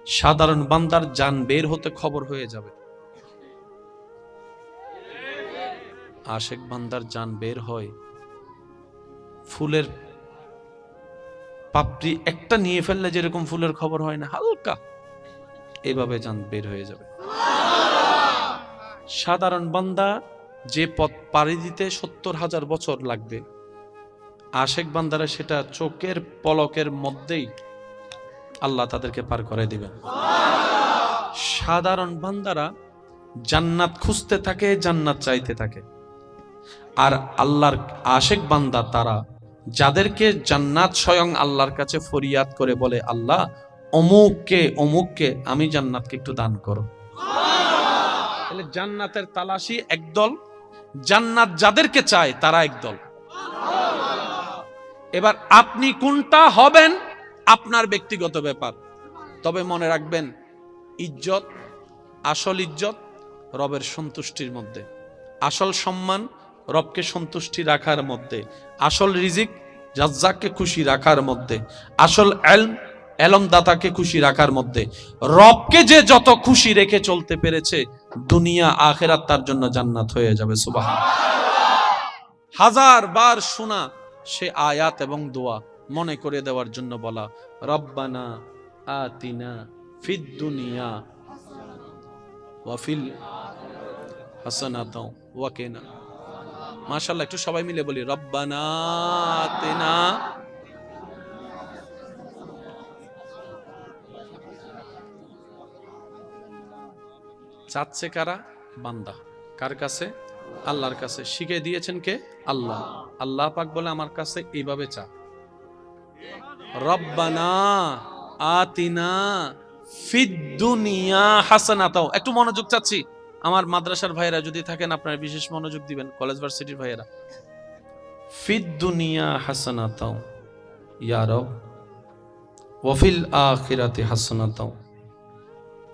সাধারণ বান্দার জান বের হতে খবর হয়ে যাবে, আশেক বান্দার জান বের হয় ফুলের পাপড়ি একটা নিয়ে ফেললে যেরকম ফুলের খবর হয় না, হালকা এভাবে জান বের হয়ে যাবে। সাধারণ বান্দা যে পথ পাড়ি দিতে 70,000 বছর লাগবে, আশেক বান্দারা সেটা চোখের পলকের মধ্যেই আল্লাহ তাদেরকে পার করে দিবেন। সাধারণ বান্দারা জান্নাত খুঁজতে থাকে, জান্নাত চাইতে থাকে, আর আল্লাহর আশেক বান্দা তারা যাদেরকে জান্নাত স্বয়ং আল্লাহর কাছে ফরিয়াদ করে বলে, আল্লাহ অমুককে অমুককে আমি জান্নাতকে একটু দান করো। তাহলে জান্নাতের তালাশি একদল, জান্নাত যাদেরকে চায় তারা একদল। এবার আপনি কোনটা হবেন আপনার ব্যক্তিগত ব্যাপার, তবে মনে রাখবেন ইজ্জত, আসল ইজ্জত রবের সন্তুষ্টির মধ্যে, আসল সম্মান রবকে সন্তুষ্টি রাখার মধ্যে, আসল রিজিক রাজ্জাককে খুশি রাখার মধ্যে, আসল এলম দাতাকে খুশি রাখার মধ্যে। রবকে যে যত খুশি রেখে চলতে পেরেছে, দুনিয়া আখিরাত তার জন্য জান্নাত হয়ে যাবে। সুবহানাল্লাহ। হাজার বার শোনা সে আয়াত এবং দোয়া মনে করে দেওয়ার জন্য বলা, রব্বানা আতিনা ফিদ দুনিয়া ওয়া ফিল হাসানাতাও ওয়া কিনা। মাশাআল্লাহ, একটু সবাই মিলে বলি, রব্বানা আতিনা। চাচ্ছে কারা? বান্দা। কার কাছে? আল্লাহর কাছে। শিখে দিয়েছেন কে? আল্লাহ। আল্লাহ পাক বলে আমার কাছে এইভাবে চা, রব্বানা আতিনা ফিদ দুনিয়া হাসানাতাও। একটু মনোযোগ চাচ্ছি, আমার মাদ্রাসার ভাইয়েরা যদি থাকেন আপনারা বিশেষ মনোযোগ দিবেন, কলেজ ভার্সিটির ভাইয়েরা। ফিদ দুনিয়া হাসানাতাও ইয়া রব ওয়া ফিল আখিরাতি হাসানাতাও।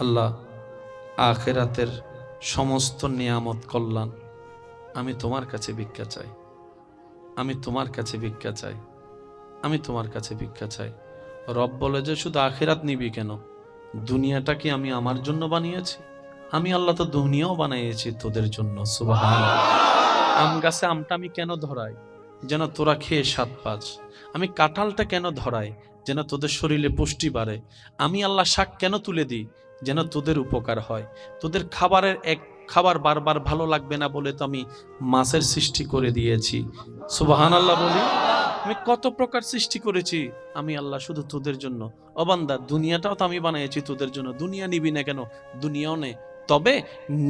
আল্লাহ, আখিরাতের সমস্ত নিয়ামত কল্যাণ আমি তোমার কাছে ভিক্ষা চাই, আমি তোমার কাছে ভিক্ষা চাই, আমি তোমার কাছে ভিক্ষা চাই। রব বলে যে শুধু আখিরাত নিবি কেন? দুনিয়াটা কি আমি আমার জন্য বানিয়েছি? আমি আল্লাহ তো দুনিয়াও বানিয়েছি তোদের জন্য। সুবহানাল্লাহ। আম গাছে আমটা আমি কেন ধরাই? যেন তোরা খেয়ে স্বাদ পাস। আমি কাঁঠালটা কেন ধরাই? যেন তোদের শরীরে পুষ্টি বাড়ে। আমি আল্লাহ শাক কেন তুলে দিই? যেন তোদের উপকার হয়। তোদের খাবারের এক খাবার বারবার ভালো লাগবে না বলে তো আমি মাছের সৃষ্টি করে দিয়েছি। সুবহানাল্লাহ বলি। আমি কত প্রকার সৃষ্টি করেছি আমি আল্লাহ শুধু তোদের জন্য। ও বান্দা, দুনিয়াটাও তো আমি বানিয়েছি তোদের জন্য। দুনিয়া নিবি না কেন? দুনিয়াও নে, তবে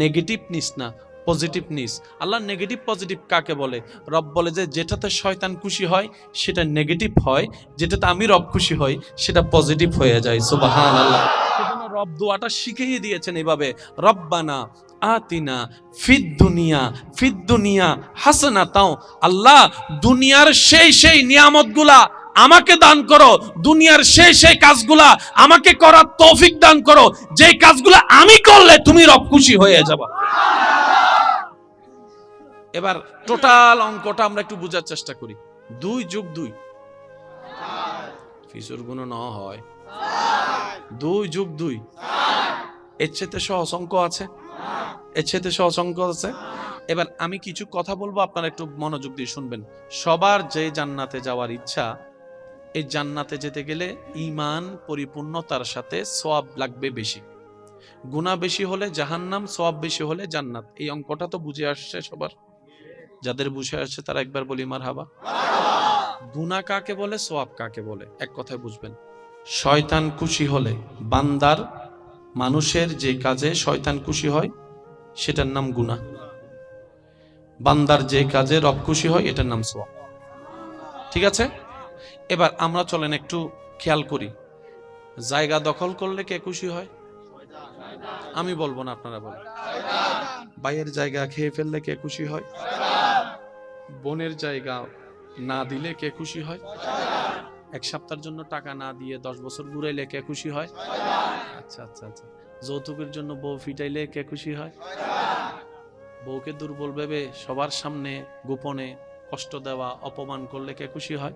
নেগেটিভ নিস না, পজিটিভ নিস। আল্লাহ নেগেটিভ পজিটিভ কাকে বলে? রব বলে যে যেটাতে শয়তান খুশি হয় সেটা নেগেটিভ হয়, যেটাতে আমি রব খুশি হই সেটা পজিটিভ হয়ে যায়। সুবহানাল্লাহ। সেজন্য রব দোয়াটা শিখিয়ে দিয়েছেন এভাবে, রব্বানা আতিনা ফিদ দুনিয়া হাসানাতাও। আল্লাহ, দুনিয়ার সেই নিয়ামতগুলা আমাকে দান করো, দুনিয়ার সেই কাজগুলা আমাকে করার তৌফিক দান করো, যে কাজগুলা আমি করলে তুমি রব খুশি হয়ে যাবা। এবার টোটাল অঙ্কটা আমরা একটু বোঝার চেষ্টা করি। 2 যোগ 2 ফিসুর গুণ ন হয়, 2 যোগ 2 এর চেয়ে সহজ অঙ্ক আছে? এর চেয়ে সহজ অঙ্ক আছে? এবার আমি কিছু কথা বলবো, আপনারা একটু মনোযোগ দিয়ে শুনবেন। সবার যে জান্নাতে যাওয়ার ইচ্ছা, এই জান্নাতে যেতে গেলে ঈমান পরিপূর্ণতার সাথে সওয়াব লাগবে বেশি। গুনাহ বেশি হলে জাহান্নাম, সওয়াব বেশি হলে জান্নাত। এই অঙ্কটা তো বুঝে আসছে সবার? যাদের বুঝে আসছে তারা একবার বলি মারহাবা। গুনাহ কাকে বলে, সওয়াব কাকে বলে, এক কথায় বুঝবেন। শয়তান খুশি হলে, বান্দার মানুষের যে কাজে শয়তান খুশি হয় সেটার নাম গুনাহ। বান্দার যে কাজে রব খুশি হয় এটার নাম সওয়াব। ঠিক আছে? এবার আমরা চলেন একটু খেয়াল করি, জায়গা দখল করলে কে খুশি হয়? আমি বলবো না, আপনারা বলেন। ভাইয়ের জায়গা খেয়ে ফেললে কে খুশি হয়? বোনের জায়গা না দিলে কে খুশি হয়? এক সপ্তাহের জন্য টাকা না দিয়ে 10 বছর ঘুরাইলে কে খুশি হয়? আচ্ছা আচ্ছা আচ্ছা। যৌতুকের জন্য বউ ফিটাইলে কে খুশি হয়? বউকে দুর্বল ভেবে সবার সামনে গোপনে কষ্ট দেওয়া, অপমান করলে কে খুশি হয়?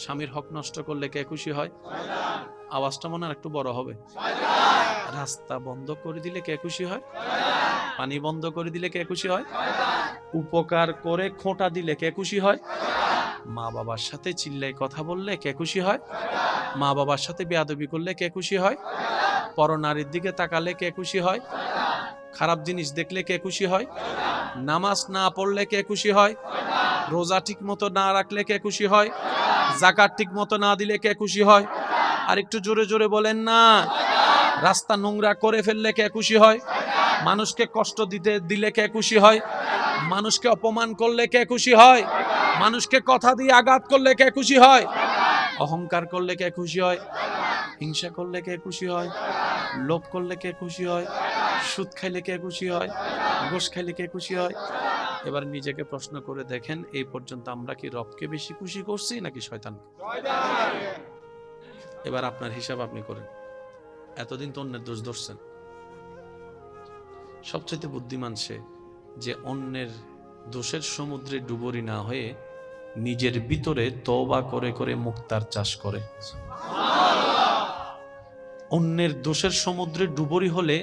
স্বামীর হক নষ্ট করলে কে খুশি হয়? আওয়াজটা মনে হয় একটু বড় হবে। রাস্তা বন্ধ করে দিলে কে খুশি হয়? পানি বন্ধ করে দিলে কে খুশি হয়? উপকার করে খোঁটা দিলে কে খুশি হয়? মা বাবার সাথে চিল্লাই কথা বললে কে খুশি হয়? মা বাবার সাথে বেয়াদবি করলে কে খুশি হয়? পরনারীর দিকে তাকালে কে খুশি হয়? খারাপ জিনিস দেখলে কে খুশি হয়? নামাজ না পড়লে কে খুশি হয়? রোজা ঠিক মতো না রাখলে কে খুশি হয়? যাকাত ঠিক মতো না দিলে কে খুশি হয়? আর একটু জোরে জোরে বলেন না। রাস্তা নোংরা করে ফেললে কে খুশি হয়? মানুষকে কষ্ট দিলে কে খুশি হয়? মানুষকে অপমান করলে কে খুশি হয়? মানুষকে কথা দিয়ে আঘাত করলে কে খুশি হয়? অহংকার করলে কে খুশি হয়? হিংসা করলে কে খুশি হয়? লোভ করলে কে খুশি হয়? সুদ খাইলে কে খুশি হয়? ঘুষ খাইলে কে খুশি হয়? এবার নিজেকে প্রশ্ন করে দেখেন, এই পর্যন্ত আমরা কি রবকে বেশি খুশি করছি নাকি শয়তানকে? এবার আপনার হিসাব আপনি করেন। এতদিন তো অন্যের দোষ ধরছেন। সবচেয়ে বুদ্ধিমান সে যে অন্যের দোষের সমুদ্রে ডুবুরি না হয়ে নিজের ভিতরে তওবা করে করে মুক্তার চাষ করে। অন্যের দোষের সমুদ্রে ডুবুরি হলে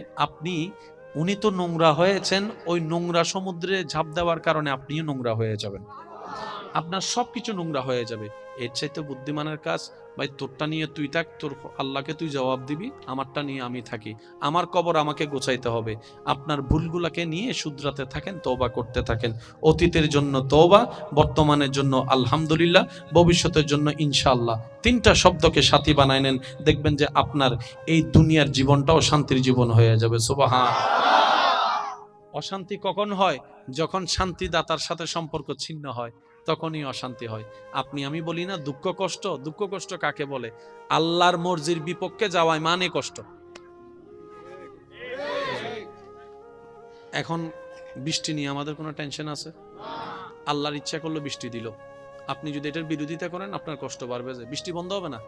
উনি তো নোংরা হয়েছেন, ওই নোংরা সমুদ্রে ঝাঁপ দেওয়ার কারণে আপনিও নোংরা হয়ে যাবেন, আপনার সবকিছু নোংরা হয়ে যাবে। এর চাইতে বুদ্ধিমানের কাজ, ভাই তোরটা নিয়ে তুই থাক, তোর আল্লাহকে তুই জবাব দিবি, আমারটা নিয়ে আমি থাকি, আমার কবর আমাকে গোছাইতে হবে। আপনার ভুলগুলাকে নিয়ে শুধরাতে থাকেন, তওবা করতে থাকেন। অতীতের জন্য তওবা, বর্তমানের জন্য আলহামদুলিল্লাহ, ভবিষ্যতের জন্য ইনশাআল্লাহ। তিনটা শব্দকে সাথী বানায় নেন, দেখবেন যে আপনার এই দুনিয়ার জীবনটাও শান্তির জীবন হয়ে যাবে। সুবহান। অশান্তি কখন হয়? যখন শান্তিদাতার সাথে সম্পর্ক ছিন্ন হয়, তখনই অশান্তি হয়। আমি বলি না দুঃখ কষ্ট, দুঃখ কষ্ট কাকে বলে? আল্লাহর মর্জির বিপক্ষে যাওয়ায় মানে কষ্ট। এখন বৃষ্টি নিয়ে আমাদের কোনো টেনশন আছে? আল্লাহর ইচ্ছা করলো বৃষ্টি দিল, আপনি যদি এটার বিরোধিতা করেন আপনার কষ্ট বাড়বে, যে বৃষ্টি বন্ধ হবে না।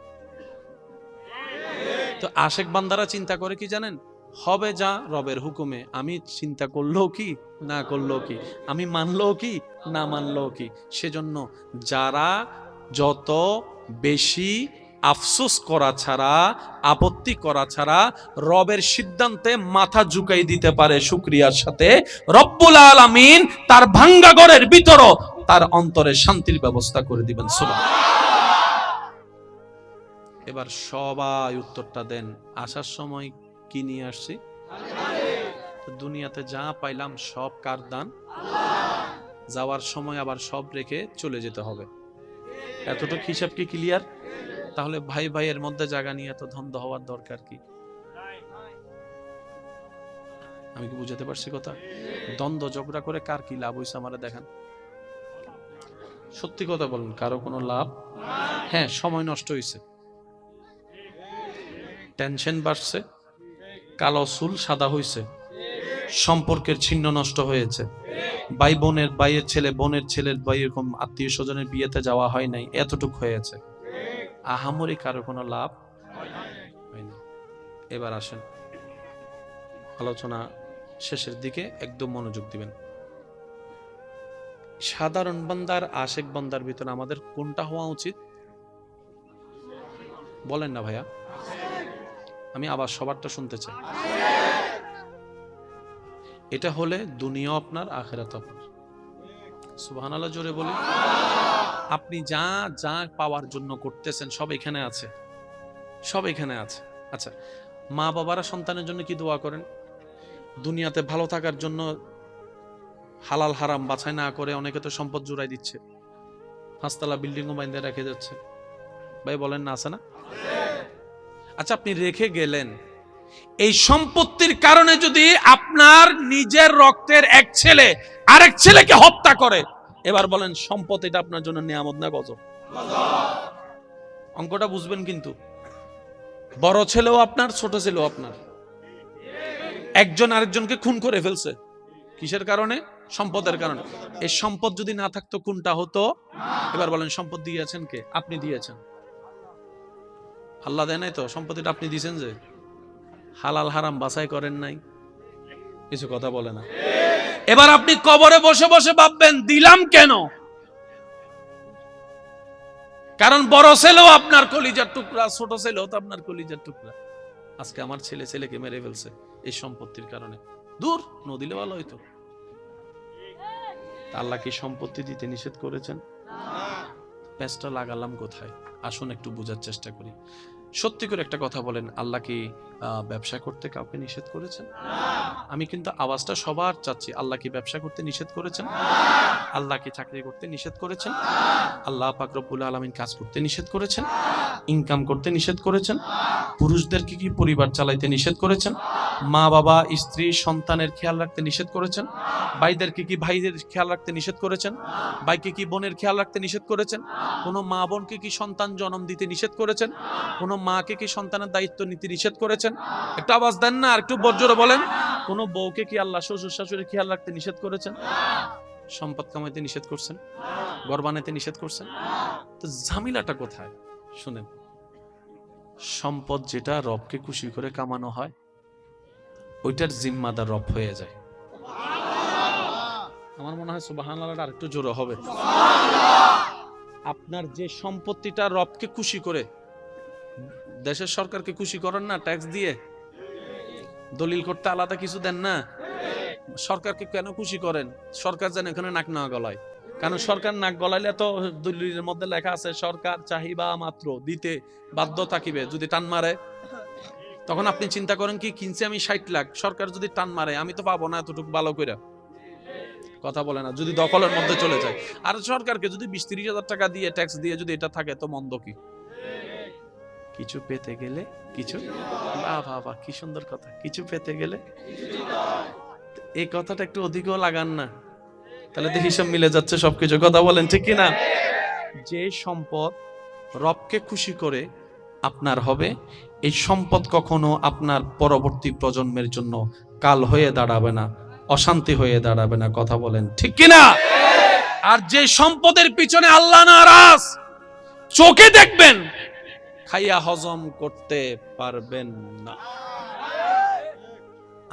তো আশেক বান্দারা চিন্তা করে কি জানেন? হবে যা রবের হুকুমে, আমি চিন্তা করলেও কি না করলেও কি, আমি মানলেও কি না মানলেও কি। সেজন্য যারা যত বেশি আফসোস করা ছাড়া, আপত্তি করা ছাড়া রবের সিদ্ধান্তে মাথা ঝুঁকাই দিতে পারে শুকরিয়ার সাথে, রব্বুল আলামিন তার ভাঙ্গা ঘরের ভিতরও তার অন্তরে শান্তির ব্যবস্থা করে দিবেন। সুবহানাল্লাহ। এবার সবাই উত্তরটা দেন, আসার সময় কি নিয়ে আসছি? দুনিয়াতে যা পাইলাম সব কার দান? যাওয়ার সময় আবার সব রেখে চলে যেতে হবে। এতটুকু হিসাব কি ক্লিয়ার? তাহলে ভাই ভাইয়ের মধ্যে জায়গা নিয়ে এত দ্বন্দ্ব হওয়ার দরকার কি? আমি কি বুঝাতে পারছি কথা? দ্বন্দ্ব ঝগড়া করে কার কি লাভ হইছে আমারে দেখান। সত্যি কথা বলুন, কারো কোনো লাভ? হ্যাঁ, সময় নষ্ট হয়েছে, টেনশন বাড়ছে, কালো চুল সাদা হয়েছে, সম্পর্কের ছিন্ন নষ্ট হয়েছে, ভাই বোনের ভাইয়ের ছেলে বোনের ছেলের ভাই এরকম আত্মীয় স্বজনের বিয়েতে যাওয়া হয় নাই, এতটুক হয়েছে। আহামরি কারো কোনো লাভ হয়নি। এবার আসেন আলোচনা শেষের দিকে, একদম মনোযোগ দিবেন। সাধারণ বান্দার আশেক বান্দার ভিতরে আমাদের কোনটা হওয়া উচিত? বলেন না ভাইয়া, আমি আবার সবারটা শুনতে চাই। এটা হলে দুনিয়া আপনার, আখিরাত আপনার। সুবহানাল্লাহ জোরে বলি। আপনি যা যা পাওয়ার জন্য করতেছেন সব এখানে আছে, সব এখানে আছে। আচ্ছা, মা বাবারা সন্তানের জন্য কি দোয়া করেন? দুনিয়াতে ভালো থাকার জন্য হালাল হারাম বাছাই না করে অনেকে তো সম্পদ জুড়াই দিচ্ছে, 5 তলা বিল্ডিংও বাইন্ধে রেখে যাচ্ছে। ভাই বলেন না, আছে না? আচ্ছা, আপনি রেখে গেলেন, এই সম্পত্তির কারণে যদি আপনার নিজের রক্তের এক ছেলে আরেক ছেলেকে হত্যা করে, এবার বলেন সম্পদ এটা আপনার জন্য নিয়ামত না গজব? অঙ্কটা বুঝবেন কিন্তু। বড় ছেলেও আপনার, ছোট ছেলেও আপনার। একজন আরেকজনকে খুন করে ফেলছে, কিসের কারণে? সম্পদের কারণে। এই সম্পদ যদি না থাকতো কোনটা হতো? এবার বলেন সম্পদ দিয়েছেন কে? আপনি দিয়েছেন। আল্লাহ দেয় নাই তো, সম্পত্তিটা আপনি দিয়েছেন। যে হালাল হারাম বাছাই করেন নাই, কিছু কথা বলে না। এবার আপনি কবরে বসে বসে ভাববেন দিলাম কেন? কারণ বড় ছেলেও আপনার কলিজার টুকরা, ছোট ছেলেও তো আপনার কলিজার টুকরা। আজকে আমার ছেলেকে মেরে ফেলছে এই সম্পত্তির কারণে, দূর নদিলে ভালো হইতো। আল্লাহ কি সম্পত্তি দিতে নিষেধ করেছেন? প্যাঁচটা লাগালাম কোথায়? আসুন একটু বোঝার চেষ্টা করি। সত্যি করে একটা কথা বলেন, আল্লাহ কি ব্যবসা করতে কাউকে নিষেধ করেছেন? আমি কিন্তু আওয়াজটা সবার চাচ্ছি। আল্লাহ কি ব্যবসা করতে নিষেধ করেছেন? আল্লাহ কি চাকরি করতে নিষেধ করেছেন? আল্লাহ পাক রব্বুল আলামিন কাজ করতে নিষেধ করেছেন? ইনকাম করতে নিষেধ করেছেন? পুরুষদেরকে কি পরিবার চালাইতে নিষেধ করেছেন? মা বাবা স্ত্রী সন্তানের খেয়াল রাখতে নিষেধ করেছেন? ভাইদেরকে কি ভাইদের খেয়াল রাখতে নিষেধ করেছেন? ভাইকে কি বোনের খেয়াল রাখতে নিষেধ করেছেন? কোনো মা বোনকে কি সন্তান জন্ম দিতে নিষেধ করেছেন? কোনো মাকে কি সন্তানের দায়িত্ব নিতে নিষেধ করেছেন? একটু আওয়াজ দেন না, আর একটু বজ্র বলেন। কোনো বউকে কি আল্লাহ শ্বশুর শাশুড়ির খেয়াল রাখতে নিষেধ করেছেন? সম্পদ কামাইতে নিষেধ করছেন? ঘর বানাইতে নিষেধ করছেন? তো ঝামেলাটা কোথায়? শুনেন, সম্পদ যেটা রবকে খুশি করে কামানো হয়, ওইটার জিম্মাদার রব হয়ে যায়। আমার মনে হয় সুবহানাল্লাহটা আরেকটু জোরে হবে। আপনার যে সম্পত্তিটা রবকে খুশি করে, দেশের সরকারকে খুশি করেন না ট্যাক্স দিয়ে, দলিল করতে আলাদা কিছু দেন না। সরকারকে কেন খুশি করেন? সরকার যেন এখানে নাক না গলায়। কারণ সরকার নাক গলাইলে তো দলিলের মধ্যে লেখা আছে সরকার চাহিবা মাত্র দিতে বাধ্য থাকিবে। যদি টান মারে তখন আপনি চিন্তা করেন কি কিনছি আমি 60 লাখ, সরকার যদি টান মারে আমি তো পাবো না এতটুকু ভালো করে। কথা বলে না, যদি দখলের মধ্যে চলে যায়। আর সরকারকে যদি 20-30 হাজার টাকা দিয়ে ট্যাক্স দিয়ে যদি এটা থাকে তো মন্দ কি? কিছু পেতে গেলে কিছু, বাবা কি সুন্দর কথা, কিছু পেতে গেলে। এই কথাটা একটু অধিকও লাগান না, তাহলে দেখি সব মিলে যাচ্ছে সবকিছু। কথা বলেন ঠিক কিনা? যে সম্পদ রবকে খুশি করে আপনার হবে, এই সম্পদ কখনো আপনার পরবর্তী প্রজন্মের জন্য কাল হয়ে দাঁড়াবে না, অশান্তি হয়ে দাঁড়াবে না। কথা বলেন ঠিক কিনা? আর যে সম্পদের পিছনে আল্লাহ নারাজ, চোখে দেখবেন, খাইয়া হজম করতে পারবেন না।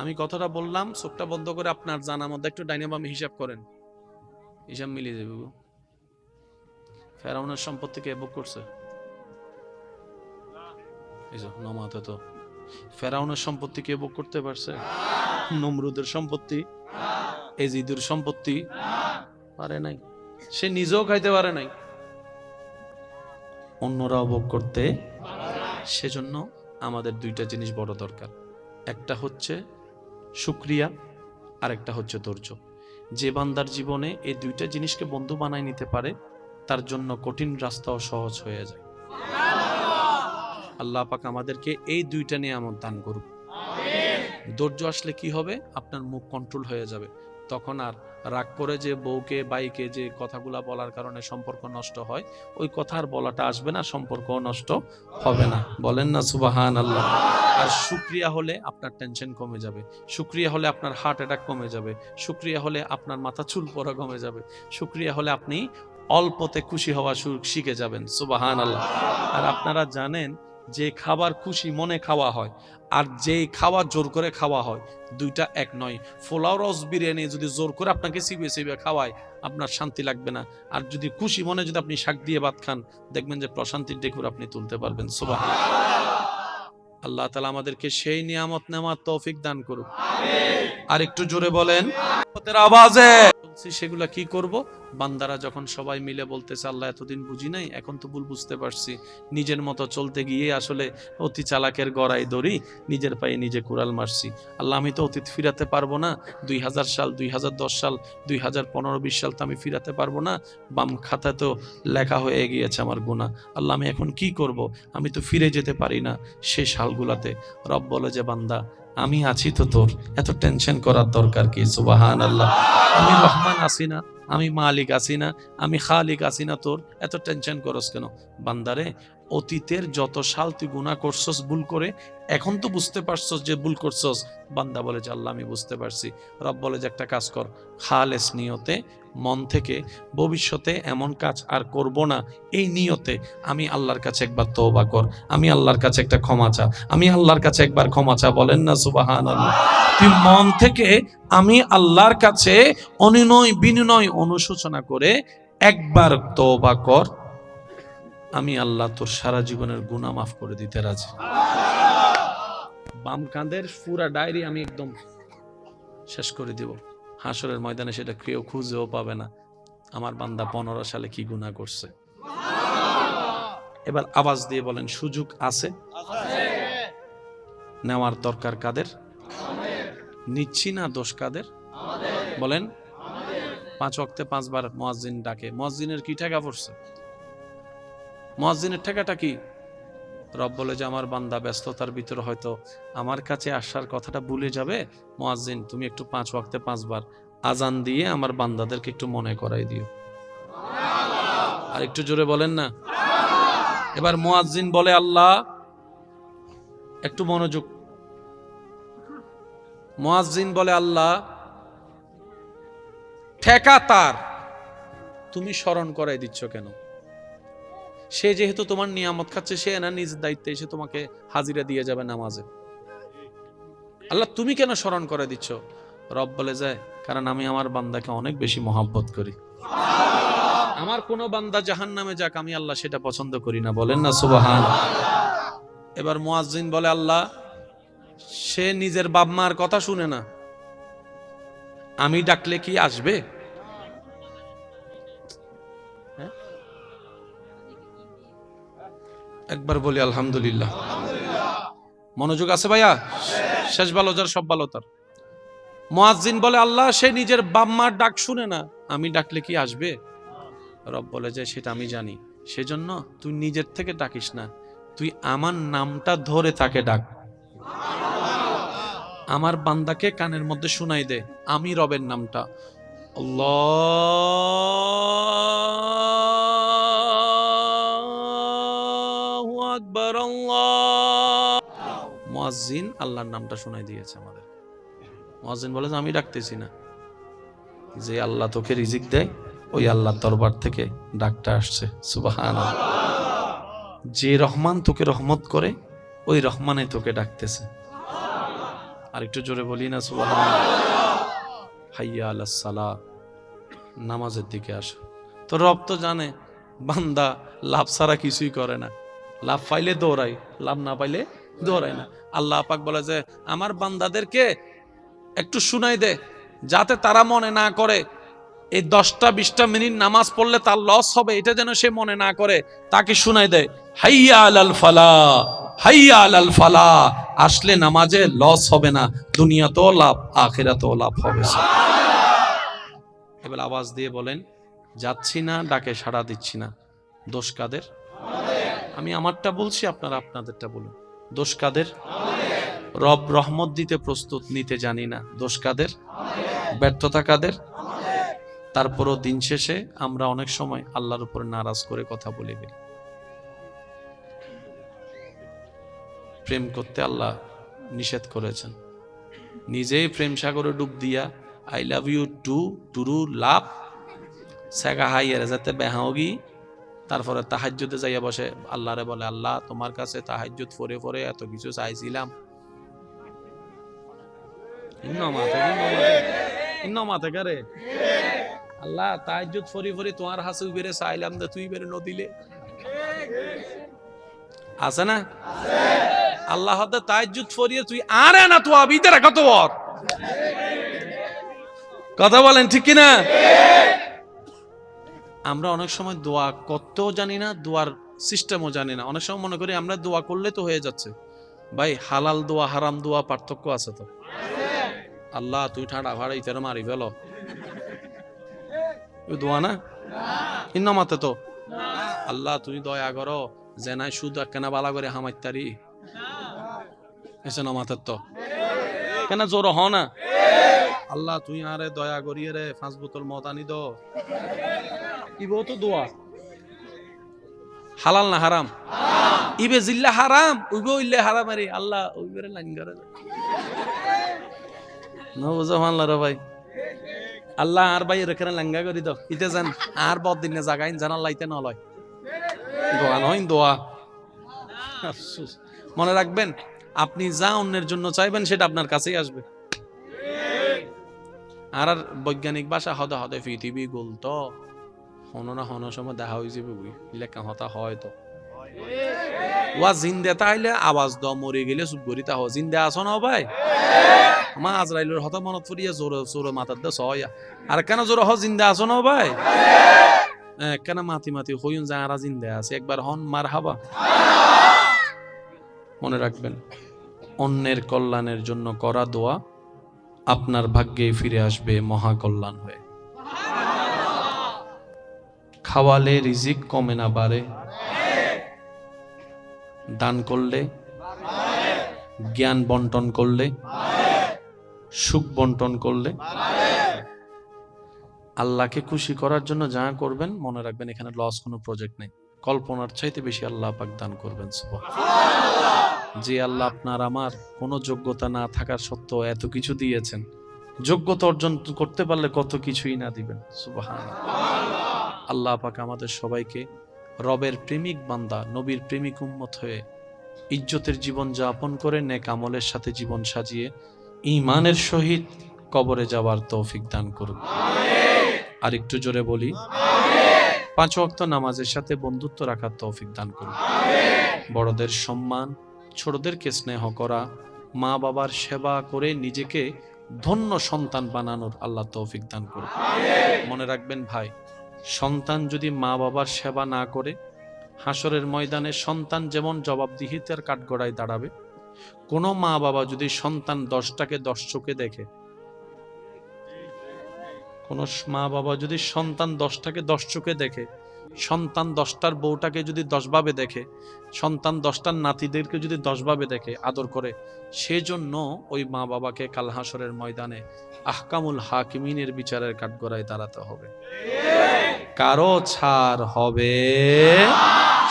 আমি কথাটা বললাম, চোখটা বন্ধ করে আপনার জানার মধ্যে একটু ডাইনে বামে হিসাব করেন, হিসাব মিলিয়ে যাবে। ফেরাউনের সম্পত্তি কে ভোগ করছে? এই যে নমাতে তো ফেরাউনের সম্পত্তি কে ভোগ করতে পারছে? নমরুদের সম্পত্তি, এজিদুর সম্পত্তি পারে নাই, সে নিজেও খাইতে পারে নাই, অন্যরাও ভোগ করতে। সেজন্য আমাদের দুইটা জিনিস বড় দরকার, একটা হচ্ছে শুকরিয়া, আর একটা হচ্ছে ধৈর্য। যে বান্দার জীবনে এই দুইটা জিনিসকে বন্ধু বানায় নিতে পারে, তার জন্য কঠিন রাস্তাও সহজ হয়ে যায়। আল্লাহ পাক আমাদেরকে এই দুইটা নিয়ামত দান করুক। ধৈর্য আসলে কি হবে? আপনার মুখ কন্ট্রোল হয়ে যাবে। তখন আর রাগ করে যে বউকে বাইকে যে কথাগুলা বলার কারণে সম্পর্ক নষ্ট হয়, ওই কথা আর বলাটা আসবে না, সম্পর্ক নষ্ট হবে না। বলেন না সুবহানাল্লাহ। আর শুকরিয়া হলে আপনার টেনশন কমে যাবে, শুকরিয়া হলে আপনার হার্ট অ্যাটাক কমে যাবে, শুকরিয়া হলে আপনার মাথা চুল পড়া কমে যাবে, শুকরিয়া হলে আপনি অল্পতে খুশি হওয়া শিখে যাবেন। সুবহানাল্লাহ। আর আপনারা জানেন যে খাবার খুশি মনে খাওয়া হয়, আর যে খাওয়া জোর করে খাওয়া হয়, দুইটা এক নয়। পোলাও রস বিরিয়ানি যদি জোর করে আপনাকে চিবিয়ে চিবিয়ে খাওয়ায়, আপনার শান্তি লাগবে না। আর যদি খুশি মনে যদি আপনি শাক দিয়ে ভাত খান, দেখবেন যে প্রশান্তির ডেকুর আপনি তুলতে পারবেন। সুবহানাল্লাহ। আল্লাহ তাআলা আমাদেরকে সেই নিয়ামত নেওয়ার তৌফিক দান করুক। আর একটু জোরে বলেন আওয়াজে। সেগুলা কি করব? বান্দারা যখন সবাই মিলে বলতেছে আল্লাহ এতদিন বুঝি নাই, এখন তো ভুল বুঝতে পারছি, নিজের মতো চলতে গিয়ে আসলে অতি চালাকের গড়াই দড়ি, নিজের পায়ে নিজে কুড়াল মারছি। আল্লাহ আমি তো অতীত ফিরাতে পারবো না, 2000 সাল 2010 সাল 2015-20 সাল তো আমি ফিরাতে পারবো না, বাম খাতা তো লেখা হয়ে গিয়েছে আমার গুনাহ। আল্লাহ আমি এখন কি করব? আমি তো ফিরে যেতে পারি না সে সালগুলাতে। রব বলে যে বান্দা আমি আছি তো, তোর এত টেনশন করার দরকার কি? সুবহানাল্লাহ। আমি রহমান আছি না, আমি মালিক আছি না, আমি খালিক আছি না, তোর এত টেনশন করস কেন? বান্দারে অতীতের যত সাল তুই গুনাহ করছস ভুল করে, এখন তো বুঝতে পারছস যে ভুল করছস। বান্দা বলে যে আল্লাহ আমি বুঝতে পারছি। রব বলে যে একটা কাজ কর, খালেস নিয়তে মন থেকে ভবিষ্যতে এমন কাজ আর করব না, এই নিয়তে আমি আল্লাহর কাছে একবার তওবা কর, আমি আল্লাহর কাছে একটা ক্ষমা চা, আমি আল্লাহর কাছে একবার ক্ষমা চা। বলেন না সুবহানাল্লাহ। তুই মন থেকে আমি আল্লাহর কাছে অনুনয় বিনয় অনুশোচনা করে একবার তওবা কর, আমি আল্লাহ তোর সারা জীবনের গুনাহ মাফ করে দিতে রাজি। বাম কাঁধের পুরা ডায়েরি আমি একদম শেষ করে দিব। হাসরের ময়দানে সেটা কেউ খুঁজেও পাবে না আমার বান্দা 15 সালে কি গুনাহ করছে। এবার আওয়াজ দিয়ে বলেন, সুযোগ আছে? নেওয়ার দরকার কাদের? নিচ্ছি না, দোষ কাদের? বলেন। 5 ওয়াক্তে 5 বার মুয়াজ্জিন ডাকে, মুয়াজ্জিনের কি টাকা পড়ছে? মুয়াজ্জিনের টাকাটা কি? রব বলে যে আমার বান্দা ব্যস্ততার ভিতরে হয়তো আমার কাছে আসার কথাটা ভুলে যাবে, মুয়াজ্জিন তুমি একটু 5 ওয়াক্তে 5 বার আজান দিয়ে আমার বান্দাদেরকে একটু মনে করাই দিও। আর একটু জোরে বলেন না। এবার মুয়াজ্জিন বলে, আল্লাহ, একটু মনোযোগ। মুয়াজ্জিন বলে, আল্লাহ, ঠেকা তার, তুমি স্মরণ করাই দিচ্ছ কেন? সে যেহেতু তোমার নিয়ামত খাচ্ছে, সে না নিজের দায়িত্বে এসে তোমাকে হাজিরা দিয়ে যাবে নামাজে। আল্লাহ তুমি কেন স্মরণ করে দিচ্ছ? রব বলে যায়, কারণ আমি আমার বান্দাকে অনেক বেশি মহব্বত করি। আমার কোন বান্দা জাহান্নামে যাক, আমি আল্লাহ সেটা পছন্দ করি না। বলেন না সুবহানাল্লাহ। এবার মুয়াজ্জিন বলে, আল্লাহ, সে নিজের বাপ মার কথা শুনে না, আমি ডাকলে কি আসবে? একবার বলি আলহামদুলিল্লাহ। মনোযোগ আছে ভাইয়া? শেষ ভালো যার সব ভালো তার। মুয়াজ্জিন বলে, আল্লাহ, সে নিজের বাপ মার ডাক শুনে না, আমি ডাকলে কি আসবে? রব বলে যে সেটা আমি জানি, সেজন্য তুই নিজের থেকে ডাকিস না, তুই আমার নামটা ধরে তাকে ডাক। আমার বান্দাকে কানের মধ্যে শুনাই দে আমি রবের নামটা, আল্লাহু আকবার। আল্লাহ। মুয়াজ্জিন আল্লাহর নামটা শুনাই দিয়েছে আমাদের। মুয়াজ্জিন বলে যে আমি ডাকতেছি না, যে আল্লাহ তোকে রিজিক দেয় ওই আল্লাহর দরবার থেকে ডাকটা আসছে। সুবহানাল্লাহ। যে রহমান তোকে রহমত করে ওই রহমানে তোকে ডাকতেছে। আর একটু জোরে বলি না সুবহানাল্লাহ। হাইয়া আলাস সালাহ, নামাজের দিকে আসো। তো রব তো জানে বান্দা লাভ ছাড়া কিছুই করে না, লাভ পাইলে দৌড়াই, লাভ না পাইলে দৌড়াই না। আল্লাহ পাক বলে যে আমার বান্দাদেরকে একটু শুনাই দে, যাতে তারা মনে না করে এই 10-20 মিনিট নামাজ পড়লে তার লস হবে, এটা যেন সে মনে না করে, তাকে শুনাই দেয় হাইয়া আলাল ফালাহ, হাইয়া আলাল ফালাহ, আসলে নামাজে লস হবে না, দুনিয়াতেও লাভ আখিরাতেও লাভ হবে। এবার আওয়াজ দিয়ে বলেন, যাচ্ছি না, ডাকে সাড়া দিচ্ছি না, দোষ কাদের? আমি আমারটা বলছি, আপনারা আপনাদেরটা বলুন। দোষ কাদের? রব রহমত দিতে প্রস্তুত, নিতে জানি না, দোষ কাদের? ব্যর্থতা কাদের? তারপরও দিন শেষে আমরা অনেক সময় আল্লাহর উপর নারাজ করে কথা বলে ফেলি। প্রেম করতে আল্লাহ নিষেধ করেছেন, নিজেই প্রেম সাগরে ডুব দিয়া I love you too true love সেগা হাইয়ারে যাতে বেহাওগি, তারপরে তাহাজ্জুদে যাইয়া বসে আল্লাহরে বলে, আল্লাহ তোমার কাছে তাহাজ্জুদ পড়ে পড়ে এত কিছু চাইছিলাম, আল্লাহ তাহাজ্জুদ ফরি ফরি তোমার হাসু বেড়ে চাইলাম দে তুই বেড়ে নদিলে। আছে না? আল্লাহ তাহাজ্জুদ ফরিয়ে তুই আরে না তো আবিতে রাখা তো ওর কথা বলেন ঠিক কিনা? আমরা অনেক সময় দোয়া করতেও জানি না, দোয়ার সিস্টেমও জানি না। অনেক সময় মনে করি আমরা দোয়া করলে তো হয়ে যাচ্ছে। ভাই হালাল দোয়া হারাম দোয়া পার্থক্য আছে তো। আল্লাহ তুই ঠান্ডা ভাড়া ইতারে মারি ফেল, দোয়া না ইন্নামাতে তো। আল্লাহ তুই দয়া করো জেনাই সুদ কেনা বালা করে হামাইতারি এসে নামাতের তো কেন জোর হ না। আল্লাহ তুই আরে দয়া করিয়ে রে 5 বোতল মদ আনি দো, ইবো তো দোয়া। হালাল না হারাম? ইবে জিল্লা হারাম, উইবে ইল্লে হারাম আরে আল্লাহ উইবেরে লাইন করে না বুঝা মানলা রে ভাই। আল্লাহ আর ভাই এখানে লাঙ্গা করি দাও ইতে যান আর বদ দিনে জাগাইন জানা লাইতে না লয় দোয়া নয় দোয়া। আফসোস। মনে রাখবেন আপনি যা অন্যের জন্য চাইবেন সেটা আপনার কাছেই আসবে। আর বৈজ্ঞানিক ভাষা হদে হদে পৃথিবী গোল তো হনো না হনো সময় দেখা হয়ে যাবে বুই লেখা হতা হয় তো ওয়া জিন্দা তাইলে আওয়াজ দ মরে গেলে চুপ করি তা জিন্দা আছো না ভাই মা আজরাইলের হতা মনত পড়িয়া জোরে জোরে মাথার দে সয়া আর কেন জোরে হ জিন্দা আছো না ভাই কেন মাতি মাতি হইন যারা জিন্দা আছে একবার হন মার হাবা মনে রাখবেন অন্যের কল্যাণের জন্য করা দোয়া আপনার ভাগ্যে ফিরে আসবে মহা কল্যাণ হয়ে খাওয়ালে রিজিক কমে না বাড়ে দান করলে জ্ঞান বন্টন করলে সুখ বন্টন করলে আল্লাহকে খুশি করার জন্য যা করবেন মনে রাখবেন এখানে লস কোনো প্রজেক্ট নেই কল্পনার চাইতে বেশি আল্লাহ পাক দান করবেন সুবহানাল্লাহ যে আল্লাহ আপনার আমার কোনো যোগ্যতা না থাকার সত্ত্বেও এত কিছু দিয়েছেন যোগ্যতা অর্জন করতে পারলে কত কিছুই না দিবেন সুবহানাল্লাহ আল্লাহ পাক আমাদের সবাইকে রবের প্রেমিক বান্দা নবীর প্রেমিক উম্মত হয়ে ইজ্জতের জীবন যাপন করে নেক আমলের সাথে জীবন সাজিয়ে ঈমানের সহিত কবরে যাওয়ার তৌফিক দান করুন আর একটু জোরে বলি পাঁচ ওয়াক্ত নামাজের সাথে বন্ধুত্ব রাখার তৌফিক দান করুন বড়দের সম্মান ছোটদেরকে স্নেহ করা মা বাবার সেবা করে নিজেকে ধন্য সন্তান বানানোর আল্লাহ তৌফিক দান করুন মনে রাখবেন ভাই সন্তান যদি মা বাবার সেবা না করে হাসরের ময়দানে সন্তান যেমন জবাবদিহিতার কাঠগড়ায় দাঁড়াবে কোনো মা বাবা যদি সন্তান 10টাকে 10 চোখে দেখে কোন মা বাবা যদি সন্তান 10টাকে 10 চোখে দেখে সন্তান 10টার বউটাকে যদি 10 ভাবে দেখে সন্তান 10টার নাতিদেরকে যদি 10 ভাবে দেখে আদর করে সেজন্য ওই মা বাবাকে কাল হাসরের ময়দানে আহকামুল হাকিমিনের বিচারের কাঠগড়ায় দাঁড়াতে হবে কারো ছাড় হবে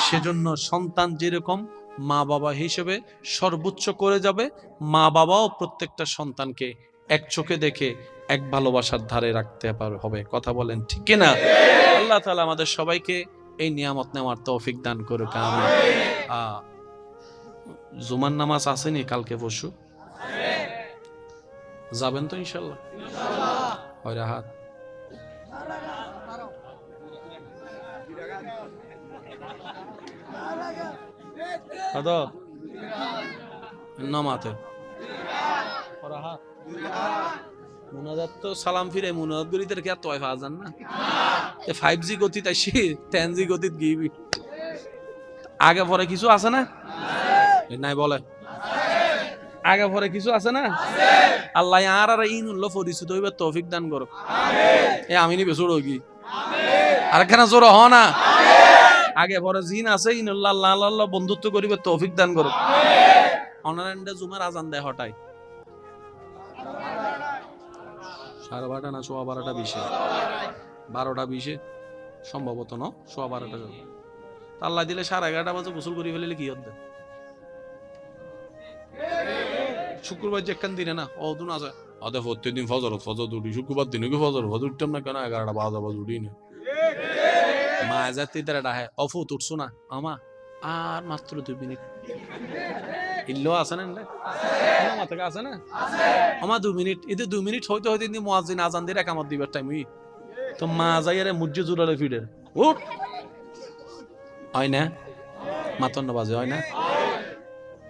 সেজন্য সন্তান যেরকম মা বাবা হিসেবে সর্বোচ্চ করে যাবে মা বাবাও প্রত্যেকটা সন্তানকে এক চোখে দেখে এক ভালোবাসার ধারে রাখতে হবে কথা বলেন ঠিক কিনা আল্লাহ তাআলা আমাদের সবাইকে এই নিয়ামত নেওয়ার তৌফিক দান করুক আমিন জুমার নামাজ আসেনি কালকে পরশু যাবেন তো ইনশাআল্লাহ হয় হাত কত নামাতে ওরা হাত মুনাজাত তো সালাম ফিরে মুনাজাত করি তার কি আর তয় পাওয়া যান না 5G গতি তাই 10G গতি গিবি আগে পরে কিছু আছে না নাই বলে আগে পরে কিছু আছে না আল্লাহ আর আর ইনুল্লাহ পরিচিত হইবে তৌফিক দান করুক আমিন আমি নি বেসুড় কি আর কেন জোর হ না আগে পরে জিন আছে ইনুল্লাহ আল্লাহ আল্লাহ বন্ধুত্ব করিবে তৌফিক দান করুক অনারান্ডে জুমার আজান দেয় হঠাৎ 12:30 না 12:20 12:20 সম্ভবত না 12:15 যাবে আল্লাহ দিলে 11:30 বাজে গোসল করি ফেললে কি হবে শুক্রবার যে একখান দিনে না দুন আছে আদে প্রত্যেকদিন ফজর উঠি শুক্রবার দিনে কি ফজর উঠতাম না কেন 11:00 বাজে উঠি না মা যাতে তারা ডাহে অফুত উঠছো না আমা আর মাত্র 2 মিনিট ইল্লো আছে না আমা থেকে আছে না আমা 2 মিনিট এতে 2 মিনিট হইতে হইতে মুয়াজ্জিন আজান দিয়ে একামত দিবার টাইম তো মা যাইয়ারে মুজ্জে জুড়ালে ফিডের উঠ হয় না মাতন বাজে হয় না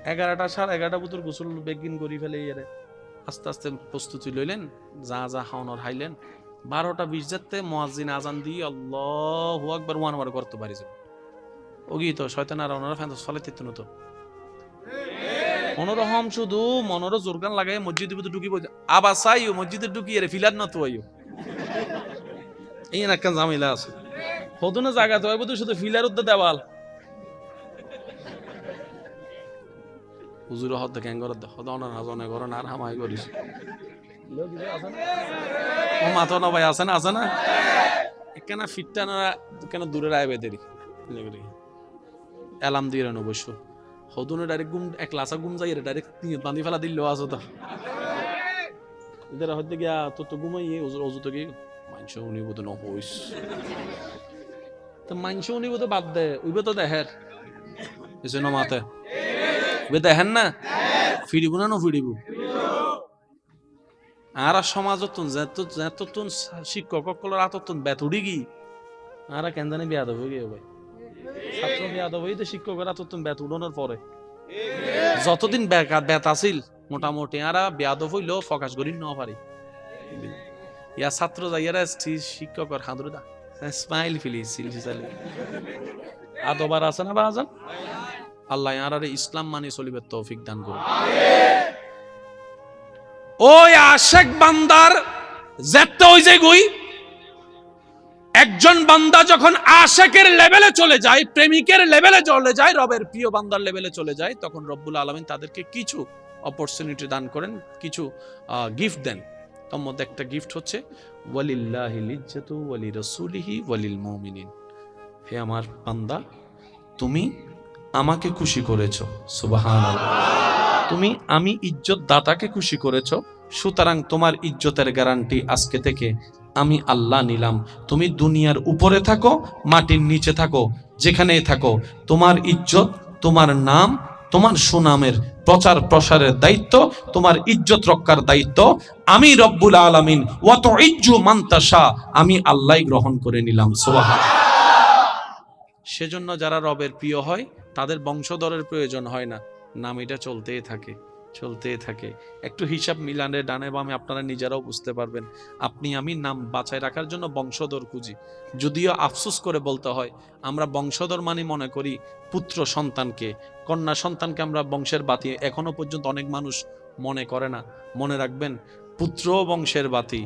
11টা 11:30 বুতুর গোসল বেগিন করি ফেলে ইয়ারে আস্তে আস্তে প্রস্তুতি লইলেন যা যা খাওয়ানোর হাইলেন 12:20 যাতে মুয়াজ্জিন আজান দিয়ে আল্লাহু আকবার ওয়ানবার করতে পারি যাব ওগি তো শয়তান আর ওনারা ফেন ফলাইতে তো মনোরহম শুধু মনোর জোরগান লাগাই মসজিদের ভিতরে ঢুকি বলছে আবার চাইও মসজিদে ঢুকি এর ফিলার না তো আইও এই একটা ঝামেলা আছে হদুনে জায়গা তো আইবো শুধু ফিলার উদ্দে দেওয়াল হুজুর হদ দেখেন ঘর হদ অনার হাজনে ঘর আর হামাই করিস ও মাথা না ভাই আছে না কেন ফিটটা না কেন দূরে রায় বেদেরি এলাম দিয়ে রেন অবশ্য হদুনে ডাইরেক্ট গুম এক লাসা গুম যাই ডাইরেক্ট বান্ধি ফেলা দিল আছে তো এদের হয়তো গিয়া তো ঘুমাই অজু তো গিয়ে মাংস উনিব তো নহইস তো মাংস উনিব তো বাদ দে উইবে তো দেহের এসে ন মাতে উইবে দেখেন না ফিরিব না ফিরিব আর সমাজত যত শিক্ষক সকলের আতত বেতুড়ি কি আরা কেন জানি বেয়াদব হয়ে গিয়ে ভাই, ছাত্র বেয়াদব হয়ে তো শিক্ষকরা তো তুমি বেত উঠানোর পরে যতদিন বেত আসিল মোটামুটি আরা বেয়াদব হইলেও ফকাশ করি ন পারি ইয়া ছাত্র যাইয়ারা শিক্ষকর হাঁদুরদা স্মাইল ফিলি সিলসিসালি আদবার আছে না বাজান। আল্লাহ ইয়ারারে ইসলাম মানি চলিবে তৌফিক দান করুন। ওই আশেক বান্দার যেতে ওই যে গুই, একজন বান্দা যখন আশেকের লেভেলে চলে যায়, প্রেমিকের লেভেলে চলে যায়, রবের প্রিয় বান্দার লেভেলে চলে যায়, তখন রব্বুল আলামিন তাদেরকে কিছু অপরচুনিটি দান করেন, কিছু গিফট দেন। তার মধ্যে একটা গিফট হচ্ছে ওয়ালিল্লাহিল ইজ্জাতু ওয়ালি রাসূলিহি ওয়ালিল মুমিনিন। হে আমার বান্দা, তুমি আমাকে খুশি করেছো, সুবহানাল্লাহ। আমি ইজ্জত দাতাকে খুশি করেছো, সুতরাং তোমার ইজ্জতের গ্যারান্টি আজকে থেকে আমি আল্লাহ নিলাম। তুমি দুনিয়ার উপরে থাকো, মাটির নিচে থাকো, যেখানেই থাকো, তোমার ইজ্জত, তোমার নাম, তোমার সুনামের প্রচার প্রসারের দায়িত্ব, তোমার ইজ্জত রক্ষার দায়িত্ব আমি রব্বুল আলামিন ওয়া তুইজ্জু মান তাশা, আমি আল্লাহই গ্রহণ করে নিলাম, সুবহানাল্লাহ। সেজন্য যারা রবের প্রিয় হয় তাদের বংশধরের প্রয়োজন হয় না, নাম এটা চলতেই থাকে, চলতেই থাকে। একটু হিসাব মিলানে ডানে বামে আপনারা নিজেরাও বুঝতে পারবেন। আপনি আমি নাম বাঁচায় রাখার জন্য বংশধর খুঁজি, যদিও আফসোস করে বলতে হয় আমরা বংশধর মানে মনে করি পুত্র সন্তানকে, কন্যা সন্তানকে আমরা বংশের বাতি এখনো পর্যন্ত অনেক মানুষ মনে করে না। মনে রাখবেন, পুত্রও বংশের বাতি,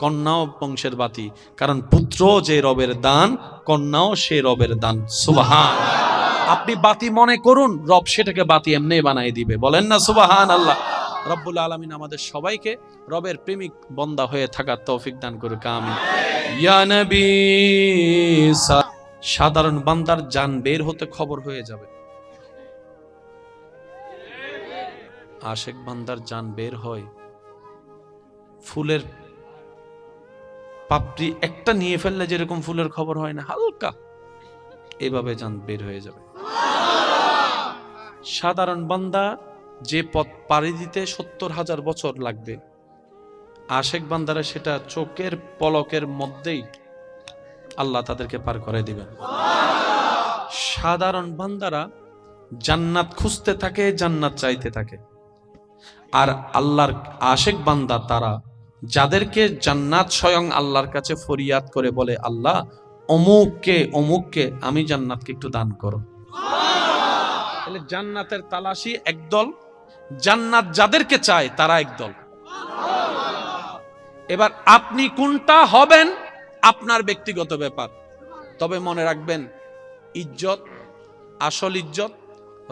কন্যাও বংশের বাতি, কারণ পুত্র যে রবের দান, কন্যাও সে রবের দান, সুবহানাল্লাহ। আপনি বাতি মনে করুন, রব সেটাকে বাতি এমনি বানাই দিবে, বলেন না সুবহানাল্লাহ। রব্বুল আলামিন আমাদের সবাইকে রবের প্রেমিক বান্দা হয়ে থাকার তৌফিক দান করুক, আমিন। ইয়া নবী, সাধারণ বান্দার জান বের হতে খবর হয়ে যাবে, আশেক বান্দার জান বের হয় ফুলের পাপড়ি একটা নিয়ে ফেললে যেরকম ফুলের খবর হয় না, হালকা এভাবে জান বের হয়ে যাবে। সাধারণ বান্দা যে পথ পাড়ি দিতে ৭০,০০০ বছর লাগবে, আশেক বান্দারা সেটা চোখের পলকের মধ্যেই আল্লাহ তাদেরকে পার করে দিবেন। সাধারণ বান্দারা জান্নাত খুঁজতে থাকে, জান্নাত চাইতে থাকে, আর আল্লাহর আশেক বান্দা তারা যাদেরকে জান্নাত স্বয়ং আল্লাহর কাছে ফরিয়াদ করে বলে, আল্লাহ অমুককে আমি জান্নাতকে একটু দান করো। তাহলে জান্নাতের তালাশি একদল, জান্নাত যাদেরকে চায় তারা একদল। এবার আপনি কোনটা হবেন আপনার ব্যক্তিগত ব্যাপার, তবে মনে রাখবেন ইজ্জত, আসল ইজ্জত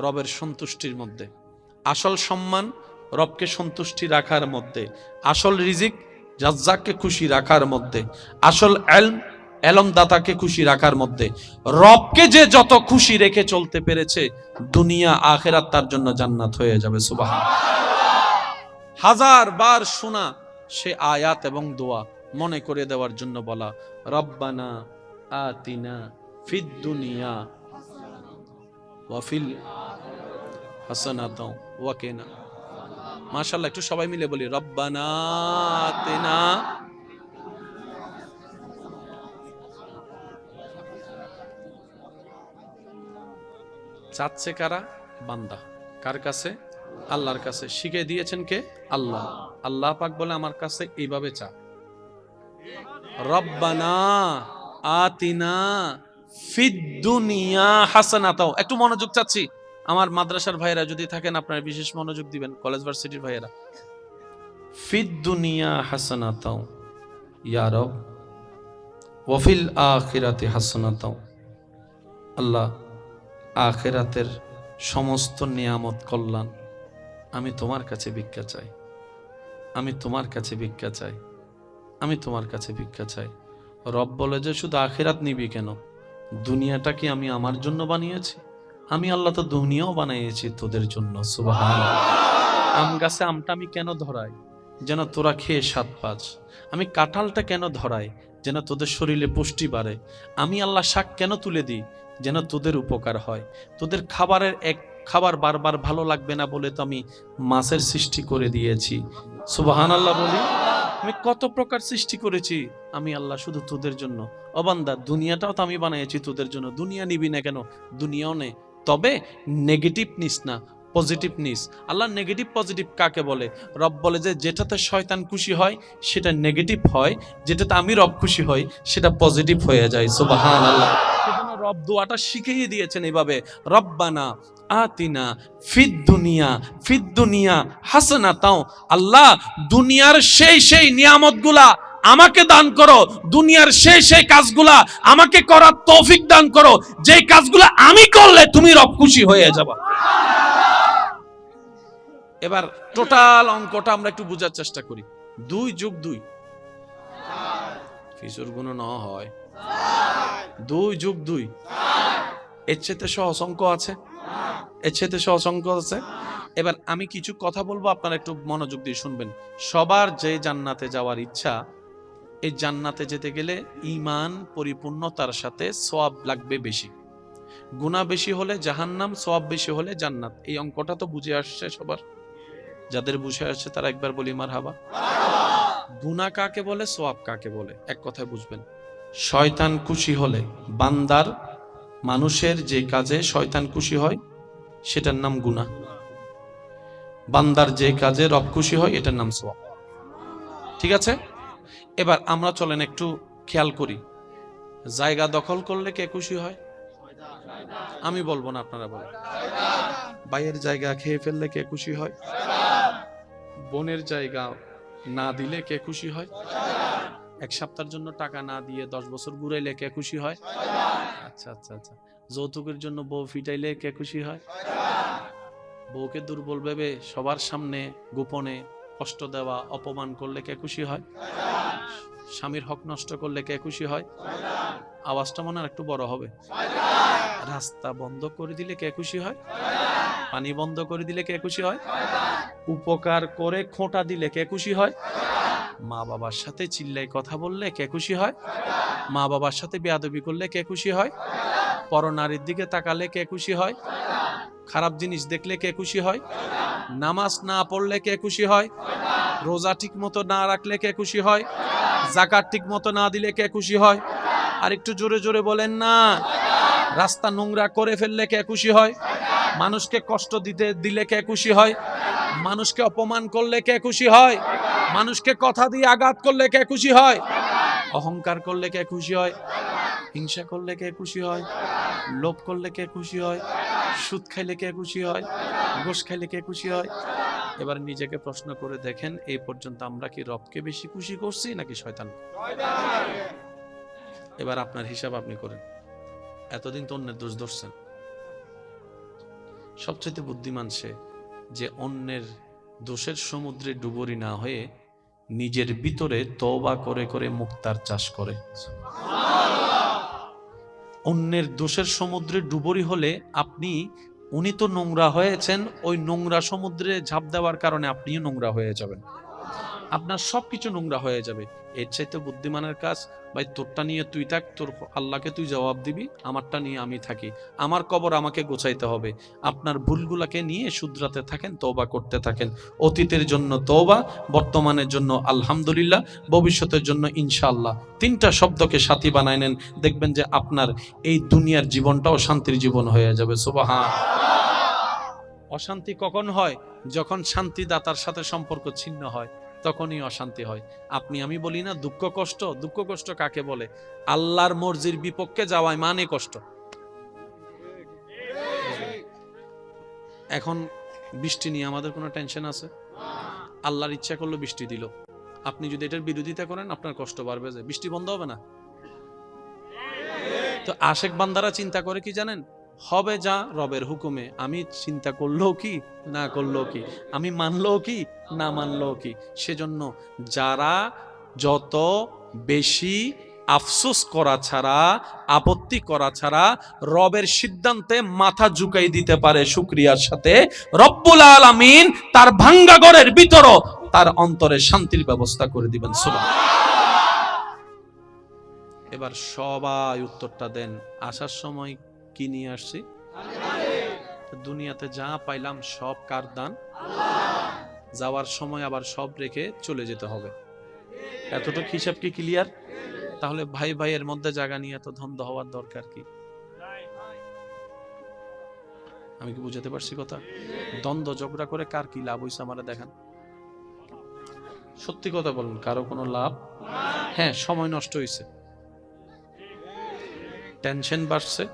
রবের সন্তুষ্টির মধ্যে, আসল সম্মান রবকে সন্তুষ্টি রাখার মধ্যে, আসল রিজিক রাজ্জাককে খুশি রাখার মধ্যে, আসল এলম দাতাকে খুশি রাখার মধ্যে। রবকে যে যত খুশি রেখে চলতে পেরেছে, দুনিয়া আখেরাত তার জন্য জান্নাত হয়ে যাবে, সুবহানাল্লাহ। হাজার বার শোনা সে আয়াত এবং দোয়া মনে করে দেওয়ার জন্য বলা, রব্বানা আতিনা ফিদ দুনিয়া ওয়া ফিল হাসানাতাও ওয়া কিনা। মাশাআল্লাহ, একটু সবাই মিলে বলি, রব্বানা আতিনা। চাচ্ছে কারা? বান্দা। কার কাছে? আল্লাহর কাছে। শিখিয়ে দিয়েছেন কে? আল্লাহ। আল্লাহ পাক বলে আমার কাছে এইভাবে চা, রব্বানা আতিনা ফিদ দুনিয়া হাসানাতাও। একটু মনোযোগ চাচ্ছি, আমার মাদ্রাসার ভাইয়েরা যদি থাকেন আপনারা বিশেষ মনোযোগ দিবেন, কলেজ ভার্সিটির ভাইয়েরা। ফিদ দুনিয়া হাসানাতাও ইয়া রব ওয়া ফিল আখিরাতি হাসানাতাও। আল্লাহ, আখিরাতের সমস্ত নিয়ামত কল্যাণ আমি তোমার কাছে ভিক্ষা চাই, আমি তোমার কাছে ভিক্ষা চাই, আমি তোমার কাছে ভিক্ষা চাই। রব বলে যে শুধু আখিরাত নিবি কেন? দুনিয়াটা কি আমি আমার জন্য বানিয়েছি? আমি আল্লাহ তো দুনিয়াও বানিয়েছি তোদের জন্য, সুবহানাল্লাহ। আম গাছে আমটা আমি কেন ধরাই? যেন তোরা খেয়ে স্বাদ পাস। আমি কাঁঠালটা কেন ধরাই? যেন তোদের শরীরে পুষ্টি বাড়ে। আমি আল্লাহ শাক কেন তুলে দিই? যেন তোদের উপকার হয়। তোদের খাবারের এক খাবার বারবার ভালো লাগবে না বলে তো আমি মাছের সৃষ্টি করে দিয়েছি, সুবহানাল্লাহ বলি। আমি কত প্রকার সৃষ্টি করেছি আমি আল্লাহ শুধু তোদের জন্য। ও বান্দা দুনিয়াটাও তো আমি বানিয়েছি তোদের জন্য, দুনিয়া নিবি না কেন? দুনিয়াও নে, তবে নেগেটিভ নিস না, পজিটিভ নিস। আল্লাহ নেগেটিভ পজিটিভ কাকে বলে? রব বলে যে যেটাতে শয়তান খুশি হয় সেটা নেগেটিভ হয়, যেটাতে আমি রব খুশি হই সেটা পজিটিভ হয়ে যায়। সুবহানাল্লাহ। সেজন্য রব দোয়াটা শিখিয়ে দিয়েছেন এইভাবে, রব্বানা আতিনা ফিদ দুনিয়া হাসানাতাও। আল্লাহ দুনিয়ার সেই নিয়ামতগুলা আমাকে দান করো, দুনিয়ার সেই কাজগুলা আমাকে করার তৌফিক দান করো, যে কাজগুলা আমি করলে তুমি রব খুশি হয়ে যাবা। এবার টোটাল অঙ্কটা আমরা একটু বোঝার চেষ্টা করি। 2 যোগ 2 ফিসুর গুণ ন হয়, 2 যোগ 2 এর চেয়ে সহজ অঙ্ক আছে? এর চেয়ে সহজ অঙ্ক আছে? এবার আমি কিছু কথা বলবো, আপনারা একটু মনোযোগ দিয়ে শুনবেন। সবার যে জান্নাতে যাওয়ার ইচ্ছা, এই জান্নাতে যেতে গেলে ঈমান পরিপূর্ণতার সাথে সওয়াব লাগবে বেশি। গুনাহ বেশি হলে জাহান্নাম, সওয়াব বেশি হলে জান্নাত। এই অঙ্কটা তো বুঝে আসছে সবার? যাদের বুঝে আসছে তারা একবার বলি মারহাবা। গুনাহ কাকে বলে, সওয়াব কাকে বলে, এক কথায় বুঝবেন। শয়তান খুশি হলে, বান্দার মানুষের যে কাজে শয়তান খুশি হয় সেটার নাম গুনাহ। বান্দার যে কাজে রব খুশি হয় এটার নাম সওয়াব। ঠিক আছে? এবার আমরা চলেন একটু খেয়াল করি। জায়গা দখল করলে কে খুশি হয়? আমি বলবো না, আপনারা বলেন। ভাইয়ের জায়গা খেয়ে ফেললে কে খুশি হয়? বোনের জায়গা না দিলে কে খুশি হয়? 1 সপ্তাহের জন্য টাকা না দিয়ে 10 বছর ঘুরাইলে কে খুশি হয়? আচ্ছা আচ্ছা আচ্ছা। যৌতুকের জন্য বউ ফিটাইলে কে খুশি হয়? বউকে দুর্বল ভেবে সবার সামনে গোপনে কষ্ট দেওয়া, অপমান করলে কে খুশি হয়? স্বামীর হক নষ্ট করলে কে খুশি হয়? আওয়াজটা মনে হয় একটু বড় হবে। রাস্তা বন্ধ করে দিলে কে খুশি হয়? পানি বন্ধ করে দিলে কে খুশি হয়? উপকার করে খোঁটা দিলে কে খুশি হয়? মা বাবার সাথে চিল্লাই কথা বললে কে খুশি হয়? মা বাবার সাথে বেয়াদবি করলে কে খুশি হয়? পরনারীর দিকে তাকালে কে খুশি হয়? খারাপ জিনিস দেখলে কে খুশি হয়? নামাজ না পড়লে কে খুশি হয়? রোজা ঠিক মতো না রাখলে কে খুশি হয়? যাকাত ঠিক মতো না দিলে কে খুশি হয়? আর একটু জোরে জোরে বলেন না। রাস্তা নোংরা করে ফেললে কে খুশি হয়? মানুষকে কষ্ট দিলে কে খুশি হয়? মানুষকে অপমান করলে কে খুশি হয়? মানুষকে কথা দিয়ে আঘাত করলে কে খুশি হয়? অহংকার করলে কে খুশি হয়? হিংসা করলে কে খুশি হয়? লোভ করলে কে খুশি হয়? সুদ খাইলে কে খুশি হয়? ঘুষ খাইলে কে খুশি হয়? এবার নিজেকে প্রশ্ন করে দেখেন, এই পর্যন্ত আমরা কি রবকে বেশি খুশি করছি নাকি শয়তান? এবার আপনার হিসাব আপনি করেন। এতদিন তো অন্যের দোষ ধরছেন। সবচেয়ে বুদ্ধিমান সে যে অন্যের দোষের সমুদ্রে ডুবুরি না হয়ে নিজের ভিতরে তওবা করে করে মুক্তার চাষ করে। অন্যের দোষের সমুদ্রে ডুবুরি হলে উনি তো নোংরা হয়েছেন, ওই নোংরা সমুদ্রে ঝাঁপ দেওয়ার কারণে আপনিও নোংরা হয়ে যাবেন, আপনার সবকিছু নোংরা হয়ে যাবে। এর চাইতে বুদ্ধিমানের কাজ, ভাই তোরটা নিয়ে তুই থাক, তোর আল্লাহকে তুই জবাব দিবি, আমারটা নিয়ে আমি থাকি, আমার কবর আমাকে গোছাইতে হবে। আপনার ভুলগুলাকে নিয়ে শুধরাতে থাকেন, তওবা করতে থাকেন। অতীতের জন্য তওবা, বর্তমানের জন্য আলহামদুলিল্লাহ, ভবিষ্যতের জন্য ইনশাআল্লাহ। 3টা শব্দকে সাথী বানায় নেন, দেখবেন যে আপনার এই দুনিয়ার জীবনটাও শান্তির জীবন হয়ে যাবে। সুবহানাল্লাহ। অশান্তি কখন হয়? যখন শান্তিদাতার সাথে সম্পর্ক ছিন্ন হয়, তখনই অশান্তি হয়। আমি বলি না দুঃখ কষ্ট কাকে বলে? আল্লাহর মর্জির বিপক্ষে যাওয়ায় মানে কষ্ট। এখন বৃষ্টি নিয়ে আমাদের কোনো টেনশন আছে? আল্লাহর ইচ্ছা করলো বৃষ্টি দিল, আপনি যদি এটার বিরোধিতা করেন আপনার কষ্ট বাড়বে, যে বৃষ্টি বন্ধ হবে না। তো আশেক বান্দারা চিন্তা করে কি জানেন? হবে যা রবের হুকুমে, আমি চিন্তা করলেও কি না করলেও কি, আমি মানলেও কি না মানলেও কি। সেজন্য যারা যত বেশি আফসোস করা ছাড়া, আপত্তি করা ছাড়া রবের সিদ্ধান্তে মাথা ঝুঁকাই দিতে পারে শুকরিয়ার সাথে, রব্বুল আলামিন তার ভাঙ্গা ঘরের ভিতরও তার অন্তরে শান্তির ব্যবস্থা করে দিবেন। সুবহানাল্লাহ। এবার সবাই উত্তরটা দেন, আসার সময় কি নিয়ে আসছি? দুনিয়াতে যা পাইলাম সব কার দান? যাওয়ার সময় আবার সব রেখে চলে যেতে হবে। এতটুকু হিসাব কি ক্লিয়ার? তাহলে ভাই ভাইয়ের মধ্যে জায়গা নিয়ে এত দ্বন্দ্ব হওয়ার দরকার কি? আমি কি বুঝাতে পারছি কথা? দ্বন্দ্ব ঝগড়া করে কার কি লাভ হইছে আমারে দেখান। সত্যি কথা বলুন, কারো কোনো লাভ? হ্যাঁ, সময় নষ্ট হয়েছে, টেনশন বাড়ছে,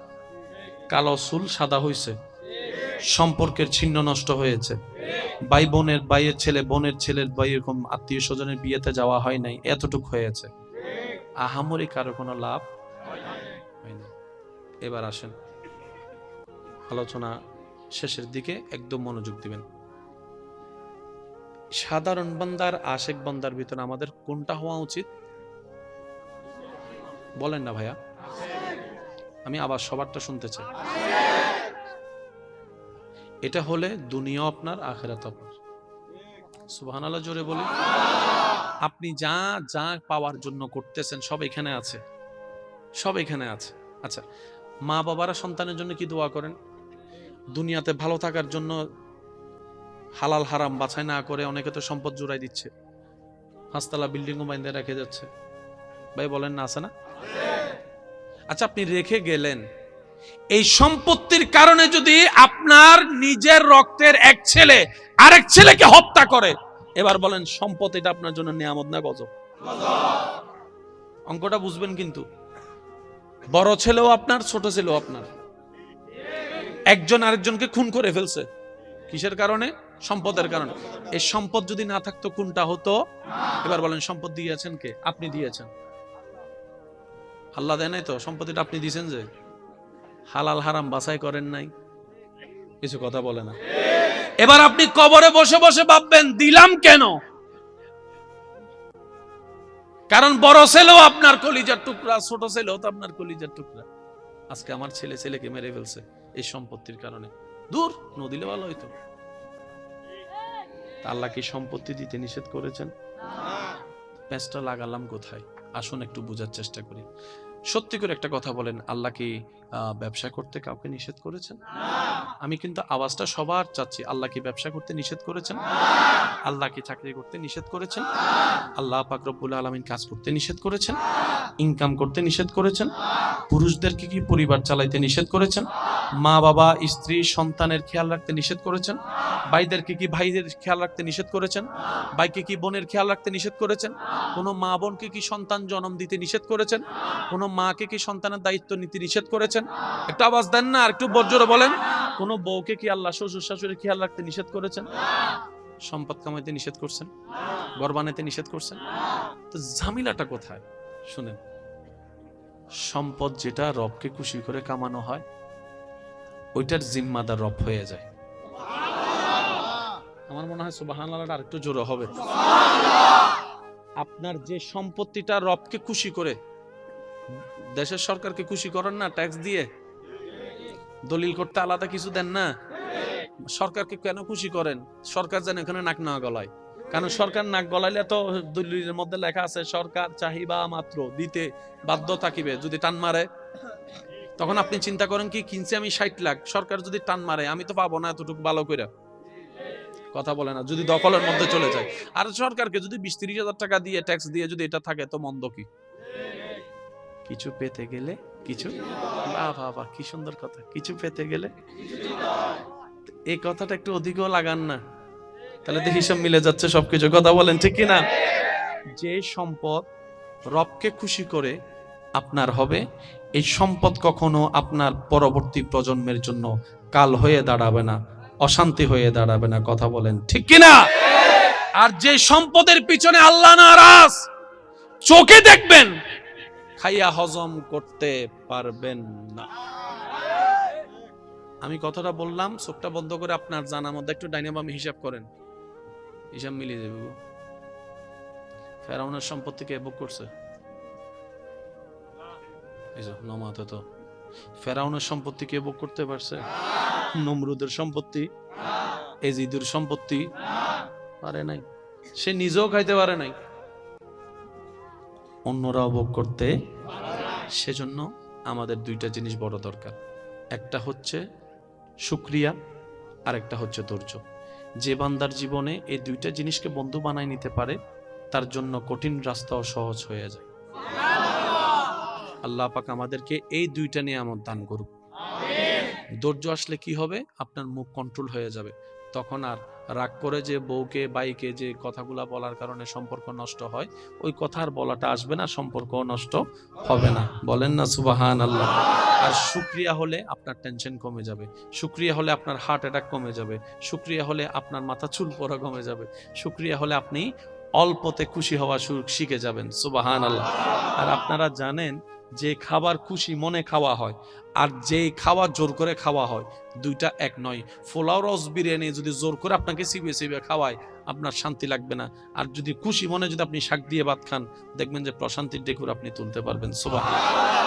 কালো চুল সাদা হয়েছে, সম্পর্কের ছিন্ন নষ্ট হয়েছে, ভাই বোনের ভাইয়ের ছেলে বোনের ছেলের ভাই এরকম আত্মীয় স্বজনের বিয়েতে যাওয়া হয় নাই, এতটুক হয়েছে। আহামরি কারো কোনো লাভ হয় না। এবার আসেন আলোচনা শেষের দিকে, একদম মনোযোগ দিবেন। সাধারণ বান্দার আশেক বান্দার ভিতরে আমাদের কোনটা হওয়া উচিত বলেন না ভাইয়া? আমি আবার সবারটা শুনতে চাই। এটা হলে দুনিয়া আপনার, আখিরাত আপনার। সুবহানাল্লাহ জোরে বলি। আপনি যা যা পাওয়ার জন্য করতেছেন সব এখানে আছে, সব এখানে আছে। আচ্ছা, মা বাবারা সন্তানের জন্য কি দোয়া করেন? দুনিয়াতে ভালো থাকার জন্য হালাল হারাম বাছাই না করে অনেকে তো সম্পদ জুড়াই দিচ্ছে, 5 তলা বিল্ডিংও বাইন্ধে রেখে যাচ্ছে। ভাই বলেন না, আছে না? আচ্ছা, আপনি রেখে গেলেন, এই সম্পত্তির কারণে যদি আপনার নিজের রক্তের এক ছেলে আরেক ছেলেকে হত্যা করে, এবার বলেন সম্পদ এটা আপনার জন্য নিয়ামত না গজব? অঙ্কটা বুঝবেন কিন্তু। বড় ছেলেও আপনার, ছোট ছেলেও আপনার। একজন আরেকজনকে খুন করে ফেলছে, কিসের কারণে? সম্পদের কারণে। এই সম্পদ যদি না থাকতো কোনটা হতো? এবার বলেন সম্পদ দিয়েছেন কে? আপনি দিয়েছেন। আল্লাহ দেয় নাই তো, সম্পত্তিটা আপনি দিয়েছেন। যে হালাল হারাম বাছাই করেন নাই, কিছু কথা বলে না। এবার আপনি কবরে বসে বসে ভাববেন দিলাম কেন? কারণ বড় ছেলেও আপনার কলিজার টুকরা, ছোট ছেলেও তো আপনার কলিজার টুকরা। আজকে আমার ছেলে ছেলেকে মেরে ফেলছে এই সম্পত্তির কারণে, দূর নদিলে ভালো হইতো। আল্লাহ কি সম্পত্তি দিতে নিষেধ করেছেন? প্যাঁচটা লাগালাম কোথায়? আসুন একটু বোঝার চেষ্টা করি। সত্যি করে একটা কথা বলেন, আল্লাহ কি ব্যবসা করতে কাউকে নিষেধ করেছেন? আমি কিন্তু আওয়াজটা সবার চাচ্ছি। আল্লাহ কি ব্যবসা করতে নিষেধ করেছেন? আল্লাহ কি চাকরি করতে নিষেধ করেছেন? আল্লাহ পাক রব্বুল আলামিন কাজ করতে নিষেধ করেছেন? ইনকাম করতে নিষেধ করেছেন? পুরুষদেরকে কি পরিবার চালাইতে নিষেধ করেছেন? মা বাবা স্ত্রী সন্তানের খেয়াল রাখতে নিষেধ করেছেন? ভাইদেরকে কি ভাইদের খেয়াল রাখতে নিষেধ করেছেন? ভাইকে কি বোনের খেয়াল রাখতে নিষেধ করেছেন? কোনো মা বোনকে কি সন্তান জন্ম দিতে নিষেধ করেছেন? কোনো মাকে কি সন্তানের দায়িত্ব নিতে নিষেধ করেছেন? একটু আওয়াজ দেন না, আর একটু বর্জরে বলেন। কোনো বউকে কি আল্লাহ শ্বশুর শাশুড়ির খেয়াল রাখতে নিষেধ করেছেন? সম্পদ কামাইতে নিষেধ করছেন? ঘর বানাইতে নিষেধ করছেন? তো ঝামেলাটা কোথায় শুনেন। সম্পদ যেটা রবকে খুশি করে কামানো হয়, ওইটার জিম্মাদার রব হয়ে যায়। আমার মনে হয় সুবহানাল্লাহ আর একটু জোরে হবে। আপনার যে সম্পত্তিটা রবকে খুশি করে, দেশের সরকারকে খুশি করেন না ট্যাক্স দিয়ে, দলিল করতে আলাদা কিছু দেন না। সরকারকে কেন খুশি করেন? সরকার যেন এখানে নাক না গলায়। কারণ সরকার নাক গলাইলে তো দলিলের মধ্যে লেখা আছে সরকার চাহিবা মাত্র দিতে বাধ্য থাকিবে। যদি টান মারে তখন আপনি চিন্তা করেন কি কিনছি আমি 60 লাখ, সরকার যদি টান মারে আমি তো পাবো না এতটুকু ভালো করে। কথা বলে না, যদি দখলের মধ্যে চলে যায়। আর সরকারকে যদি 20-30 হাজার টাকা দিয়ে ট্যাক্স দিয়ে যদি এটা থাকে তো মন্দ কি? কিছু পেতে গেলে কিছু, বাবা কি সুন্দর কথা, কিছু পেতে গেলে। এই কথাটা একটু অধিকও লাগান না, তাহলে তো হিসাব মিলে যাচ্ছে সবকিছু। কথা বলেন ঠিক কিনা? যে সম্পদ রবকে খুশি করে আপনার হবে, এই সম্পদ কখনো আপনার পরবর্তী প্রজন্মের জন্য কাল হয়ে দাঁড়াবে না, অশান্তি হয়ে দাঁড়াবে না। কথা বলেন ঠিক কিনা? আর যে সম্পদের পিছনে আল্লাহ নারাজ, চোখে দেখবেন খাইয়া হজম করতে পারবেন না। আমি কথাটা বললাম, চোখটা বন্ধ করে আপনার জানার মধ্যে একটু ডাইনে বামে হিসাব করেন, হিসাব মিলিয়ে যাবে। ফেরাউনের সম্পত্তি কে ভোগ করছে? নমাতে তো ফেরাউনের সম্পত্তি কে ভোগ করতে পারছে? নমরুদের সম্পত্তি, এজিদের সম্পত্তি পারে নাই, সে নিজেও খাইতে পারে নাই, অন্যরাও ভোগ করতে। সেজন্য আমাদের দুইটা জিনিস বড় দরকার, একটা হচ্ছে শুকরিয়া আর একটা হচ্ছে ধৈর্য। যে বান্দার জীবনে এই দুইটা জিনিসকে বন্ধু বানায় নিতে পারে, তার জন্য কঠিন রাস্তাও সহজ হয়ে যায়। আল্লাহ পাক আমাদেরকে এই দুইটা নিয়ামত দান করুক। ধৈর্য আসলে কি হবে, আপনার মুখ কন্ট্রোল হয়ে যাবে, তখন আর রাগ করে যে বউকে বাইকে যে কথাগুলা বলার কারণে সম্পর্ক নষ্ট হয়, ওই কথা আর বলাটা আসবে না, সম্পর্ক নষ্ট হবে না। বলেন না সুবহানাল্লাহ। আর শুকরিয়া হলে আপনার টেনশন কমে যাবে, শুকরিয়া হলে আপনার হার্ট অ্যাটাক কমে যাবে, শুকরিয়া হলে আপনার মাথা চুল পড়া কমে যাবে, শুকরিয়া হলে আপনি অল্পতে খুশি হওয়া শিখে যাবেন। সুবহানাল্লাহ। আর আপনারা জানেন যে খাবার খুশি মনে খাওয়া হয় আর যে খাওয়া জোর করে খাওয়া হয়, দুইটা এক নয়। পোলাও রস বিরিয়ানি যদি জোর করে আপনাকে চিবিয়ে চিবিয়ে খাওয়ায়, আপনার শান্তি লাগবে না। আর যদি খুশি মনে যদি আপনি শাক দিয়ে ভাত খান, দেখবেন যে প্রশান্তির ডেকুর আপনি তুলতে পারবেন। সুবহানাল্লাহ।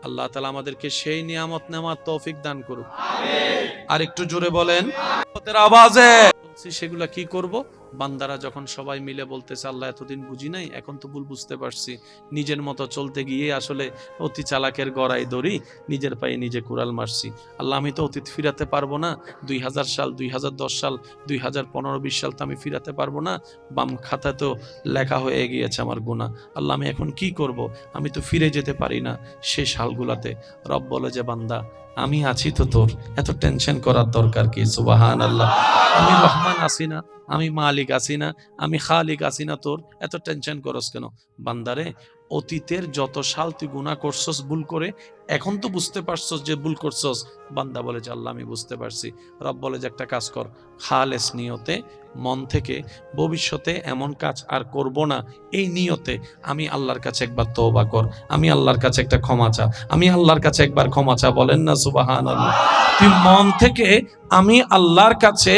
আল্লাহ তাআলা আমাদেরকে সেই নিয়ামত নেওয়ার তৌফিক দান করুক। আর একটু জোরে বলেন আওয়াজে। সেগুলা কি করব? বান্দারা যখন সবাই মিলে বলতেছে আল্লাহ এতদিন বুঝি নাই, এখন তো ভুল বুঝতে পারছি, নিজের মতো চলতে গিয়ে আসলে অতি চালাকের গড়াই দড়ি, নিজের পায়ে নিজে কুড়াল মারছি। আল্লাহ আমি তো অতীত ফিরাতে পারবো না, 2000 সাল 2010 সাল 2015-20 সাল তো আমি ফিরাতে পারবো না, বাম খাতায় তো লেখা হয়ে গিয়েছে আমার গুনাহ। আল্লাহ আমি এখন কি করব? আমি তো ফিরে যেতে পারি না সেই সালগুলাতে। রব বলে যে বান্দা আমি আছি তো, তোর এত টেনশন করার দরকার কি? সুবহানাল্লাহ। আমি রহমান আছি না, আমি মালিক আছি না, আমি খালিক আছি না, তোর এত টেনশন করস কেন? বান্দারে অতীতের যত সাল তুই গুনাহ করছস ভুল করে, এখন তো বুঝতে পারছস যে ভুল করছস। বান্দা বলে যে আল্লাহ আমি বুঝতে পারছি। রব বলে যে একটা কাজ কর, খালেস নিয়তে মন থেকে ভবিষ্যতে এমন কাজ আর করব না, এই নিয়তে আমি আল্লাহর কাছে একবার তওবা কর, আমি আল্লাহর কাছে একটা ক্ষমা চা, আমি আল্লাহর কাছে একবার ক্ষমা চা। বলেন না সুবহানাল্লাহ। তুই মন থেকে আমি আল্লাহর কাছে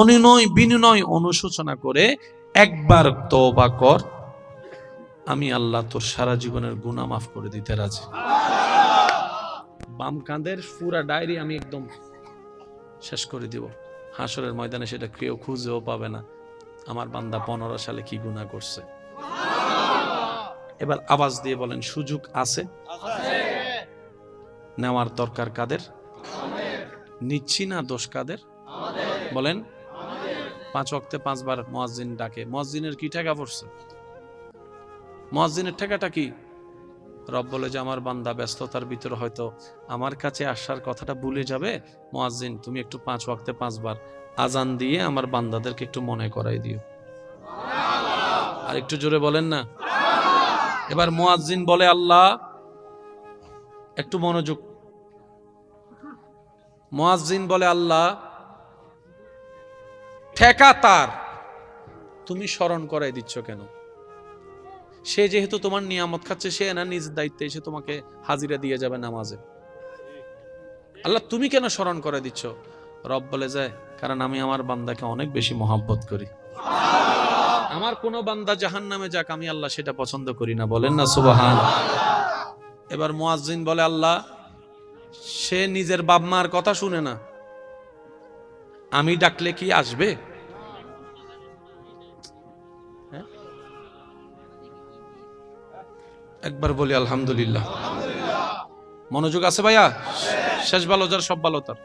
অনুনয় বিনয় অনুশোচনা করে একবার তওবা কর, আমি আল্লাহ তোর সারা জীবনের গুনাহ মাফ করে দিতে রাজি। বাম কাঁধের পুরা ডায়েরি আমি একদম শেষ করে দিব, হাসরের ময়দানে সেটা কেউ খুঁজেও পাবে না আমার বান্দা 15 সালে কি গুনাহ করছে। এবার আওয়াজ দিয়ে বলেন সুযোগ আছে, নেওয়ার দরকার কাদের? নিচ্ছি না, দোষ কাদের? বলেন 5 ওয়াক্তে 5 বার মুয়াজ্জিন ডাকে, মুয়াজ্জিনের কি টাকা পড়ছে? মুয়াজ্জিনের টাকাটা কি? রব বলে যে আমার বান্দা ব্যস্ততার ভিতরে হয়তো আমার কাছে আসার কথাটা ভুলে যাবে, মুয়াজ্জিন তুমি একটু 5 ওয়াক্তে 5 বার আজান দিয়ে আমার বান্দাদেরকে একটু মনে করাই দিও। আর একটু জোরে বলেন না। এবার মুয়াজ্জিন বলে আল্লাহ, একটু মনোযোগ, মুয়াজ্জিন বলে আল্লাহ ঠেকা তার, তুমি স্মরণ করাই দিচ্ছ কেন? সে যেহেতু তোমার নিয়ামত খাচ্ছে, সে না নিজ দায়িত্বে এসে তোমাকে হাজিরা দিয়ে যাবে নামাজে, আল্লাহ তুমি কেন স্মরণ করে দিচ্ছ? রব বলে যায় কারণ আমি আমার বান্দাকে অনেক বেশি মহব্বত করি। আমার কোন বান্দা জাহান্নামে যাক, আমি আল্লাহ সেটা পছন্দ করি না। বলেন না সুবহানাল্লাহ। এবার মুয়াজ্জিন বলে আল্লাহ সে নিজের বাপ মার কথা শুনে না, আমি ডাকলে কি আসবে? একবার বলি আলহামদুলিল্লাহ। মনোযোগ আছে ভাইয়া? শেষ ভালো যার সব ভালো তার।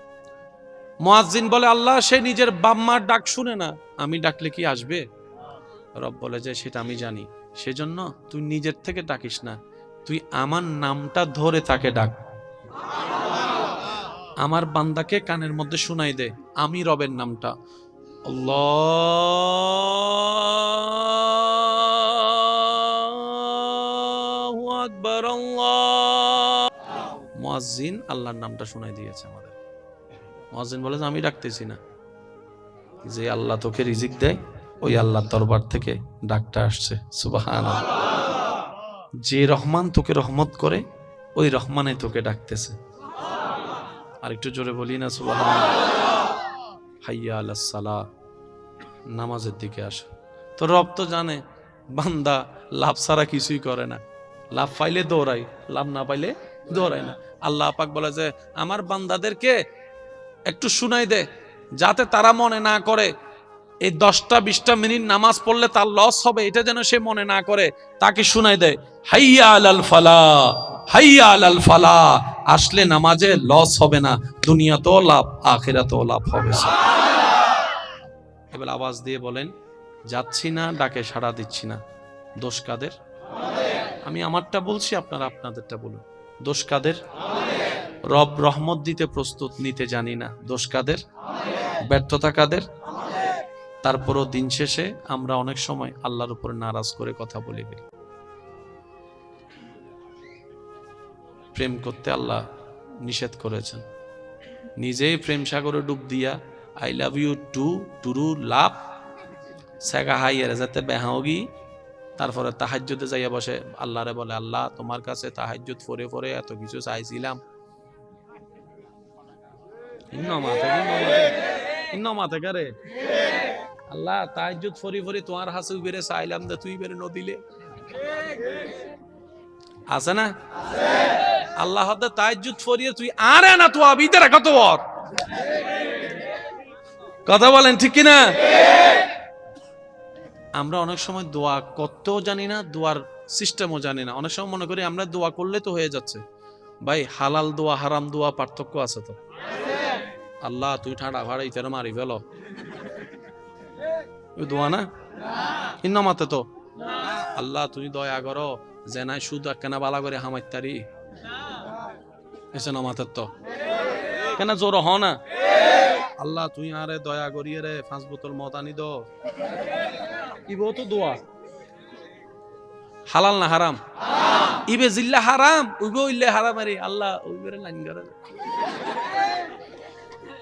মুয়াজ্জিন বলে আল্লাহ সে নিজের বাপ মার ডাক শুনে না, আমি ডাকলে কি আসবে? রব বলে যে সেটা আমি জানি, সেজন্য তুই নিজের থেকে ডাকিস না, তুই আমার নামটা ধরে তাকে ডাক। আমার বান্দাকে কানের মধ্যে শুনাই দে আমি রবের নামটা, আল্লাহু আকবার। আল্লাহ। মুয়াজ্জিন আল্লাহর নামটা শুনাই দিয়েছে আমাদের। মুয়াজ্জিন বলে আমি ডাকতেছি না, যে আল্লাহ তোকে রিজিক দেয় ওই আল্লাহর দরবার থেকে ডাকটা আসছে। সুবহানাল্লাহ। যে রহমান তোকে রহমত করে ওই রহমানে তোকে ডাকতেছে। আর একটু জোরে বলি না সুবহানাল্লাহ। হাইয়া আলাস সালাহ, নামাজের দিকে আসো। তো রব তো জানে বান্দা লাভ ছাড়া কিছুই করে না, লাভ পাইলে দৌড়ায়, লাভ না পাইলে দৌড়ায় না। আল্লাহ পাক বলে যে আমার বান্দাদেরকে একটু শুনাই দে, যাতে তারা মনে না করে এই 10-20 মিনিট নামাজ পড়লে তার লস হবে, এটা যেন সে মনে না করে, তাকে শুনাই দেয় হাইয়া আলাল ফালাহ, হাইয়া আলাল ফালাহ, আসলে নামাজে লস হবে না, দুনিয়াতেও লাভ আখিরাতেও লাভ হবে। এবার আওয়াজ দিয়ে বলেন যাচ্ছি না, ডাকে সাড়া দিচ্ছি না, দোষ কাদের? আমি আমারটা বলছি, আপনারা আপনাদেরটা বলুন। দোষ কাদের? রব রহমত দিতে প্রস্তুত, নিতে জানি না। দোষ কাদের? ব্যর্থতা কাদের? তারপরও দিন শেষে আমরা অনেক সময় আল্লাহর উপরে নারাজ করে কথা বলে গেলি। প্রেম করতে আল্লাহ নিষেধ করেছেন, নিজেই প্রেম সাগরে ডুব দিয়া I love you too true love সেগা হাইয়ার যাতে বেহাওগি, তারপরে তাহাজ্জুদে যাইয়া বসে আল্লাহরে বলে, আল্লাহ তোমার কাছে তাহাজ্জুদ পড়ে পড়ে এত কিছু চাইছিলাম, আল্লাহ তাহাজ্জুদ ফরি ফরি তোমার হাসু বেড়ে চাইলাম দে, তুই বেড়ে নদিলে। আছে না? আল্লাহ তাহাজ্জুদ ফরিয়ে তুই আরে না তো ভিতরে কত বর কথা বলেন, ঠিক কিনা? আমরা অনেক সময় দোয়া করতেও জানি না, দোয়ার সিস্টেমও জানি না। অনেক সময় মনে করি আমরা দোয়া করলে তো হয়ে যাচ্ছে। ভাই, হালাল দোয়া হারাম দোয়া পার্থক্য আছে তো। আল্লাহ তুই ঠান্ডা ভাড়া ইতারে মারি ফেল, ওই দোয়া না? ইন্নামাতে তো আল্লাহ তুই দয়া করো জেনাই সুদ কেনা বালা করে হামাইতারি, এসে নামাতে তো কেন জোর হ না। আল্লাহ তুই আরে দয়া করিয়ে রে 5 বোতল মদ আনি দো, ইবো তো দোয়া। হালাল না হারাম? ইবে জিল্লা হারাম, উইবে ইল্লে হারাম। আরে আল্লাহ উইবেরে লাইন করে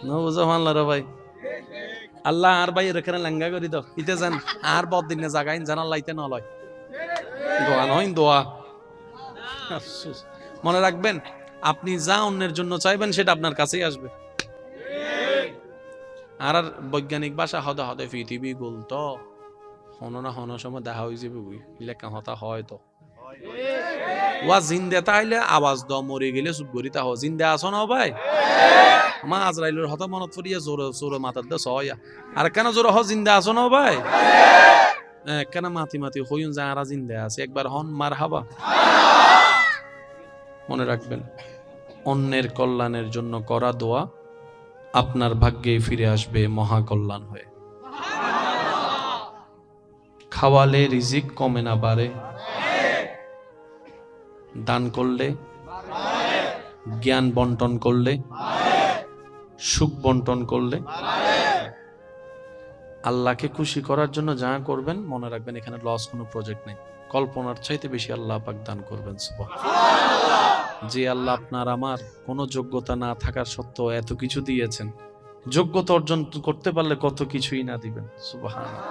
না বুঝো মানলা রে ভাই। আল্লাহ আর ভাই এখানে লাঙ্গা করি দাও, ইতে যান আর বদ দিনে জাগাইন জান আল্লাহ ইতে নলয় দোয়া নয় দোয়া। মনে রাখবেন, আপনি যা অন্যের জন্য চাইবেন সেটা আপনার কাছেই আসবে। আর আর বৈজ্ঞানিক ভাষা হদে হদে পৃথিবী গোল তো হন না হন সময় দেখা হয়ে যাবে, লেখা হতা হয় তো। ওয়া জিন্দা তাইলে আওয়াজ দ, মরে গেলে চুপ করি তা জিন্দা আছো না ভাই? মা আজরাইলের হতা মনত পড়িয়া জোরে জোরে মাথার দে সয়া আর কেন জোরে হ জিন্দা আছো না ভাই? কেন মাতি মাতি হইন যারা জিন্দা আছে একবার হন মার হাবা। মনে রাখবেন, অন্যের কল্যাণের জন্য করা দোয়া আপনার ভাগ্যে ফিরে আসবে মহা কল্যাণ হয়ে। খাওয়ালে রিজিক কমে না বাড়ে, দান করলে, জ্ঞান বন্টন করলে, সুখ বন্টন করলে, আল্লাহকে খুশি করার জন্য যা করবেন মনে রাখবেন এখানে লস কোনো প্রজেক্ট নেই। কল্পনার চাইতে বেশি আল্লাহ পাক দান করবেন। সুবহানাল্লাহ। যে আল্লাহ আপনার আমার কোনো যোগ্যতা না থাকার সত্ত্বেও এত কিছু দিয়েছেন, যোগ্যতা অর্জন করতে পারলে কত কিছুই না দিবেন। সুবহানাল্লাহ।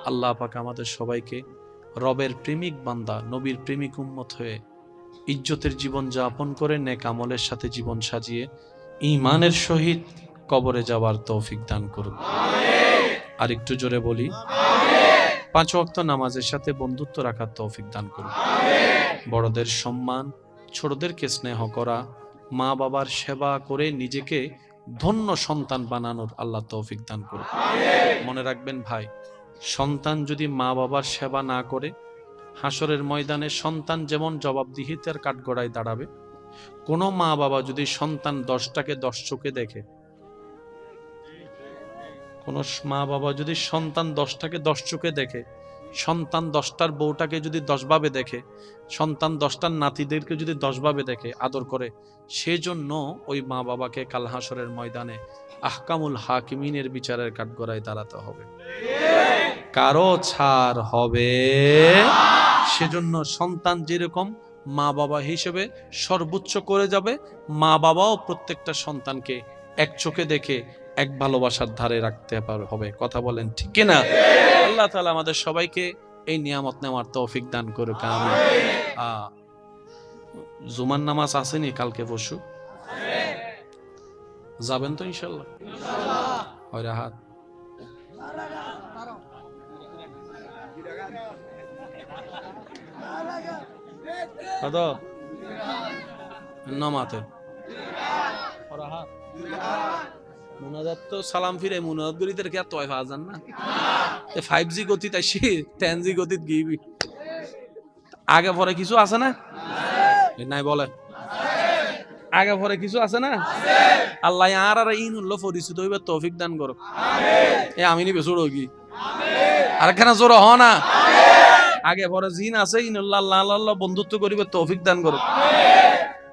আল্লাহ পাক আমাদের সবাইকে রবের প্রেমিক বান্দা, নবীর প্রেমিক উম্মত হয়ে ইজ্জতের জীবন যাপন করে নেক আমলের সাথে জীবন সাজিয়ে ঈমানের সহিত কবরে যাওয়ার তৌফিক দান করুন। আর একটু জোরে বলি, 5 ওয়াক্ত নামাজের সাথে বন্ধুত্ব রাখার তৌফিক দান করুন। বড়দের সম্মান, ছোটদেরকে স্নেহ করা, মা বাবার সেবা করে নিজেকে ধন্য সন্তান বানানোর আল্লাহ তৌফিক দান করুন। মনে রাখবেন ভাই, সন্তান যদি মা বাবার সেবা না করে, হাসরের ময়দানে সন্তান যেমন জবাবদিহিতার কাঠগড়ায় দাঁড়াবে, কোনো মা বাবা যদি সন্তান 10টাকে 10 চোখে দেখে, কোন মা বাবা যদি সন্তান 10টাকে 10 চোখে দেখে, সন্তান 10টার বউটাকে যদি 10 ভাবে দেখে, সন্তান 10টার নাতিদেরকে যদি 10 ভাবে দেখে, আদর করে, সেজন্য ওই মা বাবাকে কাল হাসরের ময়দানে আহকামুল হাকিমিনের বিচারের কাঠগড়ায় দাঁড়াতে হবে, কারো ছাড় হবে। সেজন্য সন্তান যেরকম মা বাবা হিসেবে সর্বোচ্চ করে যাবে, মা বাবাও প্রত্যেকটা সন্তানকে এক চোখে দেখে এক ভালোবাসার ধারে রাখতে হবে। কথা বলেন ঠিক কিনা? আল্লাহ তাআলা আমাদের সবাইকে এই নিয়ামত নেওয়ার তৌফিক দান করুক। আমিন। জুমার নামাজ আসেনি কালকে পরশু? যাবেন তো ইনশাআল্লাহ? হয় রাহাত কত নামাতে রাহাত মুনাজাত তো সালাম ফিরে মুনাজাত গরিতের কি আর তয় ফাজান না 5G গতি তাই 10G গতি গিবি আগে পরে কিছু আছে না? নাই বলে আগে পরে কিছু আছে না? আল্লাহ আর আর ইন উল্লাহ পরিচিত হইবে তৌফিক দান করুক। আমিন। এ আমি নি বেসুড় কি আর কেন জোর হ না? আগে পরে জিন আছে ইনাল্লাহ আল্লাহ আল্লাহ বন্ধুত্ব করিবে তৌফিক দান করুক।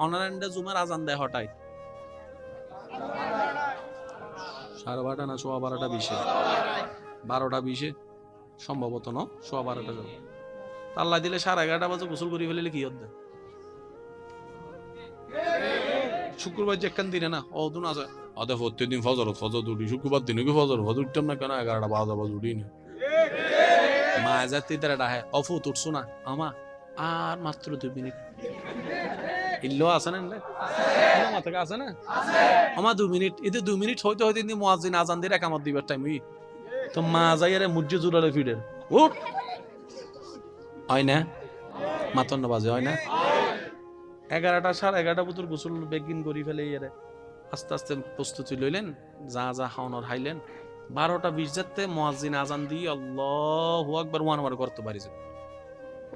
অনারায়ণটা জুমার আজান দেয় হঠাৎ 12:30 না 12:20 12:20 সম্ভবত ন 12:15 যাবে আল্লাহ দিলে 11:30 বাজে গোসল করি ফেলে কি হচ্ছে শুক্রবার যে একখান দিনে না অদুন আছে আদা প্রত্যেকদিন ফজর উঠি শুক্রবার দিনে কি ফজর উঠতাম না কেন 11:12 বাজে উঠি না মা যাতে তারা ডাহে অফুত উঠছো না আমা আর মাত্র 2 মিনিট ইল্লো আছে না মাথা আছে না আমার 2 মিনিট এতে 2 মিনিট হইতে হইতে মুয়াজ্জিন আজান দিয়ে একামত দিবার টাইম তো মা যাইয়ারে মসজিদ জুড়ালে ফিরে উঠ হয় না মাতন বাজে হয় না 11টা 11:30 পুতুর গোসল বেগিন করি ফেলে ইয়ারে আস্তে আস্তে প্রস্তুতি লইলেন যা যা খাওয়ানোর হাইলেন 12:20 যাতে মুয়াজ্জিন আজান দিয়ে আল্লাহু আকবার ওয়ান ওয়ার করতে পারিছে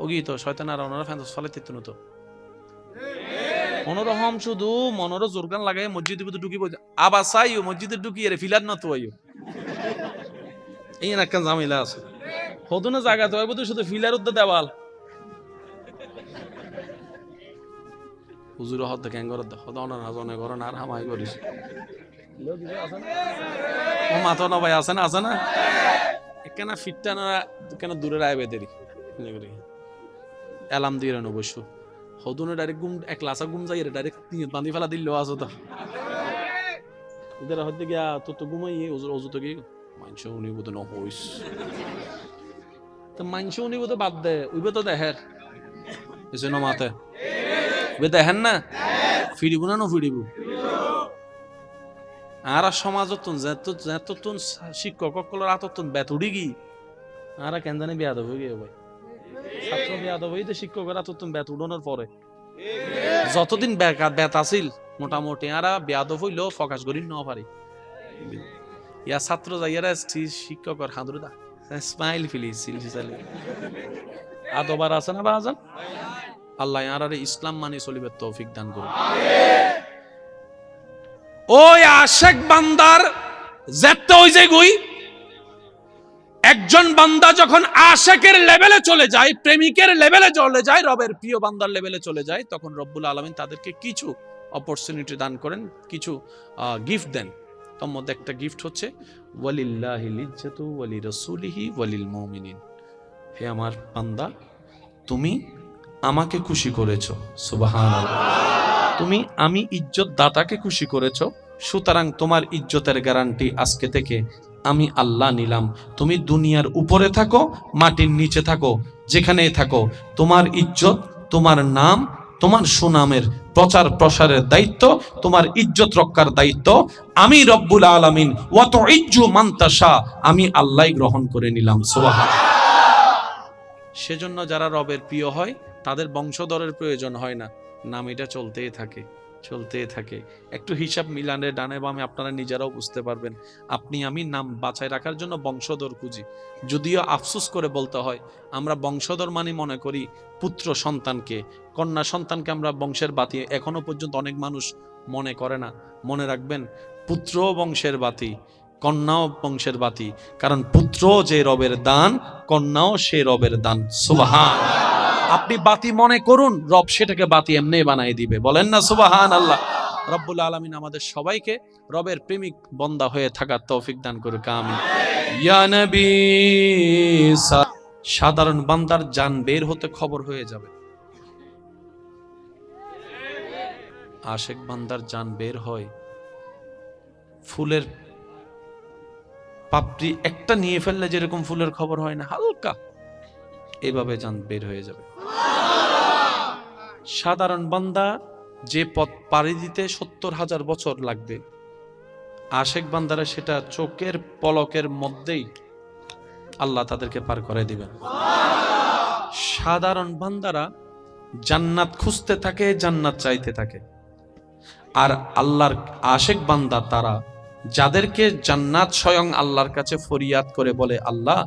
ওগি তো শয়তান আর ওনারা ফ্যান ফলাইতে তো মনোরহম শুধু মনোর জোরগান লাগাই মসজিদে ভিতরে ঢুকি বলছে আবার চাইও মসজিদে ঢুকি এর ফিলার না তো আইও এই একটা ঝামেলা আছে হদুনে জায়গা তো আইবো শুধু ফিলার উদ্দে দেওয়াল হুজুর হদ দেখেন ঘর হদ অনার হাজনে ঘর আর হামাই করিস ও মাথা না ভাই আছে না একখানা ফিটটা না কেন দূরে আইবে দেরি এলাম দিয়ে রেন অবশ্য হদুনে ডাইরেক্ট গুম এক লাসা গুম যাই ডাইরেক্ট বান্ধি ফেলা দিল আছে তো ওদের হতে গিয়া তো ঘুমাই অজু তো গিয়ে মাংস উনিব তো নহইস তো মাংস উনিব তো বাদ দে উইবে তো দেহের এসে ন মাতে উইবে দেখেন না ফিরিব না ফিরিব আর সমাজত যত শিক্ষক সকলের আতত বেতুড়ি গি আর কেন জানি বিয়া দেবো গিয়ে ভাই ছাত্র বিয়া দেবো এই তো শিক্ষকের আতত বেত উড়ানোর পরে যতদিন বেত আসিল মোটামুটি আর বিয়া দেবো হইলেও ফকাশ করি ন পারি ইয়া ছাত্র যাইয়ারা শিক্ষকর হাঁদুরদা স্মাইল ফিলিস সিলসিসালি আদবার আছে না বাজান আল্লাহ আর ইসলাম মানে চলিবে তৌফিক দান করুন ওই আশেক বান্দার যেতে ওই যে গুই একজন বান্দা যখন আশেকের লেভেলে চলে যায় প্রেমিকের লেভেলে চলে যায় রবের প্রিয় বান্দার লেভেলে চলে যায় তখন রব্বুল আলামিন তাদেরকে কিছু অপরচুনিটি দান করেন কিছু গিফট দেন তার মধ্যে একটা গিফট হচ্ছে ওয়ালিল্লাহিল ইজ্জাতু ওয়ালি রাসূলিহি ওয়ালিল মুমিনিন হে আমার বান্দা তুমি আমাকে খুশি করেছো সুবহানাল্লাহ আমি ইজ্জত দাতাকে খুশি করেছো সুতরাং তোমার ইজ্জতের গ্যারান্টি আজকে থেকে আমি আল্লাহ নিলাম তুমি দুনিয়ার উপরে থাকো মাটির নিচে থাকো যেখানেই থাকো তোমার ইজ্জত তোমার নাম তোমার সুনামের প্রচার প্রসারের দায়িত্ব তোমার ইজ্জত রক্ষার দায়িত্ব আমি রব্বুল আলামিন ওয়া তুইজ্জু মান তাশা আমি আল্লাহই গ্রহণ করে নিলাম সুবহানাল্লাহ সেজন্য যারা রবের প্রিয় হয় তাদের বংশধরের প্রয়োজন হয় না নাম এটা চলতেই থাকে একটু হিসাব মিলানে ডানে বামে আপনারা নিজেরাও বুঝতে পারবেন আপনি আমি নাম বাছাই রাখার জন্য বংশধর খুঁজি যদিও আফসোস করে বলতে হয় আমরা বংশধর মানে মনে করি পুত্র সন্তানকে কন্যা সন্তানকে আমরা বংশের বাতি এখনো পর্যন্ত অনেক মানুষ মনে করে না মনে রাখবেন পুত্র বংশের বাতি কন্যাও বংশের বাতি কারণ পুত্র যে রবের দান কন্যাও সে রবের দান সুবহানাল্লাহ আপনি বাতি মনে করুন রব সেটাকে বাতি এমনি বানাই দিবে বলেন না সুবহানাল্লাহ রব্বুল আলামিন আমাদের সবাইকে রবের প্রেমিক বান্দা হয়ে থাকার তৌফিক দান করুক আমিন ইয়া নবী সাধারণ বান্দার জান বের হতে খবর হয়ে যাবে আশেক বান্দার জান বের হয় ফুলের পাপড়ি একটা নিয়ে ফেললে যেরকম ফুলের খবর হয় না হালকা এভাবে জান বের হয়ে যাবে সাধারণ বান্দা যে পথ পাড়ি দিতে 70,000 বছর লাগবে আশেক বান্দারা সেটা চোখের পলকের মধ্যেই আল্লাহ তাদেরকে পার করে দিবেন সাধারণ বান্দারা জান্নাত খুঁজতে থাকে জান্নাত চাইতে থাকে আর আল্লাহর আশেক বান্দা তারা যাদেরকে জান্নাত স্বয়ং আল্লাহর কাছে ফরিয়াদ করে বলে আল্লাহ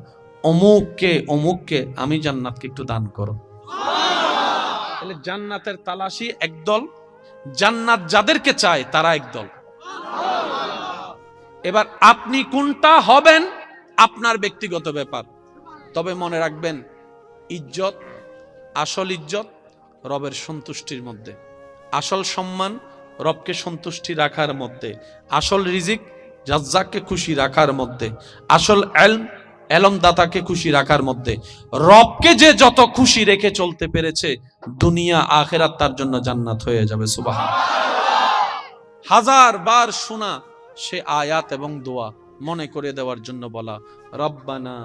অমুককে আমি জান্নাতকে একটু দান করো তাহলে জান্নাতের তালাশি একদল জান্নাত যাদেরকে চায় তারা একদল এবার আপনি কোনটা হবেন আপনার ব্যক্তিগত ব্যাপার তবে মনে রাখবেন ইজ্জত, আসল ইজ্জত রবের সন্তুষ্টির মধ্যে, আসল সম্মান রবকে সন্তুষ্টি রাখার মধ্যে, আসল রিজিক রাজ্জাককে খুশি রাখার মধ্যে, আসল এলমদাতাকে খুশি রাখার মধ্যে। রবকে যে যত খুশি রেখে চলতে পেরেছে, দুনিয়া আখিরাত তার জন্য জান্নাত হয়ে যাবে। সুবহানাল্লাহ। হাজার বার শোনা সে আয়াত এবং দোয়া মনে করে দেওয়ার জন্য বলা, রব্বানা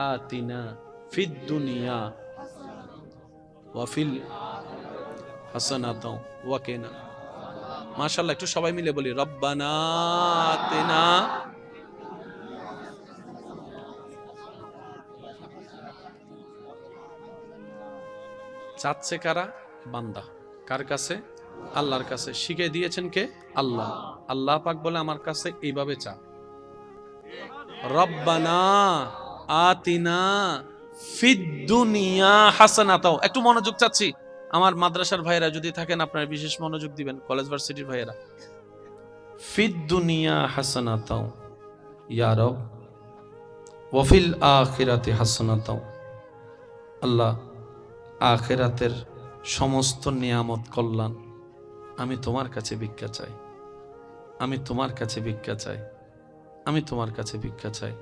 আতিনা ফিদ দুনিয়া ওয়া ফিল হাসানাতাও ওয়া কিনা। মাশাআল্লাহ, একটু সবাই মিলে বলি, রব্বানা আতিনা। চাচ্ছে কারা? বান্দা। কার কাছে? আল্লাহর কাছে। শিখে দিয়েছেন কে? আল্লাহ। আল্লাহ পাক বলে আমার কাছে এইভাবে চা, রব্বানা আতিনা ফিদ দুনিয়া হাসানাতাও। একটু মনোযোগ চাচ্ছি, আমার মাদ্রাসার ভাইয়েরা যদি থাকেন আপনারা বিশেষ মনোযোগ দিবেন, কলেজ ভার্সিটির ভাইয়েরা। ফিদ দুনিয়া হাসানাতাও ইয়া রব ওয়া ফিল আখিরাতি হাসানাতাও। আল্লাহ, আখিরাতের সমস্ত নিয়ামত কল্যাণ আমি তোমার কাছে ভিক্ষা চাই, আমি তোমার কাছে ভিক্ষা চাই, আমি তোমার কাছে ভিক্ষা চাই।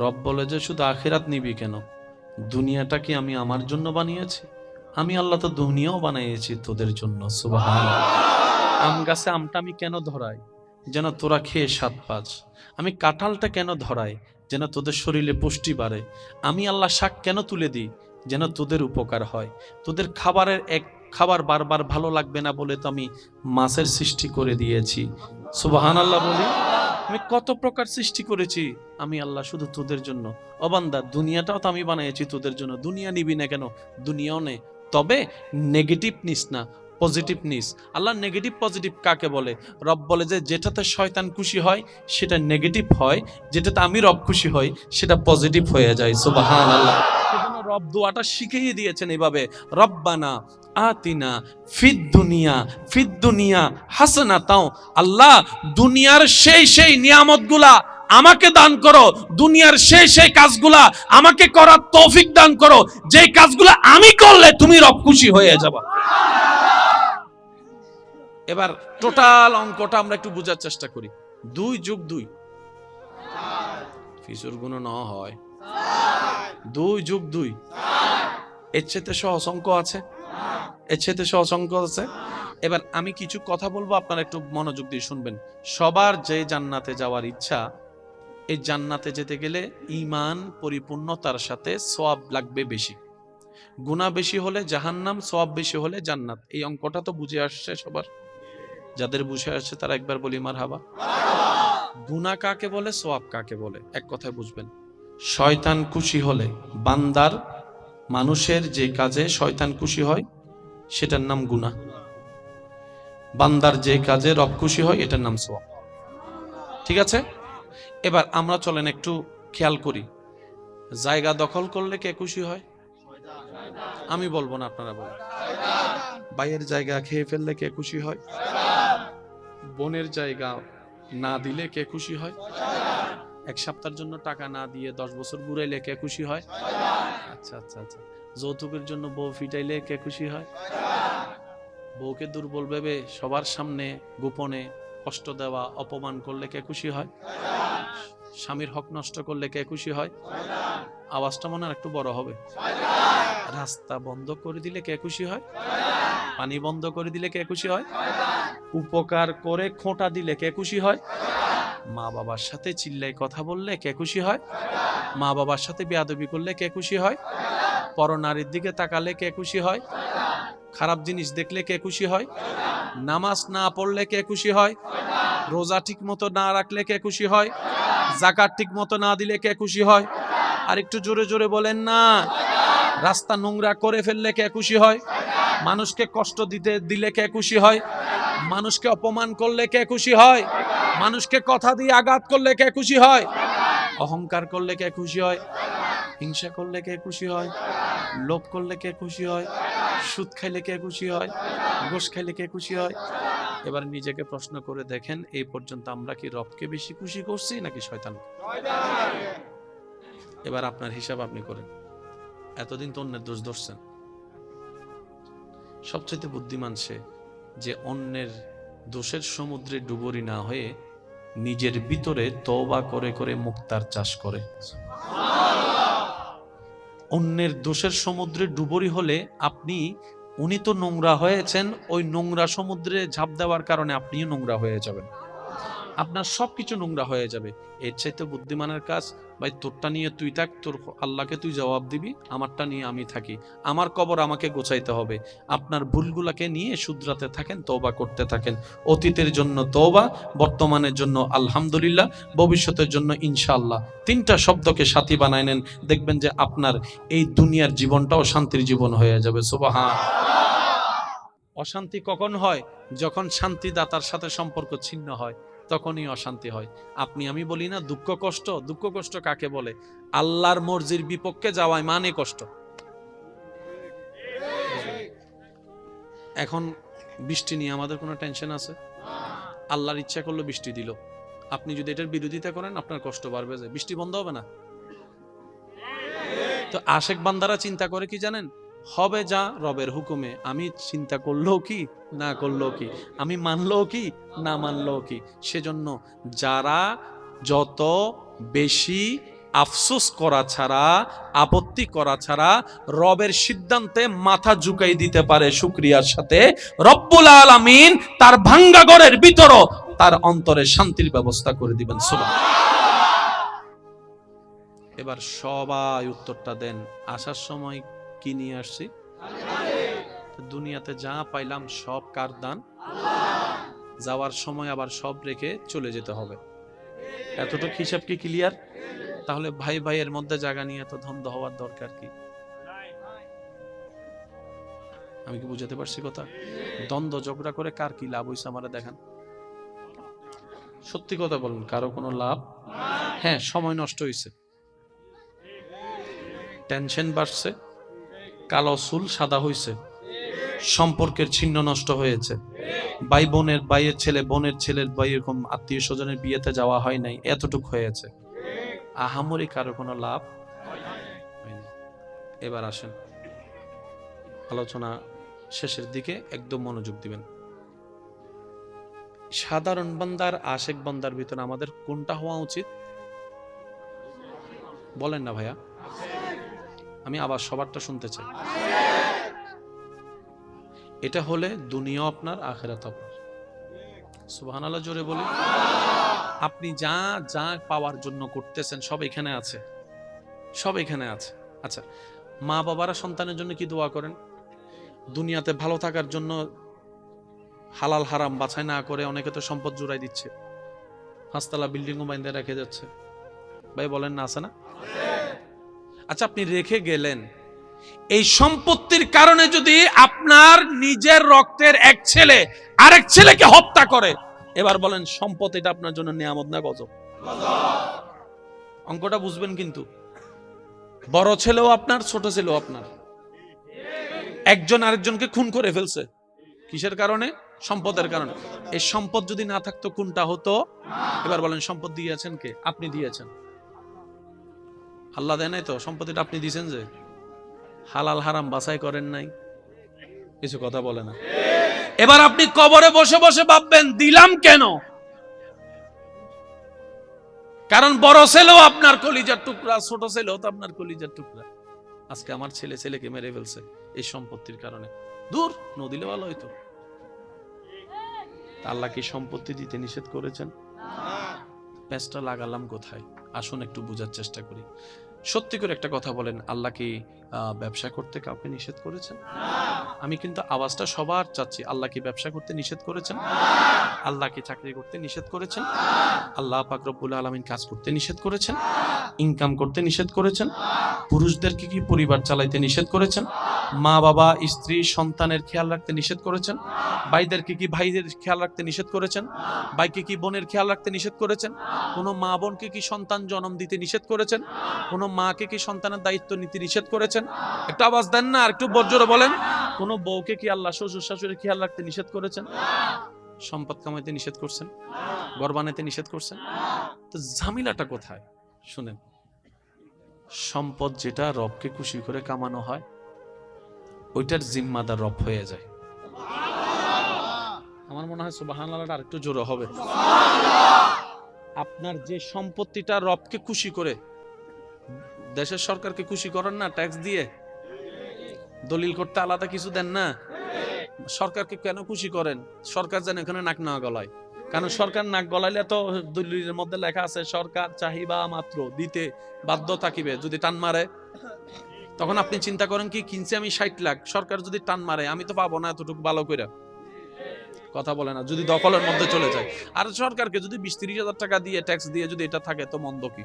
রব বলে যে শুধু আখিরাত নিবি কেন? দুনিয়াটা কি আমি আমার জন্য বানিয়েছি? আমি আল্লাহ তো দুনিয়াও বানিয়েছি তোদের জন্য। সুবহানাল্লাহ। আম গাছে আমটা আমি কেন ধরাই? যেন তোরা খেয়ে স্বাদ পাস। আমি কাঁঠালটা কেন ধরাই? যেন তোদের শরীরে পুষ্টি বাড়ে। আমি আল্লাহ শাক কেন তুলে দিই? যেন তোদের উপকার হয়। তোদের খাবারের এক খাবার বারবার ভালো লাগবে না বলে তো আমি মাছের সৃষ্টি করে দিয়েছি। সুবহানাল্লাহ বলি। আমি কত প্রকার সৃষ্টি করেছি আমি আল্লাহ শুধু তোদের জন্য। ও বান্দা, দুনিয়াটাও তো আমি বানিয়েছি তোদের জন্য। দুনিয়া নিবি না কেন? দুনিয়াও নে, তবে নেগেটিভ নিস না, পজিটিভ নিস। আল্লাহ নেগেটিভ পজিটিভ কাকে বলে? রব বলে যে যেটাতে শয়তান খুশি হয় সেটা নেগেটিভ হয়, যেটাতে আমি রব খুশি হই সেটা পজিটিভ হয়ে যায়। সুবহানাল্লাহ। সেজন্য রব দোয়াটা শিখিয়ে দিয়েছেন এইভাবে, রব্বানা আতিনা ফিদ দুনিয়া হাসানাতাও। আল্লাহ, দুনিয়ার সেই নিয়ামতগুলা আমাকে দান করো, দুনিয়ার সেই কাজগুলা আমাকে করার তৌফিক দান করো, যে কাজগুলা আমি করলে তুমি রব খুশি হয়ে যাবা। এবার টোটাল অঙ্কটা আমরা একটু বোঝার চেষ্টা করি। 2 যোগ 2 ফিসুর গুণ ন হয় 2 যোগ 2 এর চেয়ে সহজ অঙ্ক আছে? এর চেয়ে সহজ অঙ্ক আছে? এবার আমি কিছু কথা বলবো, আপনারা একটু মনোযোগ দিয়ে শুনবেন। সবার যে জান্নাতে যাওয়ার ইচ্ছা, এই জান্নাতে যেতে গেলে ঈমান পরিপূর্ণতার সাথে সওয়াব লাগবে বেশি। গুনাহ বেশি হলে জাহান্নাম, সওয়াব বেশি হলে জান্নাত। এই অঙ্কটা তো বুঝে আসছে সবার? যাদের বুঝে আসছে তারা একবার বলি মারহাবা। গুনাহ কাকে বলে, সওয়াব কাকে বলে? এক কথায় বুঝবেন। শয়তান খুশি হলে, বান্দার মানুষের যে কাজে শয়তান খুশি হয় সেটার নাম গুনাহ। বান্দার যে কাজে রব খুশি হয় এটার নাম সওয়াব। ঠিক আছে? এবার আমরা চলেন একটু খেয়াল করি। জায়গা দখল করলে কে খুশি হয়? আমি বলবো না, আপনারা বলেন। ভাইয়ের জায়গা খেয়ে ফেললে কে খুশি হয়? বোনের জায়গা না দিলে কে খুশি হয়? এক সপ্তাহের জন্য টাকা না দিয়ে 10 বছর ঘুরাইলে কে খুশি হয়? আচ্ছা আচ্ছা আচ্ছা। যৌতুকের জন্য বউ ফিটাইলে কে খুশি হয়? বউকে দুর্বল ভেবে সবার সামনে গোপনে কষ্ট দেওয়া, অপমান করলে কে খুশি হয়? স্বামীর হক নষ্ট করলে কে খুশি হয়? আওয়াজটা মনে হয় একটু বড় হবে। রাস্তা বন্ধ করে দিলে কে খুশি হয়? পানি বন্ধ করে দিলে কে খুশি হয়? উপকার করে খোঁটা দিলে কে খুশি হয়? মা বাবার সাথে চিল্লাই কথা বললে কে খুশি হয়? মা বাবার সাথে বেয়াদবি করলে কে খুশি হয়? পরনারীর দিকে তাকালে কে খুশি হয়? খারাপ জিনিস দেখলে কে খুশি হয়? নামাজ না পড়লে কে খুশি হয়? রোজা ঠিক মতো না রাখলে কে খুশি হয়? যাকাত ঠিক মতো না দিলে কে খুশি হয়? আর একটু জোরে জোরে বলেন না। রাস্তা নোংরা করে ফেললে কে খুশি হয়? মানুষকে কষ্ট দিলে কে খুশি হয়? মানুষকে অপমান করলে কে খুশি হয়? মানুষকে কথা দিয়ে আঘাত করলে কে খুশি হয়? অহংকার করলে কে খুশি হয়? হিংসা করলে কে খুশি হয়? লোভ করলে কে খুশি হয়? সুদ খাইলে কে খুশি হয়? ঘুষ খাইলে কে খুশি হয়? এবার নিজেকে প্রশ্ন করে দেখেন, এই পর্যন্ত আমরা কি রবকে বেশি খুশি করছি নাকি শয়তানকে? এবার আপনার হিসাব আপনি করেন। এতদিন তো অন্যের দোষ ধরছেন। সবচেয়ে বুদ্ধিমান সে যে অন্যের দোষের সমুদ্রে ডুবুরি না হয়ে নিজের ভিতরে তওবা করে করে মুক্তার চাষ করে। অন্যের দোষের সমুদ্রে ডুবুরি হলে আপনি, উনি তো নোংরা হয়েছেন, ওই নোংরা সমুদ্রে ঝাঁপ দেওয়ার কারণে আপনিও নোংরা হয়ে যাবেন, আপনার সবকিছু নোংরা হয়ে যাবে। এর চাইতে বুদ্ধিমানের কাজ, ভাই তোরটা নিয়ে তুই থাক, তোর আল্লাহকে তুই জবাব দিবি, আমারটা নিয়ে আমি থাকি, আমার কবর আমাকে গোছাইতে হবে। আপনার ভুলগুলাকে নিয়ে শুধরাতে থাকেন, তওবা করতে থাকেন। অতীতের জন্য তওবা, বর্তমানের জন্য আলহামদুলিল্লাহ, ভবিষ্যতের জন্য ইনশাআল্লাহ। 3টা শব্দকে সাথী বানায় নেন, দেখবেন যে আপনার এই দুনিয়ার জীবনটাও শান্তির জীবন হয়ে যাবে। সুবহান। অশান্তি কখন হয়? যখন শান্তিদাতার সাথে সম্পর্ক ছিন্ন হয়, তখনই অশান্তি হয়। আপনি আমি বলি না দুঃখ কষ্ট, দুঃখ কষ্ট কাকে বলে? আল্লাহর মর্জির বিপক্ষে যাওয়ায় মানে কষ্ট। এখন বৃষ্টি নিয়ে আমাদের কোনো টেনশন আছে? আল্লাহর ইচ্ছা করলো বৃষ্টি দিল, আপনি যদি এটার বিরোধিতা করেন আপনার কষ্ট বাড়বে, যে বৃষ্টি বন্ধ হবে না। তো আশেক বান্দারা চিন্তা করে কি জানেন? হবে যা রবের হুকুমে, আমি চিন্তা করলেও কি না করলেও কি, আমি মানলেও কি না মানলেও কি। সেজন্য যারা যত বেশি আফসোস করা ছাড়া, আপত্তি করা ছাড়া রবের সিদ্ধান্তে মাথা ঝুঁকাই দিতে পারে শুকরিয়ার সাথে, রব্বুল আলামিন তার ভাঙ্গা ঘরের ভিতরও তার অন্তরে শান্তির ব্যবস্থা করে দিবেন। সুবহানাল্লাহ। এবার সবাই উত্তরটা দেন, আসার সময় কি নিয়ে আসছি? দুনিয়াতে যা পাইলাম সব কার দান? যাওয়ার সময় আবার সব রেখে চলে যেতে হবে। এতটুকু হিসাব কি ক্লিয়ার? তাহলে ভাই ভাইয়ের মধ্যে জায়গা নিয়ে এত দ্বন্দ্ব হওয়ার দরকার কি? আমি কি বুঝাতে পারছি কথা? দ্বন্দ্ব ঝগড়া করে কার কি লাভ হইছে আমারে দেখান। সত্যি কথা বলুন, কারো কোনো লাভ? হ্যাঁ, সময় নষ্ট হইছে, টেনশন বাড়ছে, কালো চুল সাদা হইছে, সম্পর্কের ছিন্ন নষ্ট হয়েছে, ভাই বোনের, ভাইয়ের ছেলে বোনের ছেলের ভাই, এরকম আত্মীয় স্বজনের বিয়েতে যাওয়া হয় নাই, এতটুক হয়েছে। আহামরি কারো কোনো লাভ হয়নি। এবার আসেন আলোচনা শেষের দিকে, একদম মনোযোগ দিবেন। সাধারণ বান্দার আশেক বান্দার ভিতরে আমাদের কোনটা হওয়া উচিত? বলেন না ভাইয়া, আমি আবার সবারটা শুনতে চাই। এটা হলে দুনিয়া আপনার, আখিরাত আপনার। সুবহানাল্লাহ জোরে বলি। আপনি যা যা পাওয়ার জন্য করতেছেন সব এখানে আছে, সব এখানে আছে। আচ্ছা, মা বাবারা সন্তানের জন্য কি দোয়া করেন? দুনিয়াতে ভালো থাকার জন্য হালাল হারাম বাছাই না করে অনেকে তো সম্পদ জুড়াই দিচ্ছে, 5তলা বিল্ডিংও বাইন্ধে রেখে যাচ্ছে। ভাই বলেন না, আছে না? আচ্ছা, আপনি রেখে গেলেন, এই সম্পত্তির কারণে যদি আপনার নিজের রক্তের এক ছেলে আরেক ছেলেকে হত্যা করে, এবার বলেন সম্পদ এটা আপনার জন্য নিয়ামত না গজব? অঙ্কটা বুঝবেন কিন্তু। বড় ছেলেও আপনার, ছোট ছেলেও আপনার। একজন আরেকজনকে খুন করে ফেলছে, কিসের কারণে? সম্পদের কারণে। এই সম্পদ যদি না থাকতো কোনটা হতো? এবার বলেন সম্পদ দিয়েছেন কে? আপনি দিয়েছেন। আল্লাহ দেয় নাই তো, সম্পত্তিটা আপনি দিয়েছেন। যে হালাল হারাম বাছাই করেন নাই, কিছু কথা বলে না। এবার আপনি কবরে বসে বসে ভাববেন দিলাম কেন? কারণ বড় ছেলেও আপনার কলিজার টুকরা, ছোট ছেলেও তো আপনার কলিজার টুকরা। আজকে আমার ছেলে ছেলেকে মেরে ফেলছে এই সম্পত্তির কারণে। দূর, নদিলে ভালো হইতো। আল্লাহ কি সম্পত্তি দিতে নিষেধ করেছেন? প্যাচটা লাগালাম কোথায়? আসুন একটু বোঝার চেষ্টা করি। সত্যি করে একটা কথা বলেন, আল্লাহ কি ব্যবসা করতে কাউকে নিষেধ করেছেন? আমি কিন্তু আওয়াজটা সবার চাচ্ছি। আল্লাহ কি ব্যবসা করতে নিষেধ করেছেন? আল্লাহ কি চাকরি করতে নিষেধ করেছেন? আল্লাহ পাক রব্বুল আলামিন কাজ করতে নিষেধ করেছেন? ইনকাম করতে নিষেধ করেছেন? পুরুষদেরকে কি পরিবার চালাইতে নিষেধ করেছেন? মা বাবা স্ত্রী সন্তানের খেয়াল রাখতে নিষেধ করেছেন? ভাইদেরকে কি ভাইদের খেয়াল রাখতে নিষেধ করেছেন? ভাইকে কি বোনের খেয়াল রাখতে নিষেধ করেছেন? কোনো মা বোনকে কি সন্তান জন্ম দিতে নিষেধ করেছেন? কোনো মাকে কি সন্তানের দায়িত্ব নিতে নিষেধ করেছেন? একটু আওয়াজ দেন না, আর একটু বজ্রে বলেন। কোনো বউকে কি আল্লাহ শ্বশুর শাশুড়ির খেয়াল রাখতে নিষেধ করেছেন? সম্পদ কামাইতে নিষেধ করছেন? ঘর বানাইতে নিষেধ করছেন? তো ঝামেলাটা কোথায় শুনেন। সম্পদ যেটা রবকে খুশি করে কামানো হয় ওইটার জিম্মাদার রব হয়ে যায়। আমার মনে হয় সুবহানাল্লাহটা আরেকটু জোরে হবে। আপনার যে সম্পত্তিটা রবকে খুশি করে, দেশের সরকারকে খুশি করেন না ট্যাক্স দিয়ে, দলিল করতে আলাদা কিছু দেন না। সরকারকে কেন খুশি করেন? সরকার যেন এখানে নাক না গলায়। কারণ সরকার নাক গলাইলে তো দলিলের মধ্যে লেখা আছে সরকার চাহিবা মাত্র দিতে বাধ্য থাকিবে, যদি টান মারে তখন আপনি চিন্তা করেন কি কিনছি আমি 60 লাখ, সরকার যদি টান মারে আমি তো পাবো না এতটুকু ভালো করে, কথা বলে না, যদি দখলের মধ্যে চলে যায়। আর সরকারকে যদি 20-30 হাজার টাকা দিয়ে ট্যাক্স দিয়ে যদি এটা থাকে তো মন্দ কি?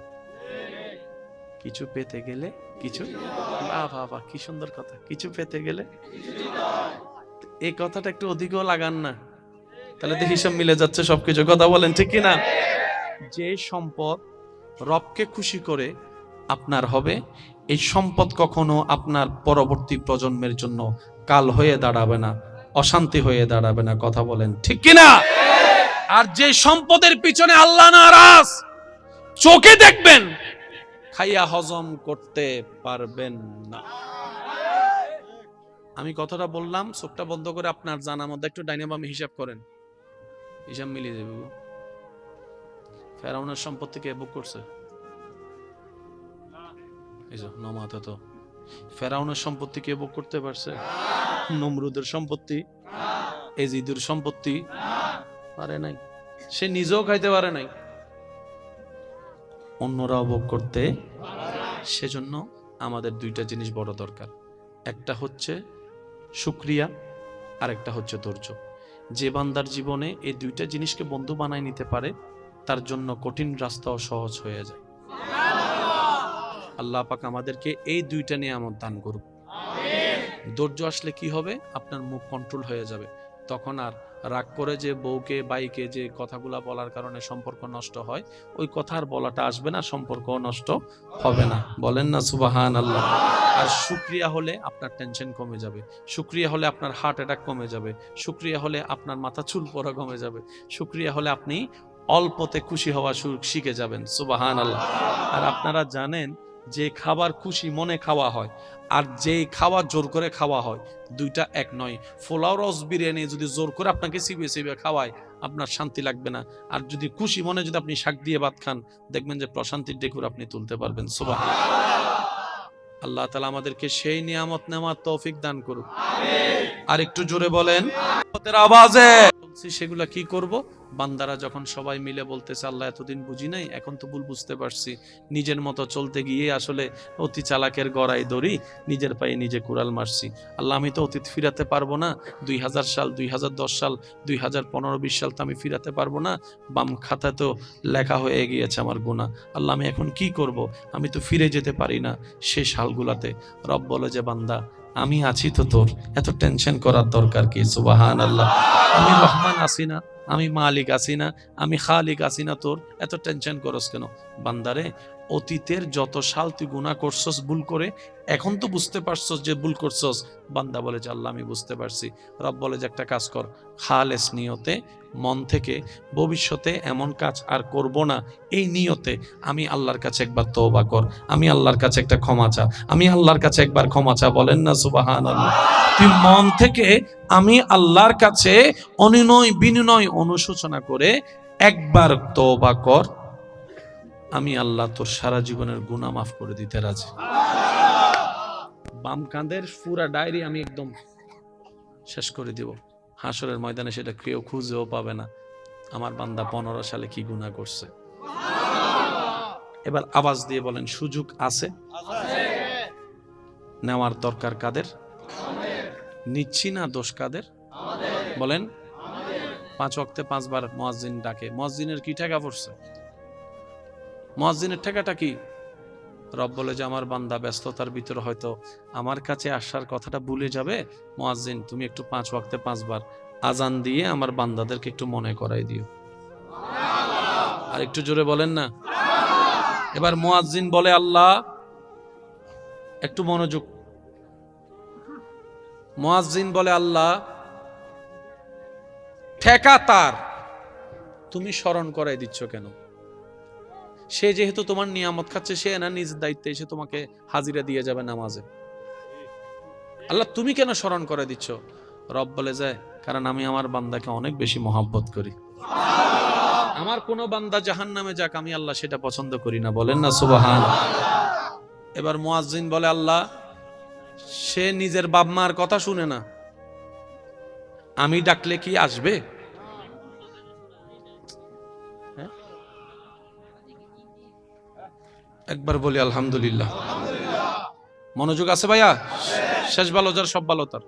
কিছু পেতে গেলে কিছু, বাবা কি সুন্দর কথা, কিছু পেতে গেলে এই কথাটা একটু অধিকও লাগান না, তাহলে দেখি সব মিলে যাচ্ছে সবকিছু, কথা বলেন ঠিক কিনা? যে সম্পদ রবকে খুশি করে আপনার হবে, এই সম্পদ কখনো আপনার পরবর্তী প্রজন্মের জন্য কাল হয়ে দাঁড়াবে না, অশান্তি হয়ে দাঁড়াবে না, কথা বলেন ঠিক কিনা? আর যে সম্পদের পিছনে আল্লাহ নারাজ, চোখে দেখবেন খাইয়া হজম করতে পারবেন না। আমি কথাটা বললাম, চোখটা বন্ধ করে আপনার জানার মধ্যে একটু ডাইনে বামে হিসাব করেন, হিসাব মিলিয়ে যাবে। ফেরাউনের সম্পত্তি কে বুক করছে? নমাতে তো ফেরাউনের সম্পত্তি কে বুক করতে পারছে? নমরুদের সম্পত্তি, এজিদুর সম্পত্তি পারে নাই, সে নিজেও খাইতে পারে নাই, অন্যরাও ভোগ করতে। সেজন্য আমাদের দুইটা জিনিস বড় দরকার, একটা হচ্ছে শুকরিয়া আর একটা হচ্ছে ধৈর্য। যে বান্দার জীবনে এই দুইটা জিনিসকে বন্ধু বানায় নিতে পারে তার জন্য কঠিন রাস্তাও সহজ হয়ে যায়। আল্লাহ পাক আমাদেরকে এই দুইটা নিয়ামত দান করুক। ধৈর্য আসলে কি হবে? আপনার মুখ কন্ট্রোল হয়ে যাবে, তখন আর রাগ করে যে বউকে বাইকে যে কথাগুলা বলার কারণে সম্পর্ক নষ্ট হয় ওই কথা আর বলাটা আসবে না, সম্পর্ক নষ্ট হবে না, বলেন না সুবহানাল্লাহ। আর শুকরিয়া হলে আপনার টেনশন কমে যাবে, শুকরিয়া হলে আপনার হার্ট অ্যাটাক কমে যাবে, শুকরিয়া হলে আপনার মাথা চুল পড়া কমে যাবে, শুকরিয়া হলে আপনি অল্পতে খুশি হওয়া শিখে যাবেন, সুবহানাল্লাহ। আর আপনারা জানেন যে খাবার খুশি মনে খাওয়া হয় আর যে খাওয়া জোর করে খাওয়া হয় দুইটা এক নয়। পোলাও রস বিরিয়ানি যদি জোর করে আপনাকে চিবিয়ে চিবিয়ে খাওয়ায় আপনার শান্তি লাগবে না, আর যদি খুশি মনে যদি আপনি শাক দিয়ে ভাত খান দেখবেন যে প্রশান্তির ডেকুর আপনি তুলতে পারবেন। সুবহানাল্লাহ। আল্লাহ তাআলা আমাদেরকে সেই নিয়ামত নেওয়ার তৌফিক দান করুক। আর একটু জোরে বলেন আওয়াজে। সেগুলা কি করব? বান্দারা যখন সবাই মিলে বলতেছে আল্লাহ এতদিন বুঝি নাই, এখন তো ভুল বুঝতে পারছি, নিজের মতো চলতে গিয়ে আসলে অতি চালাকের গড়াই দড়ি, নিজের পায়ে নিজে কুড়াল মারছি। আল্লাহ আমি তো অতীত ফিরাতে পারবো না, 2000 সাল 2010 সাল 2015-20 সাল তো আমি ফিরাতে পারবো না, বাম খাতা তো লেখা হয়ে গিয়েছে আমার গুনাহ। আল্লাহ আমি এখন কি করব? আমি তো ফিরে যেতে পারি না সে সালগুলাতে। রব বলে যে বান্দা আমি আছি তো, তোর এত টেনশন করার দরকার কি? সুবহানাল্লাহ। আমি রহমান আছি না, আমি মালিক আছি না, আমি খালিক আছি না, তোর এত টেনশন করস কেন? বান্দারে অতীতের যত সাল তুই গুনাহ করছস ভুল করে, এখন তো বুঝতে পারছস যে ভুল করছস। বান্দা বলে যে আল্লাহ আমি বুঝতে পারছি। রব বলে যে একটা কাজ কর, খালেস নিয়তে মন থেকে ভবিষ্যতে এমন কাজ আর করব না, এই নিয়তে আমি আল্লাহর কাছে একবার তওবা কর, আমি আল্লাহর কাছে একটা ক্ষমা চা, আমি আল্লাহর কাছে একবার ক্ষমা চা, বলেন না সুবহানাল্লাহ। তুই মন থেকে আমি আল্লাহর কাছে অনুনয় বিনয় অনুশোচনা করে একবার তওবা কর, আমি আল্লাহ তোর সারা জীবনের গুনাহ মাফ করে দিতে রাজি। বাম কাঁধের পুরা ডায়েরি আমি একদম শেষ করে দিব, হাসরের ময়দানে সেটা কেউ খুঁজেও পাবে না আমার বান্দা 15 সালে কি গুনাহ করছে। এবার আওয়াজ দিয়ে বলেন সুযোগ আছে? নেওয়ার দরকার কাদের? নিচ্ছি না, দোষ কাদের? বলেন। 5 ওয়াক্তে 5 বার মুয়াজ্জিন ডাকে, মুয়াজ্জিনের কি টাকা পড়ছে? মুয়াজ্জিনের টাকাটা কি? রব বলে যে আমার বান্দা ব্যস্ততার ভিতরে হয়তো আমার কাছে আসার কথাটা ভুলে যাবে, মুয়াজ্জিন তুমি একটু 5 ওয়াক্তে 5 বার আজান দিয়ে আমার বান্দাদেরকে একটু মনে করাই দিও। আর একটু জোরে বলেন না। এবার মুয়াজ্জিন বলে আল্লাহ, একটু মনোযোগ, মুয়াজ্জিন বলে আল্লাহ ঠেকা তার, তুমি স্মরণ করাই দিচ্ছ কেন? সে যেহেতু তোমার নিয়ামত খাচ্ছে, সে না নিজের দায়িত্বে এসে তোমাকে হাজিরা দিয়ে যাবে নামাজে। আল্লাহ তুমি কেন স্মরণ করে দিচ্ছ? রব বলে যায়, কারণ আমি আমার বান্দাকে অনেক বেশি মহাব্বত করি। আমার কোন বান্দা জাহান্নামে যাক, আমি আল্লাহ সেটা পছন্দ করি না। বলেন না সুবহান। এবার মুয়াজ্জিন বলে, আল্লাহ সে নিজের বাপ মার কথা শুনে না, আমি ডাকলে কি আসবে? একবার বলি আলহামদুলিল্লাহ। মনোযোগ আছে ভাইয়া? শেষ ভালো যার সব ভালো তার।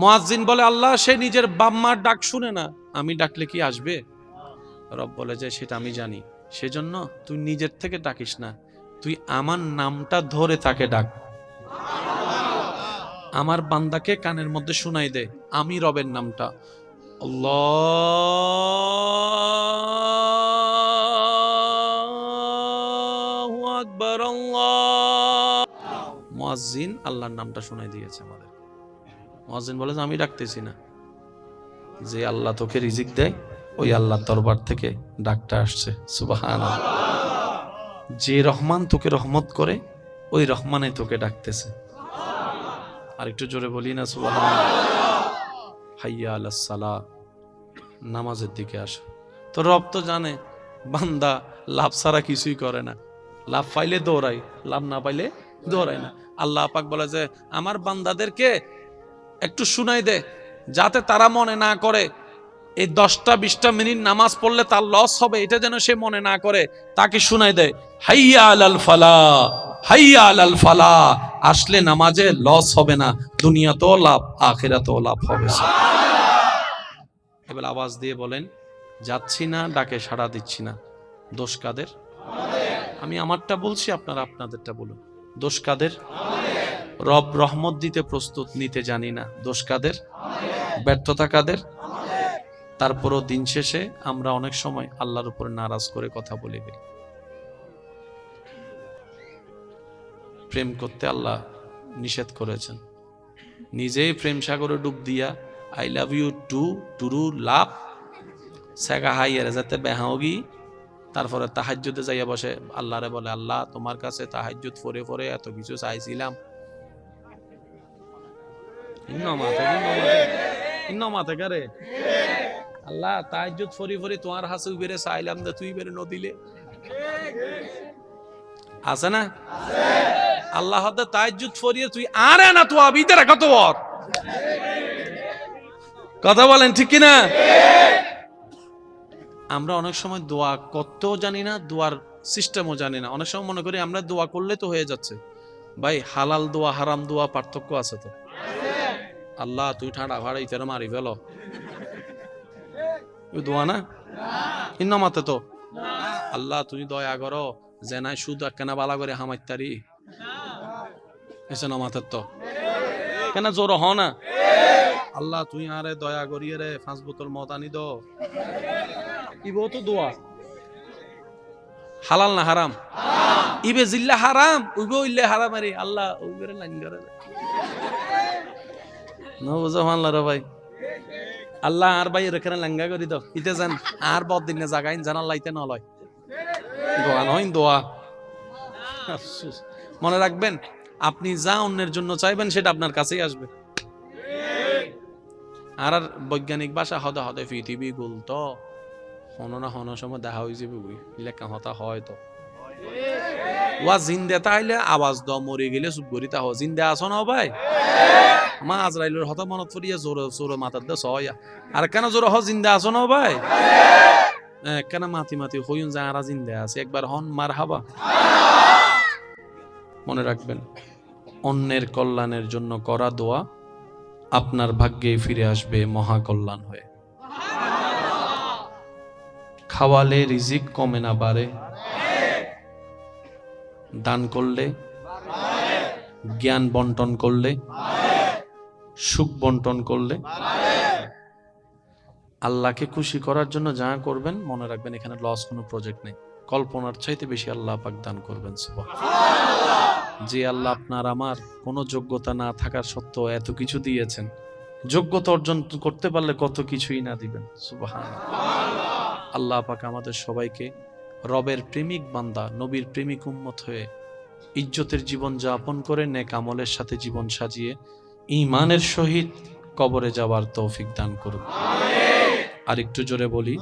মুয়াজ্জিন বলে, আল্লাহ সে নিজের বাপ মার ডাক শুনে না, আমি ডাকলে কি আসবে? রব বলে যে সেটা আমি জানি, সেজন্য তুই নিজের থেকে ডাকিস না, তুই আমার নামটা ধরে তাকে ডাক। আমার বান্দাকে কানের মধ্যে শুনাই দে আমি রবের নামটা, আল্লাহু আকবার। আল্লাহ। মুয়াজ্জিন আল্লাহর নামটা শুনাই দিয়েছে আমাদের। মুয়াজ্জিন বলে যে আমি ডাকতেছি না, যে আল্লাহ তোকে রিজিক দেয় ওই আল্লাহর দরবার থেকে ডাকটা আসছে। সুবহানাল্লাহ। যে রহমান তোকে রহমত করে ওই রহমানে তোকে ডাকতেছে। আর একটু জোরে বলি না সুবহানাল্লাহ। হাইয়া আলাস সালাহ, নামাজের দিকে আসো। তো রব তো জানে বান্দা লাভ ছাড়া কিছুই করে না, লাভ পাইলে দৌড়াই, লাভ না পাইলে দৌড়াই না। আল্লাহ পাক বলে যে আমার বান্দাদেরকে একটু শুনাই দে, যাতে তারা মনে না করে এই 10-20 মিনিট নামাজ পড়লে তার লস হবে, এটা যেন সে মনে না করে, তাকে শুনাই দেয় হাইয়া আলাল ফালাহ, হাইয়া আলাল ফালাহ। আসলে নামাজে লস হবে না, দুনিয়াতেও লাভ আখিরাতেও লাভ হবে। এবার আওয়াজ দিয়ে বলেন, যাচ্ছি না, ডাকে সাড়া দিচ্ছি না, দোষ কাদের? আমি আমারটা বলছি, আপনারা আপনাদেরটা বলুন। দোষ কাদের? রব রহমত দিতে প্রস্তুত, নিতে জানি না, দোষ কাদের? ব্যর্থতা কাদের? তারপরও দিন শেষে আমরা অনেক সময় আল্লাহর উপর নারাজ করে কথা বলে দিই। প্রেম করতে আল্লাহ নিষেধ করেছেন, নিজেই প্রেম সাগরে ডুব দিয়া I love you too true love সেগা হাইয়ারে যাতে বেহাওগি। তারপরে তাহাজ্জুদে যাইয়া বসে আল্লাহরে বলে, আল্লাহ তোমার কাছে তাহাজ্জুদ পড়ে পড়ে এত কিছু চাইছিলাম, আল্লাহ তাহাজ্জুদ ফরি ফরি তোমার হাসু বেড়ে চাইলাম, তুই বেড়ে নদিলে। আছে না? আল্লাহ তাহাজ্জুদ ফরিয়ে তুই আরে না তো আবিতে রাখা তো ওর কথা বলেন ঠিক কিনা? আমরা অনেক সময় দোয়া করতেও জানি না, দোয়ার সিস্টেমও জানি না। অনেক সময় মনে করি আমরা দোয়া করলে তো হয়ে যাচ্ছে। ভাই হালাল দোয়া হারাম দোয়া পার্থক্য আছে তো। আল্লাহ তুই ঠান্ডা ভাড়া ইতারে মারি ফেলো, দোয়া না ইন্নামাতে তো। আল্লাহ তুই দয়া করো জেনাই সুদ কেনা বালা করে হামাইতারি এসে নমাতের তো কেন জোর হ না। আল্লাহ তুই আরে দয়া করিয়ে রে 5 বোতল মদ আনি দো, ইবো তো দোয়া। হালাল না হারাম? ইবে জিল্লা হারাম, উইবে ইল্লে হারাম। আরে আল্লাহ উইবে লাইন করে না বুঝো মানলা রে ভাই। আল্লাহ আর ভাই এখানে লাঙ্গা করি দাও, ইতে যান আর বদ দিন জাগাইন জানাল লাইতে নলয়, দোয়া নয় দোয়া। মনে রাখবেন, আপনি যা অন্যের জন্য চাইবেন সেটা আপনার কাছেই আসবে। আর বৈজ্ঞানিক ভাষা হদে হদে পৃথিবী গুল তো হনো না হনো সময় দেখা হয়ে যাবে, লেখা হতা হয় তো। ওয়া জিন্দা তাইলে আওয়াজ দাও, মরে গেলে চুপ করি তাহ। জিন্দা আছো না ভাই? মা আজরাইলের হতা মনত পড়িয়া জোরে জোরে মাথার দে সয়া। আর কেন জোরে হ জিন্দা আছো না ভাই? কেন মাতি মাতি হইন যা আর জিন্দা আছে, একবার হন মার হাবা। মনে রাখবেন, অন্যের কল্যাণের জন্য করা দোয়া আপনার ভাগ্যে ফিরে আসবে মহা কল্যাণ হয়ে। খাওয়ালে রিজিক কমে না বাড়ে, দান করলে, জ্ঞান বন্টন করলে, সুখ বন্টন করলে, আল্লাহকে খুশি করার জন্য যা করবেন মনে রাখবেন এখানে লস কোনো প্রজেক্ট নেই। কল্পনার চাইতে বেশি আল্লাহ পাক দান করবেন। সুবহানাল্লাহ। যে আল্লাহ আপনার আমার কোনো যোগ্যতা না থাকার সত্ত্বেও এত কিছু দিয়েছেন, যোগ্যতা অর্জন করতে পারলে কত কিছুই না দিবেন। সুবহানাল্লাহ। আল্লাহ পাক আমাদের সবাইকে রবের প্রেমিক বান্দা, নবীর প্রেমিক উম্মত হয়ে ইজ্জতের জীবন যাপন করে নেক আমলের সাথে জীবন সাজিয়ে ঈমানের সহিত কবরে যাওয়ার তৌফিক দান করুন। আর একটু জোরে বলি,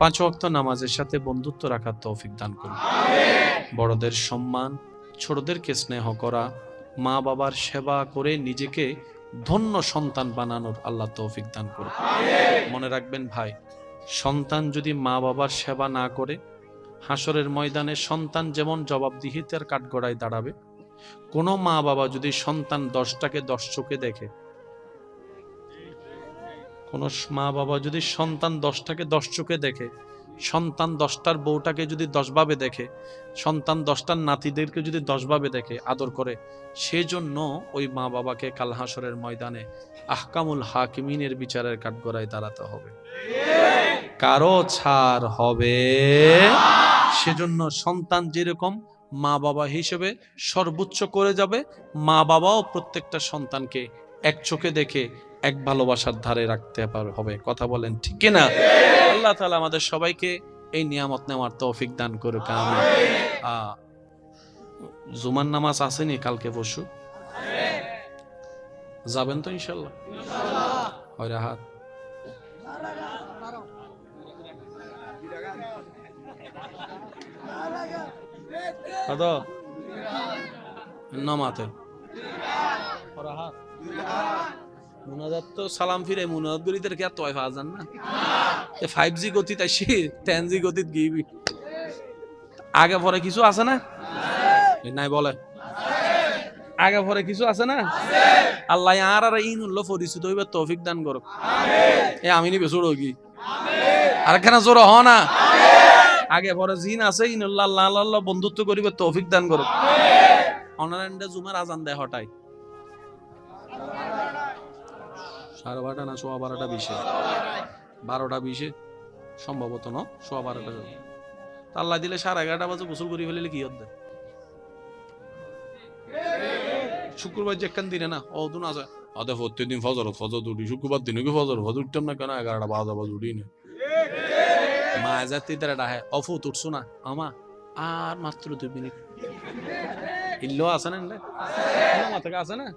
5 ওয়াক্ত নামাজের সাথে বন্ধুত্ব রাখার তৌফিক দান করুন। বড়দের সম্মান, ছোটদেরকে স্নেহ করা, মা বাবার সেবা করে নিজেকে ধন্য সন্তান বানানোর আল্লাহ তৌফিক দান করুন। মনে রাখবেন ভাই, সন্তান যদি মা বাবার সেবা না করে, হাসরের ময়দানে সন্তান যেমন জবাবদিহিতার কাঠগড়ায় দাঁড়াবে, কোন মা বাবা যদি সন্তান 10টাকে 10 চোখে দেখে, কোন মা বাবা যদি সন্তান 10টাকে 10 চোখে দেখে, সন্তান 10টার বউটাকে যদি 10 ভাবে দেখে, সন্তান 10টার নাতিদেরকে যদি 10 ভাবে দেখে, আদর করে, সেজন্য ওই মা বাবাকে কাল হাসরের ময়দানে আহকামুল হাকিমিনের বিচারের কাঠগড়ায় দাঁড়াতে হবে, কারো ছাড় হবে। সেজন্য সন্তান যেরকম মা বাবা হিসেবে সর্বোচ্চ করে যাবে, মা বাবাও প্রত্যেকটা সন্তানকে এক চোখে দেখে এক ভালোবাসার ধারে রাখতে হবে। কথা বলেন ঠিক কিনা? আল্লাহ তাআলা আমাদের সবাইকে এই নিয়ামত নেওয়ার তৌফিক দান করুক। আমিন। জুমার নামাজ আসেনি কালকে পরশু? যাবেন তো ইনশাআল্লাহ? হয় হাত নমাতে মুনাজাত তো সালাম ফিরে মুনাজাত গরিদের কি আর তয় ফাজান না 5G গতি তাই 10G গতিত গিবি আগে পরে কিছু আছে না? নাই বলে আগে পরে কিছু আছে না? আল্লাহ আর ইনুল্ল পরিচিত হইবে তৌফিক দান করুক। আমিন। আমি নি বেসুড় কি আর কেন জোর হ না? আগে পরে জিন আছে, ইনুল্লাহ আল্লাহ আল্লাহ বন্ধুত্ব করিবে তৌফিক দান করুক। অনারায়ণটা জুমার আজান দেয় হঠাৎ 12:30 না 12:20 12:20 সম্ভবত না 12:15 আল্লাহ দিলে 11:30 বাজে গোসল করি ফেলিলে কি হচ্ছে? শুক্রবার যে একখান দিনে না অদুন আছে আদে প্রত্যেকদিন ফজর উঠি, শুক্রবার দিনে কি ফজর উঠতাম না কেন? 11:12 বাজে উঠি না। মা জাতি তারা ডাহে অফু উঠছো না আমা আর মাত্র 2 মিনিট ইল্লো আছে না? আমা থেকে আছে না?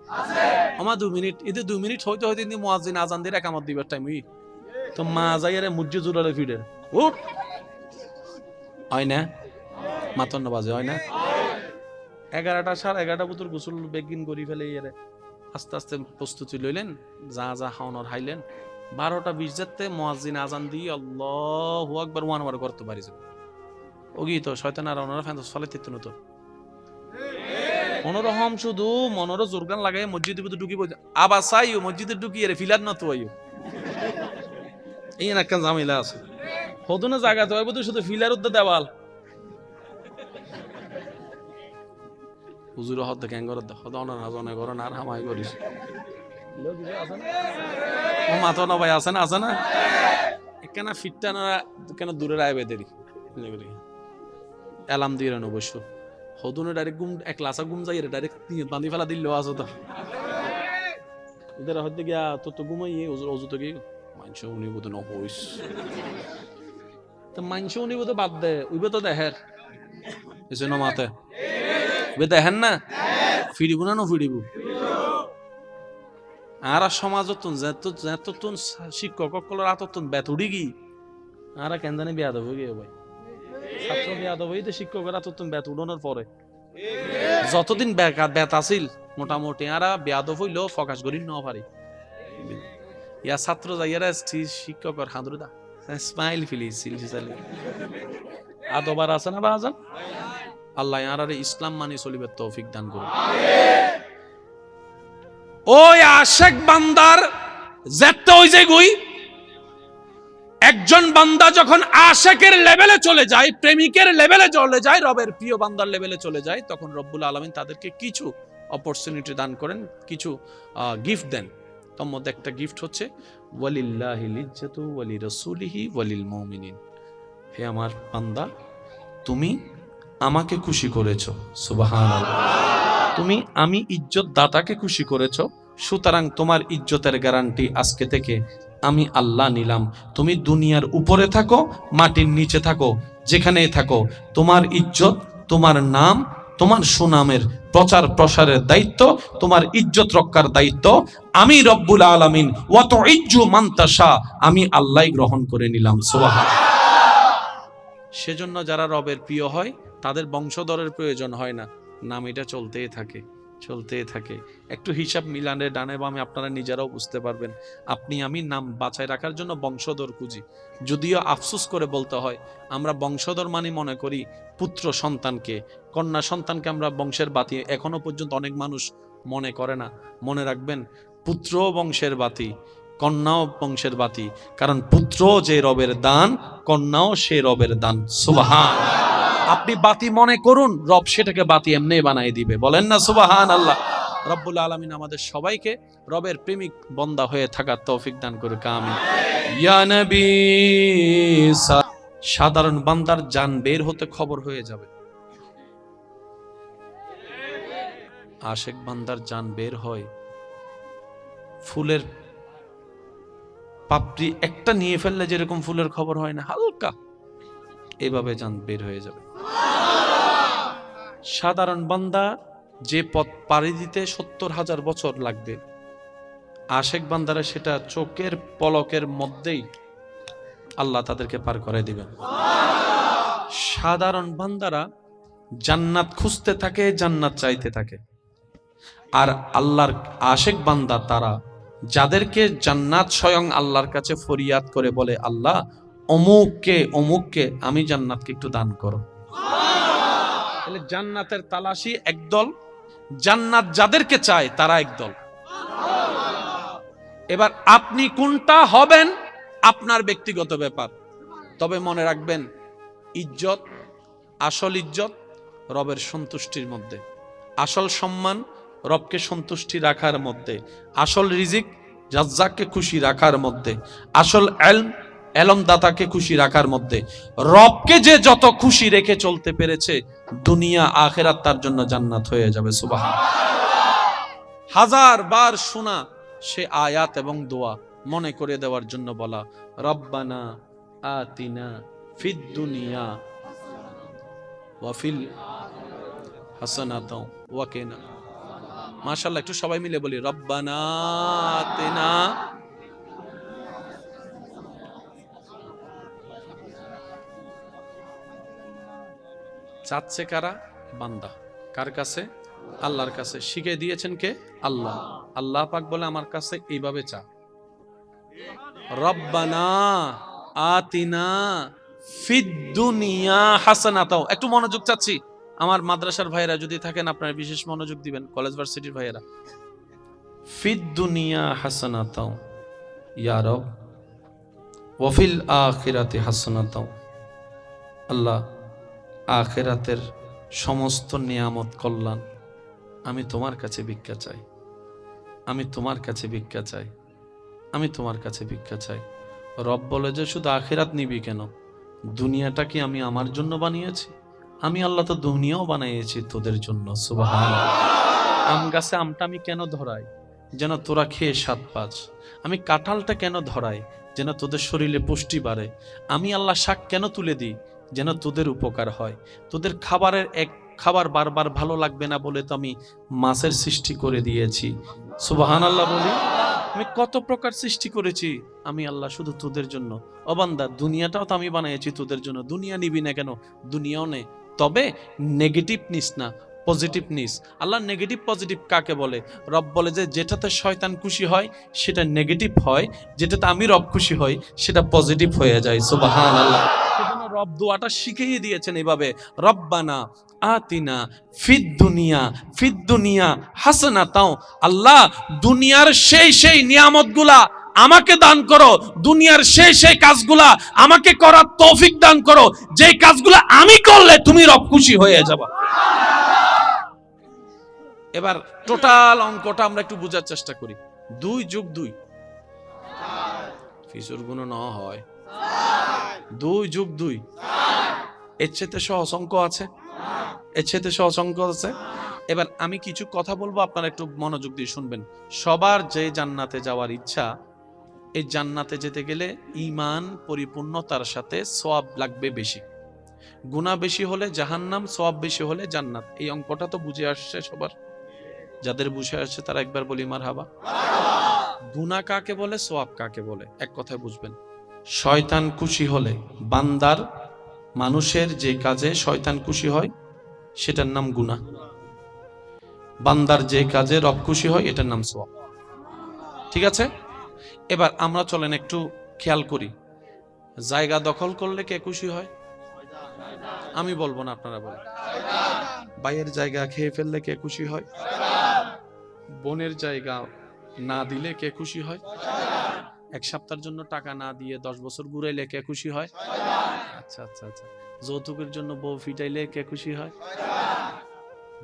আমা 2 মিনিট, এতে 2 মিনিট হইতে হইতে মুয়াজ্জিন আজান দিয়ে একামত দিবার টাইম হই তো মা যাইয়ারে মসজিদ জুড়ালে ফিরে উঠ হয় না? মাত্র 9 বাজে হয় না? 11টা 11:30 বুতুর গোসল বেগিন করি ফেলে ইয়ারে আস্তে আস্তে প্রস্তুতি লইলেন, যা যা খাওয়ানোর হাইলেন। 12:20 যাতে মুয়াজ্জিন আজান দিয়ে আল্লাহু আকবার ওয়ানবার করতে পারিস ওগি তো শয়তান আর ওনারা ফ্যান ফলে তিত তো মনোরহম শুধু মনোর জোরগান লাগাই মসজিদের ভিতরে ঢুকি বলছে আবার চাইও মসজিদে ঢুকি এর ফিলার না তো আইও এই একটা ঝামেলা আছে হদুনে জায়গা তো আইবো শুধু ফিলার উদ্দে দেওয়াল হুজুর হদ দেখেন ঘর হদ না জনে ঘর না আর হামাই করিস ও মাথা না ভাই আছে না কেন ফিটটা না কেন দূরে আইবে দেরি এলাম দিয়ে রেন অবশ্য হদুনে ডাইরেক্ট গুম এক লাসা গুম যাই ডাইরেক্ট বান্ধি ফেলা দিল আছে তো এদের হয়তো গিয়া তো ঘুমাই অজু তো গিয়ে মাংস উনি বোধ ন হইস তো মাংস উনি বোধ বাদ দে উইবে তো দেহের এসে না মাতে উইবে দেখেন না ফিরিব না ফিরিব আর সমাজতন যেতন শিক্ষক সকলের আততন বেত উড়ি গি আর কেন জানি বিয়া দেবো গিয়ে ভাই ছাত্র বিয়া দেবো এই তো শিক্ষকের আততন বেত উড়ানোর পরে যতদিন বেত আসিল মোটামুটি আর বেয়াদব হইল ফকাশ করি ন পারি ইয়া ছাত্র যাইয়ারা শিক্ষকের হাঁদুরে দা স্মাইল ফিলিস আদবার আছে না বাজান আল্লাহ আর ইসলাম মানি চলিবে তৌফিক দান করুন ওই আশেক বান্দার যেতে ওই যে গুই একজন বান্দা যখন আশেকের লেভেলে চলে যায় প্রেমিকের লেভেলে চলে যায় রবের প্রিয় বান্দার লেভেলে চলে যায় তখন রব্বুল আলামিন তাদেরকে কিছু অপরচুনিটি দান করেন কিছু গিফট দেন তার মধ্যে একটা গিফট হচ্ছে ওয়ালিল্লাহিল ইজ্জাতু ওয়ালি রাসূলিহি ওয়ালিল মুমিনিন হে আমার বান্দা তুমি আমাকে খুশি করেছো সুবহানাল্লাহ তুমি আমি ইজ্জত দাতাকে খুশি করেছো সুতরাং তোমার ইজ্জতের গ্যারান্টি আজকে থেকে আমি আল্লাহ নিলাম। তুমি দুনিয়ার উপরে থাকো, মাটির নিচে থাকো, যেখানেই থাকো, তোমার ইজ্জত, তোমার নাম, তোমার সুনামের প্রচার প্রসারের দায়িত্ব, তোমার ইজ্জত রক্ষার দায়িত্ব আমি রব্বুল আলামিন ওয়া তুইজ্জু মান তাশা, আমি আল্লাহই গ্রহণ করে নিলাম। সুবহানাল্লাহ। সেজন্য যারা রবের প্রিয় হয় তাদের বংশধরের প্রয়োজন হয় না, নাম এটা চলতেই থাকে, চলতেই থাকে। একটু হিসাব মিলানে ডানে বামে আপনারা নিজেরাও বুঝতে পারবেন। আপনি আমি নাম বাঁচায় রাখার জন্য বংশধর খুঁজি, যদিও আফসোস করে বলতে হয় আমরা বংশধর মানে মনে করি পুত্র সন্তানকে, কন্যা সন্তানকে আমরা বংশের বাতি এখনো পর্যন্ত অনেক মানুষ মনে করে না। মনে রাখবেন, পুত্রও বংশের বাতি, কন্যাও বংশের বাতি, কারণ পুত্র যে রবের দান, কন্যাও সে রবের দান। সুবহানাল্লাহ। আপনি বাতি মনে করুন, রব সেটাকে বাতি এমনি বানাই দিবে। বলেন না সুবহানাল্লাহ। রব্বুল আলামিন আমাদের সবাইকে রবের প্রেমিক বান্দা হয়ে থাকার তৌফিক দান করুক, আমিন। ইয়া নবী, সাধারণ বান্দার জান বের হতে খবর হয়ে যাবে, আশেক বান্দার জান বের হয় ফুলের পাপড়ি একটা নিয়ে ফেললে যেরকম ফুলের খবর হয় না, হালকা এভাবে জান বের হয়ে যাবে। সাধারণ বান্দা যে পথ পাড়ি দিতে ৭০,০০০ বছর লাগবে, আশেক বান্দারা সেটা চোখের পলকের মধ্যেই আল্লাহ তাদেরকে পার করে দিবেন। সাধারণ বান্দারা জান্নাত খুঁজতে থাকে, জান্নাত চাইতে থাকে, আর আল্লাহর আশেক বান্দা তারা যাদেরকে জান্নাত স্বয়ং আল্লাহর কাছে ফরিয়াদ করে বলে, আল্লাহ অমুককে অমুককে আমি জান্নাতকে একটু দান করো। তাহলে জান্নাতের তালাশি একদল, জান্নাত যাদেরকে চায় তারা একদল। এবার আপনি কোনটা হবেন আপনার ব্যক্তিগত ব্যাপার, তবে মনে রাখবেন ইজ্জত, আসল ইজ্জত রবের সন্তুষ্টির মধ্যে, আসল সম্মান রবকে সন্তুষ্টি রাখার মধ্যে, আসল রিজিক রাজ্জাককে খুশি রাখার মধ্যে, আসল এলম দাতাকে খুশি রাখার মধ্যে। রবকে যে যত খুশি রেখে চলতে পেরেছে, দুনিয়া আখেরাত তার জন্য জান্নাত হয়ে যাবে। সুবহানাল্লাহ। হাজার বার শোনা সে আয়াত এবং দোয়া মনে করে দেওয়ার জন্য বলা, রব্বানা আতিনা ফিদ দুনিয়া ওয়া ফিল হাসানাতাও ওয়া কিনা। মাশাআল্লাহ, একটু সবাই মিলে বলি, রব্বানা আতিনা। চাচ্ছে কারা? বান্দা। কার কাছে? আল্লাহর কাছে। শিখে দিয়েছেন কে? আল্লাহ। আল্লাহ পাক বলে আমার কাছে এইভাবে চা, রব্বানা আতিনা ফিদ দুনিয়া হাসানাতাও। একটু মনোযোগ চাচ্ছি, আমার মাদ্রাসার ভাইয়েরা যদি থাকেন আপনারা বিশেষ মনোযোগ দিবেন, কলেজ ভার্সিটির ভাইয়েরা। ফিদ দুনিয়া হাসানাতাও ইয়া রব ওয়া ফিল আখিরাতি হাসানাতাও। আল্লাহ, আখিরাতের সমস্ত নিয়ামত কল্যাণ আমি তোমার কাছে ভিক্ষা চাই, আমি তোমার কাছে ভিক্ষা চাই, আমি তোমার কাছে ভিক্ষা চাই। রব বলে যে শুধু আখিরাত নিবি কেন? দুনিয়াটা কি আমি আমার জন্য বানিয়েছি? আমি আল্লাহ তো দুনিয়াও বানিয়েছি তোদের জন্য। সুবহানাল্লাহ। আম গাছে আমটা আমি কেন ধরাই? যেন তোরা খেয়ে স্বাদ পাস। আমি কাঁঠালটা কেন ধরাই? যেন তোদের শরীরে পুষ্টি বাড়ে। আমি আল্লাহ শাক কেন তুলে দিই? যেন তোদের উপকার হয়। তোদের খাবারের এক খাবার বারবার ভালো লাগবে না বলে তো আমি মাছের সৃষ্টি করে দিয়েছি। সুবহানাল্লাহ বলি। আমি কত প্রকার সৃষ্টি করেছি আমি আল্লাহ শুধু তোদের জন্য। ও বান্দা, দুনিয়াটাও তো আমি বানিয়েছি তোদের জন্য। দুনিয়া নিবি না কেন? দুনিয়াও নে, তবে নেগেটিভ নিস না, পজিটিভ নিস। আল্লাহ নেগেটিভ পজিটিভ কাকে বলে? রব বলে যে যেটাতে শয়তান খুশি হয় সেটা নেগেটিভ হয়, যেটাতে আমি রব খুশি হই সেটা পজিটিভ হয়ে যায়। সুবহানাল্লাহ। সেজন্য রব দোয়াটা শিখিয়ে দিয়েছেন এভাবে, রব্বানা আতিনা ফিদ দুনিয়া হাসানাতাও। আল্লাহ, দুনিয়ার সেই নিয়ামতগুলা আমাকে দান করো, দুনিয়ার সেই কাজগুলা আমাকে করার তৌফিক দান করো, যে কাজগুলা আমি করলে তুমি রব খুশি হয়ে যাবা। এবার টোটাল অঙ্কটা আমরা একটু বোঝার চেষ্টা করি। 2 + 2 ফিসুর গুণ ন হয় 2 + 2 এর চেয়ে সহজ অঙ্ক আছে? এর চেয়ে সহজ অঙ্ক আছে? এবার আমি কিছু কথা বলবো, আপনারা একটু মনোযোগ দিয়ে শুনবেন। সবার যে জান্নাতে যাওয়ার ইচ্ছা, এই জান্নাতে যেতে গেলে ঈমান পরিপূর্ণতার সাথে সওয়াব লাগবে বেশি। গুনাহ বেশি হলে জাহান্নাম, সওয়াব বেশি হলে জান্নাত। এই অঙ্কটা তো বুঝে আসছে সবার? যাদের বুঝে আসছে তারা একবার বলি মারহাবা। গুনাহ কাকে বলে, সওয়াব কাকে বলে, এক কথায় বুঝবেন। শয়তান খুশি হলে, বান্দার মানুষের যে কাজে শয়তান খুশি হয় সেটার নাম গুনাহ। বান্দার যে কাজে রব খুশি হয় এটার নাম সওয়াব। ঠিক আছে? এবার আমরা চলেন একটু খেয়াল করি। জায়গা দখল করলে কে খুশি হয়? আমি বলবো না, আপনারা বলেন। ভাইয়ের জায়গা খেয়ে ফেললে কে খুশি হয়? বোনের জায়গা না দিলে কে খুশি হয়? এক সপ্তাহের জন্য টাকা না দিয়ে 10 বছর ঘুরাইলে কে খুশি হয়? আচ্ছা আচ্ছা আচ্ছা। যৌতুকের জন্য বউ ফিটাইলে কে খুশি হয়?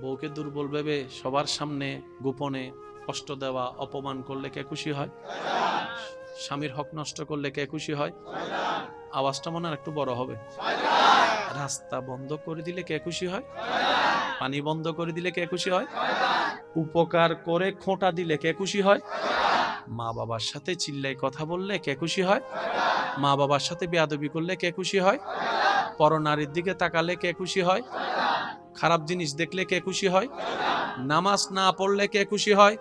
বউকে দুর্বল ভেবে সবার সামনে গোপনে কষ্ট দেওয়া, অপমান করলে কে খুশি হয়? স্বামীর হক নষ্ট করলে কে খুশি হয়? আওয়াজটা মনে হয় একটু বড় হবে। রাস্তা বন্ধ করে দিলে কে খুশি হয়? পানি বন্ধ করে দিলে কে খুশি হয়? উপকার করে খোঁটা দিলে কে খুশি হয়? মা বাবার সাথে চিল্লাই কথা বললে কে খুশি হয়? মা বাবার সাথে বেয়াদবি করলে কে খুশি হয়? পরনারীর দিকে তাকালে কে খুশি হয়? খারাপ জিনিস দেখলে কে খুশি হয়? নামাজ না পড়লে কে খুশি হয়?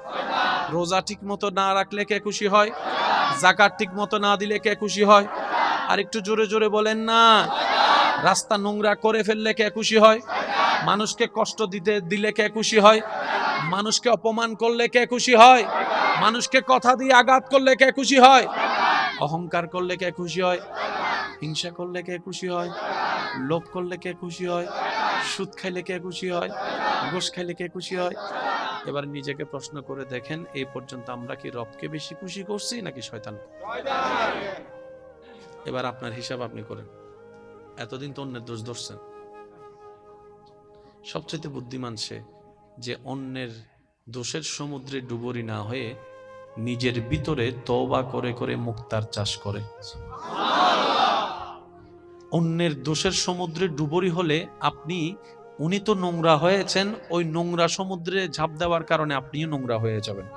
রোজা ঠিক মতো না রাখলে কে খুশি হয়? যাকাত ঠিক মতো না দিলে কে খুশি হয়? আর একটু জোরে জোরে বলেন না। রাস্তা নোংরা করে ফেললে কে খুশি হয়? মানুষকে কষ্ট দিলে কে খুশি হয়? মানুষকে অপমান করলে কে খুশি হয়? মানুষকে কথা দিয়ে আঘাত করলে কে খুশি হয়? অহংকার করলে কে খুশি হয়? হিংসা করলে কে খুশি হয়? লোভ করলে কে খুশি হয়? সুদ খাইলে কে খুশি হয়? ঘুষ খাইলে কে খুশি হয়? এবার নিজেকে প্রশ্ন করে দেখেন, এই পর্যন্ত আমরা কি রবকে বেশি খুশি করছি নাকি শয়তান? এবার আপনার হিসাব আপনি করেন। এতদিন তো অন্যের দোষ ধরছেন। সবচেয়ে বুদ্ধিমান সে যে অন্যের দোষের সমুদ্রে ডুবুরি না হয়ে নিজের ভিতরে তওবা করে করে মুক্তার চাষ করে। অন্যের দোষের সমুদ্রে ডুবুরি হলে আপনি, উনি তো নোংরা হয়েছেন, ওই নোংরা সমুদ্রে ঝাঁপ দেওয়ার কারণে আপনিও নোংরা হয়ে যাবেন।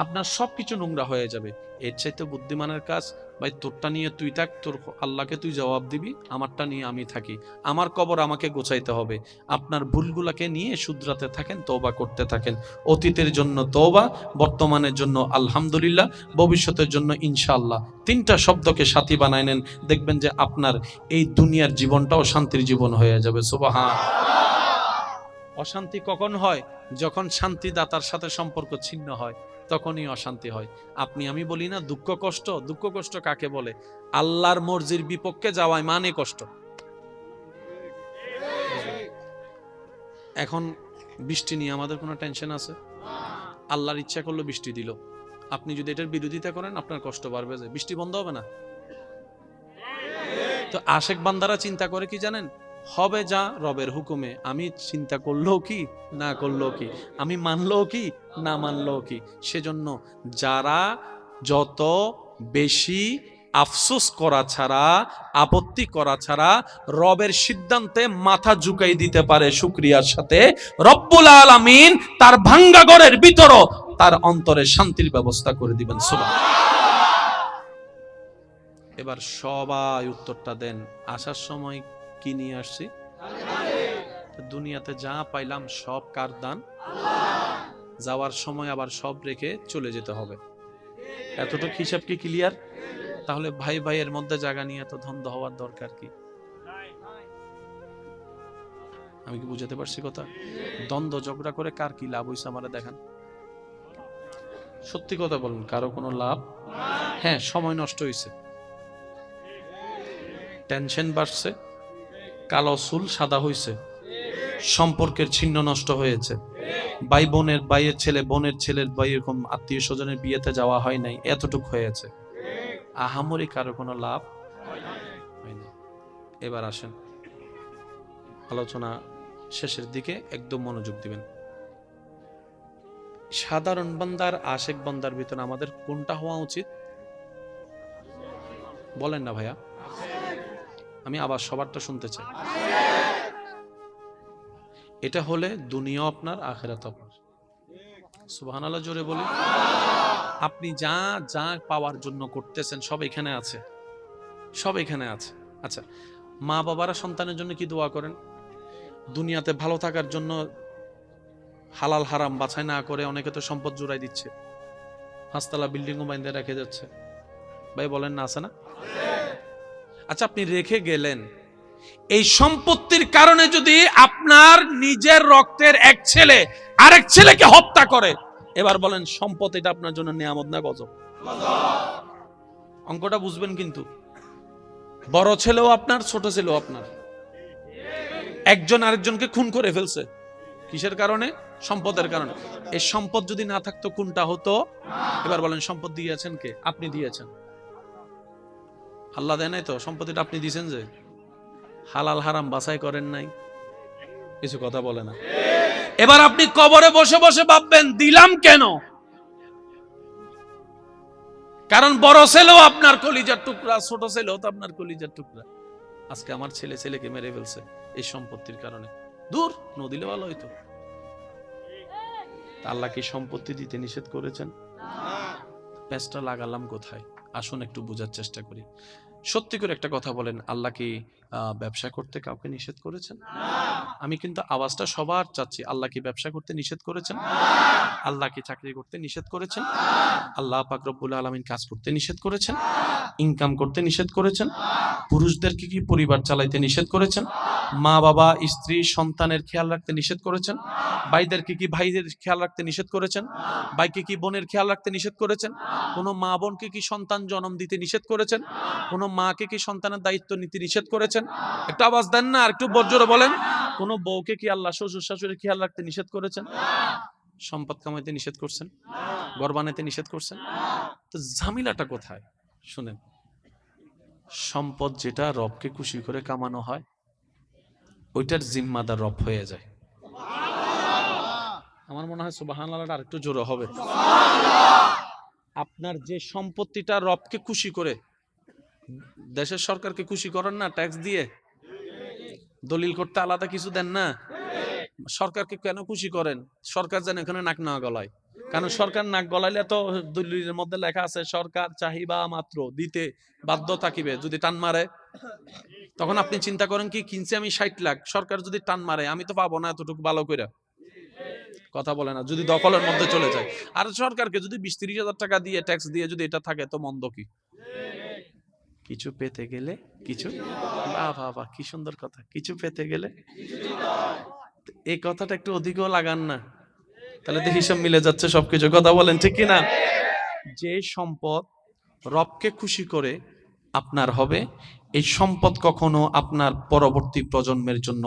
আপনার সবকিছু নোংরা হয়ে যাবে। এর চাইতে বুদ্ধিমানের কাজ, ভাই তোরটা নিয়ে তুই থাক, তোর আল্লাহকে তুই জবাব দিবি, আমারটা নিয়ে আমি থাকি, আমার কবর আমাকে গোছাইতে হবে। আপনার ভুলগুলাকে নিয়ে শুধরাতে থাকেন, তওবা করতে থাকেন। অতীতের জন্য তওবা, বর্তমানের জন্য আলহামদুলিল্লাহ, ভবিষ্যতের জন্য ইনশাআল্লাহ। 3টা শব্দকে সাথী বানায় নেন, দেখবেন যে আপনার এই দুনিয়ার জীবনটাও শান্তির জীবন হয়ে যাবে। সুবহান। অশান্তি কখন হয়? যখন শান্তিদাতার সাথে সম্পর্ক ছিন্ন হয়, তখনই অশান্তি হয়। আপনি আমি বলি না দুঃখ কষ্ট, দুঃখ কষ্ট কাকে বলে? আল্লাহর মর্জির বিপক্ষে যাওয়ায় মানে কষ্ট। এখন বৃষ্টি নিয়ে আমাদের কোনো টেনশন আছে? আল্লাহর ইচ্ছা করলো বৃষ্টি দিল, আপনি যদি এটার বিরোধিতা করেন আপনার কষ্ট বাড়বে, যে বৃষ্টি বন্ধ হবে না। তো আশেক বান্দারা চিন্তা করে কি জানেন? হবে যা রবের হুকুমে, আমি চিন্তা করলেও কি না করলেও কি, আমি মানলেও কি না মানলেও কি। সেজন্য যারা যত বেশি আফসোস করা ছাড়া, আপত্তি করা ছাড়া রবের সিদ্ধান্তে মাথা ঝুঁকাই দিতে পারে শুকরিয়ার সাথে, রব্বুল আলামিন তার ভাঙ্গা ঘরের ভিতরও তার অন্তরে শান্তির ব্যবস্থা করে দিবেন। সুবহানাল্লাহ। এবার সবাই উত্তরটা দেন। আসার সময় কি নিয়ে আসছি? দুনিয়াতে যা পাইলাম সব কার দান? যাওয়ার সময় আবার সব রেখে চলে যেতে হবে। এতটুকু হিসাব কি ক্লিয়ার? তাহলে ভাই ভাইয়ের মধ্যে জায়গা নিয়ে এত দ্বন্দ্ব হওয়ার দরকার কি? আমি কি বুঝাতে পারছি কথা? দ্বন্দ্ব ঝগড়া করে কার কি লাভ হইছে আমারে দেখান। সত্যি কথা বলুন, কারো কোনো লাভ? হ্যাঁ, সময় নষ্ট হয়েছে, টেনশন বাড়ছে, কালো চুল সাদা হয়েছে, সম্পর্কের ছিন্ন নষ্ট হয়েছে, ভাই বোনের, ভাইয়ের ছেলে বোনের ছেলের ভাই, এরকম আত্মীয় স্বজনের বিয়েতে যাওয়া হয় নাই, এতটুক হয়েছে। আহামরি কারো কোনো লাভ হয়নি। এবার আসেন আলোচনা শেষের দিকে, একদম মনোযোগ দিবেন। সাধারণ বান্দার আশেক বান্দার ভিতরে আমাদের কোনটা হওয়া উচিত? বলেন না ভাইয়া, আমি আবার সবারটা শুনতে চাই। এটা হলে দুনিয়াও আপনার, আখিরাত আপনার। সুবহানাল্লাহ জোরে বলি। আপনি যা যা পাওয়ার জন্য করতেছেন সব এখানে আছে, সব এখানে আছে। আচ্ছা, মা বাবারা সন্তানের জন্য কি দোয়া করেন? দুনিয়াতে ভালো থাকার জন্য হালাল হারাম বাছাই না করে অনেকে তো সম্পদ জুড়াই দিচ্ছে, 5 তলা বিল্ডিংও বাইন্ধে রেখে যাচ্ছে। ভাই বলেন না, আছে না? আচ্ছা, আপনি রেখে গেলেন, এই সম্পত্তির কারণে যদি আপনার নিজের রক্তের এক ছেলে আরেক ছেলেকে হত্যা করে, এবার বলেন সম্পদ এটা আপনার জন্য নিয়ামত না গজব? অঙ্কটা বুঝবেন কিন্তু। বড় ছেলেও আপনার, ছোট ছেলেও আপনার। একজন আরেকজনকে খুন করে ফেলছে, কিসের কারণে? সম্পদের কারণে। এই সম্পদ যদি না থাকতো কোনটা হতো? এবার বলেন সম্পদ দিয়েছেন কে? আপনি দিয়েছেন। আল্লাহ দেয় নাই তো, সম্পত্তিটা আপনি দিয়েছেন। যে হালাল হারাম বাছাই করেন নাই, কিছু কথা বলে না। এবার আপনি কবরে বসে বসে ভাববেন দিলাম কেন? কারণ বড় ছেলেও আপনার কলিজার টুকরা, ছোট ছেলেও তো আপনার কলিজার টুকরা। আজকে আমার ছেলে ছেলেকে মেরে ফেলছে এই সম্পত্তির কারণে। দূর, নদিলে ভালো হইতো। আল্লাহ কি সম্পত্তি দিতে নিষেধ করেছেন? প্যাচটা লাগালাম কোথায়? আসুন একটু বোঝার চেষ্টা করি। সত্যি করে একটা কথা বলেন, আল্লাহ কি ব্যবসা করতে কাউকে নিষেধ করেছেন? আমি কিন্তু আওয়াজটা সবার চাচ্ছি। আল্লাহ কি ব্যবসা করতে নিষেধ করেছেন? আল্লাহ কি চাকরি করতে নিষেধ করেছেন? আল্লাহ পাক রব্বুল আলামিন কাজ করতে নিষেধ করেছেন? ইনকাম করতে নিষেধ করেছেন? পুরুষদেরকে কি পরিবার চালাইতে নিষেধ করেছেন? মা বাবা স্ত্রী সন্তানের খেয়াল রাখতে নিষেধ করেছেন? ভাইদেরকে কি ভাইদের খেয়াল রাখতে নিষেধ করেছেন? ভাইকে কি বোনের খেয়াল রাখতে নিষেধ করেছেন? কোনো মা বোনকে কি সন্তান জন্ম দিতে নিষেধ করেছেন? কোনো মাকে কি সন্তানের দায়িত্ব নিতে নিষেধ করেছেন? একটু আওয়াজ দেন না, আর একটু বর্জরে বলেন। কোনো বউকে কি আল্লাহ শ্বশুর শাশুড়ির খেয়াল রাখতে নিষেধ করেছেন? সম্পদ কামাইতে নিষেধ করছেন? ঘর বানাইতে নিষেধ করছেন? তো ঝামেলাটা কোথায়? শুনেন, সম্পদ যেটা রবকে খুশি করে কামানো হয়, ওইটার জিম্মাদার রব হয়ে যায়। আমার মনে হয় সুবহানাল্লাহটা আরেকটু জোরে হবে। আপনার যে সম্পত্তিটা রবকে খুশি করে, দেশের সরকারকে খুশি করেন না ট্যাক্স দিয়ে? দলিল করতে আলাদা কিছু দেন না? সরকারকে কেন খুশি করেন? সরকার যেন এখানে নাক না গলায়। কারণ সরকার নাক গলাইলে তো দলিলের মধ্যে লেখা আছে সরকার চাহিবা মাত্র দিতে বাধ্য থাকিবে। যদি টান মারে, তখন আপনি চিন্তা করেন কি কিনছি আমি 60 লাখ, সরকার যদি টান মারে আমি তো পাবো না এতটুকু ভালো করে। কথা বলে না, যদি দখলের মধ্যে চলে যায়। আর সরকারকে যদি 20-30 হাজার টাকা দিয়ে ট্যাক্স দিয়ে যদি এটা থাকে, তো মন্দ কি? কিছু পেতে গেলে কিছু, বাবা কি সুন্দর কথা, কিছু পেতে গেলে। এই কথাটা একটু অধিকও লাগান না, তাহলে তো হিসাব মিলে যাচ্ছে সবকিছু। কথা বলেন ঠিক কিনা? যে সম্পদ রবকে খুশি করে আপনার হবে, এই সম্পদ কখনো আপনার পরবর্তী প্রজন্মের জন্য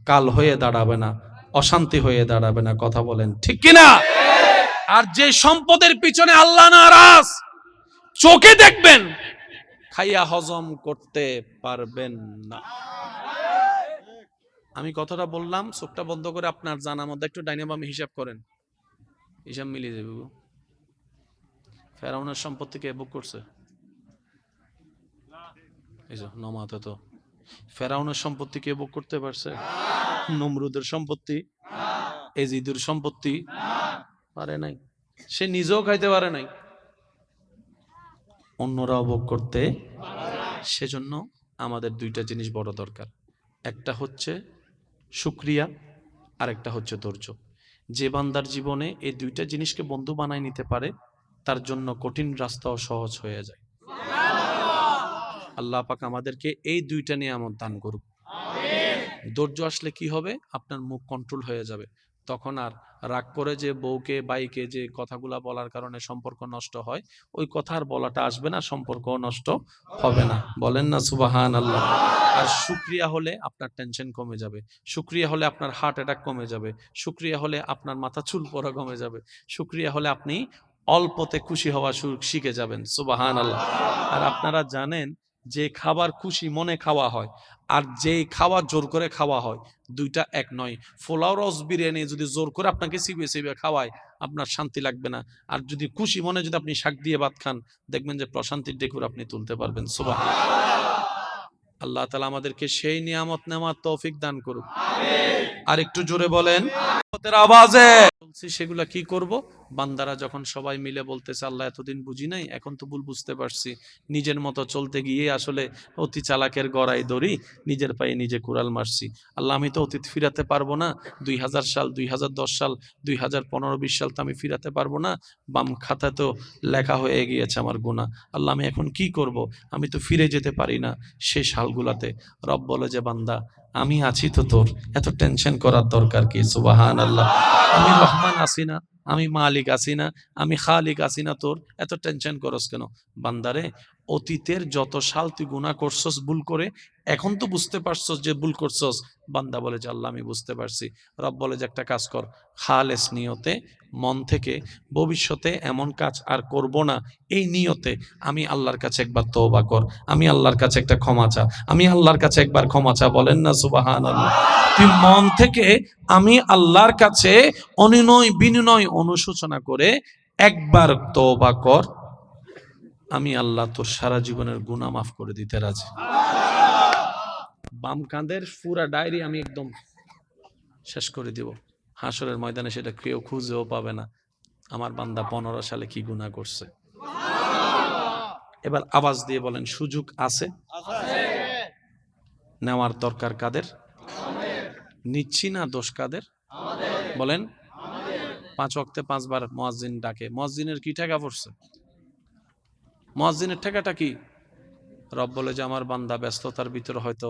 কাল হয়ে দাঁড়াবে না, অশান্তি হয়ে দাঁড়াবে না। কথা বলেন ঠিক কিনা? আর যে সম্পদের পিছনে আল্লাহ নারাজ, চোখে দেখবেন, খাইয়া হজম করতে পারবেন না। আমি কথাটা বললাম, চোখটা বন্ধ করে আপনার জানার মধ্যে একটু ডাইনে বামে হিসাব করেন, হিসাব মিলিয়ে যাবে। ফেরাউনের সম্পত্তি কে ভোগ করছে? এই যে নমাতে তো ফেরাউনের সম্পত্তি কে ভোগ করতে পারছে? নমরুদের সম্পত্তি, এজিদের সম্পত্তি পারে নাই। সে নিজেও খাইতে পারে নাই, অন্যরাও ভোগ করতে। সেজন্য আমাদের দুইটা জিনিস বড় দরকার। একটা হচ্ছে শুকরিয়া, আর একটা হচ্ছে ধৈর্য। যে বান্দার জীবনে এই দুইটা জিনিসকে বন্ধু বানায় নিতে পারে, তার জন্য কঠিন রাস্তাও সহজ হয়ে যায়। আল্লাহ পাক আমাদেরকে এই দুইটা নিয়ামত দান করুক। ধৈর্য আসলে কি হবে? আপনার মুখ কন্ট্রোল হয়ে যাবে। তখন আর রাগ করে যে বউকে বাইকে যে কথাগুলা বলার কারণে সম্পর্ক নষ্ট হয়, ওই কথা আর বলাটা আসবে না, সম্পর্ক নষ্ট হবে না। বলেন না সুবহানাল্লাহ। আর শুকরিয়া হলে আপনার টেনশন কমে যাবে, শুকরিয়া হলে আপনার হার্ট অ্যাটাক কমে যাবে, শুকরিয়া হলে আপনার মাথা চুল পড়া কমে যাবে, শুকরিয়া হলে আপনি অল্পতে খুশি হওয়া শিখে যাবেন। সুবহানাল্লাহ। আর আপনারা জানেন যে খাবার খুশি মনে খাওয়া হয়, আর যে খাওয়া জোর করে খাওয়া হয়, দুইটা এক নয়। পোলাও রস বিরিয়ানি যদি জোর করে আপনাকে চিবিয়ে চিবিয়ে খাওয়ায়, আপনার শান্তি লাগবে না। আর যদি খুশি মনে যদি আপনি শাক দিয়ে ভাত খান, দেখবেন যে প্রশান্তির ডেকুর আপনি তুলতে পারবেন। সুবহানাল্লাহ। আল্লাহ তাআলা আমাদেরকে সেই নিয়ামত নেওয়ার তৌফিক দান করুক। আর একটু জোরে বলেন আওয়াজে বলছি, সেগুলা কি করব? বান্দারা যখন সবাই মিলে বলতেছে আল্লাহ এতদিন বুঝি নাই, এখন তো ভুল বুঝতে পারছি, নিজের মতো চলতে গিয়ে আসলে অতি চালাকের গড়াই দড়ি, নিজের পায়ে নিজে কুড়াল মারছি। আল্লাহ আমি তো অতীত ফিরাতে পারবো না, 2000 সাল, 2010 সাল, 2015-20 সাল তো আমি ফিরাতে পারবো না, বাম খাতা তো লেখা হয়ে গিয়েছে আমার গুনাহ। আল্লাহ আমি এখন কি করব? আমি তো ফিরে যেতে পারি না সেই সালগুলাতে। রব বলে যে বান্দা আমি আছি তো, তোর এত টেনশন করার দরকার কি? সুবহানাল্লাহ। আমি রহমান আছি না, আমি মালিক আছি না, আমি খালিক আছি না, তোর এত টেনশন করস কেন? বান্দারে অতীতের যত সাল তুই গুনাহ করছস ভুল করে, এখন তো বুঝতে পারছস যে ভুল করছস। বান্দা বলে যে আল্লাহ আমি বুঝতে পারছি। রব বলে যে একটা কাজ কর, খালেস নিয়তে মন থেকে ভবিষ্যতে এমন কাজ আর করব না, এই নিয়তে আমি আল্লাহর কাছে একবার তওবা কর, আমি আল্লাহর কাছে একটা ক্ষমা চা, আমি আল্লাহর কাছে একবার ক্ষমা চা। বলেন না সুবহানাল্লাহ। তুই মন থেকে আমি আল্লাহর কাছে অনুনয় বিনয় অনুশোচনা করে একবার তওবা কর, আমি আল্লাহ তোর সারা জীবনের গুনাহ মাফ করে দিতে রাজি। বাম কাঁধের পুরা ডায়েরি আমি একদম শেষ করে দিব, হাসরের ময়দানে সেটা কেউ খুঁজেও পাবে না আমার বান্দা 15 সালে কি গুনাহ করছে। এবার আওয়াজ দিয়ে বলেন সুযোগ আছে? নেওয়ার দরকার কাদের? নিচ্ছি না, দোষ কাদের? বলেন। 5 ওয়াক্তে 5 বার মুয়াজ্জিন ডাকে, মুয়াজ্জিনের কি টাকা পড়ছে? মুয়াজ্জিনের টাকাটা কি? রব বলে যে আমার বান্দা ব্যস্ততার ভিতরে হয়তো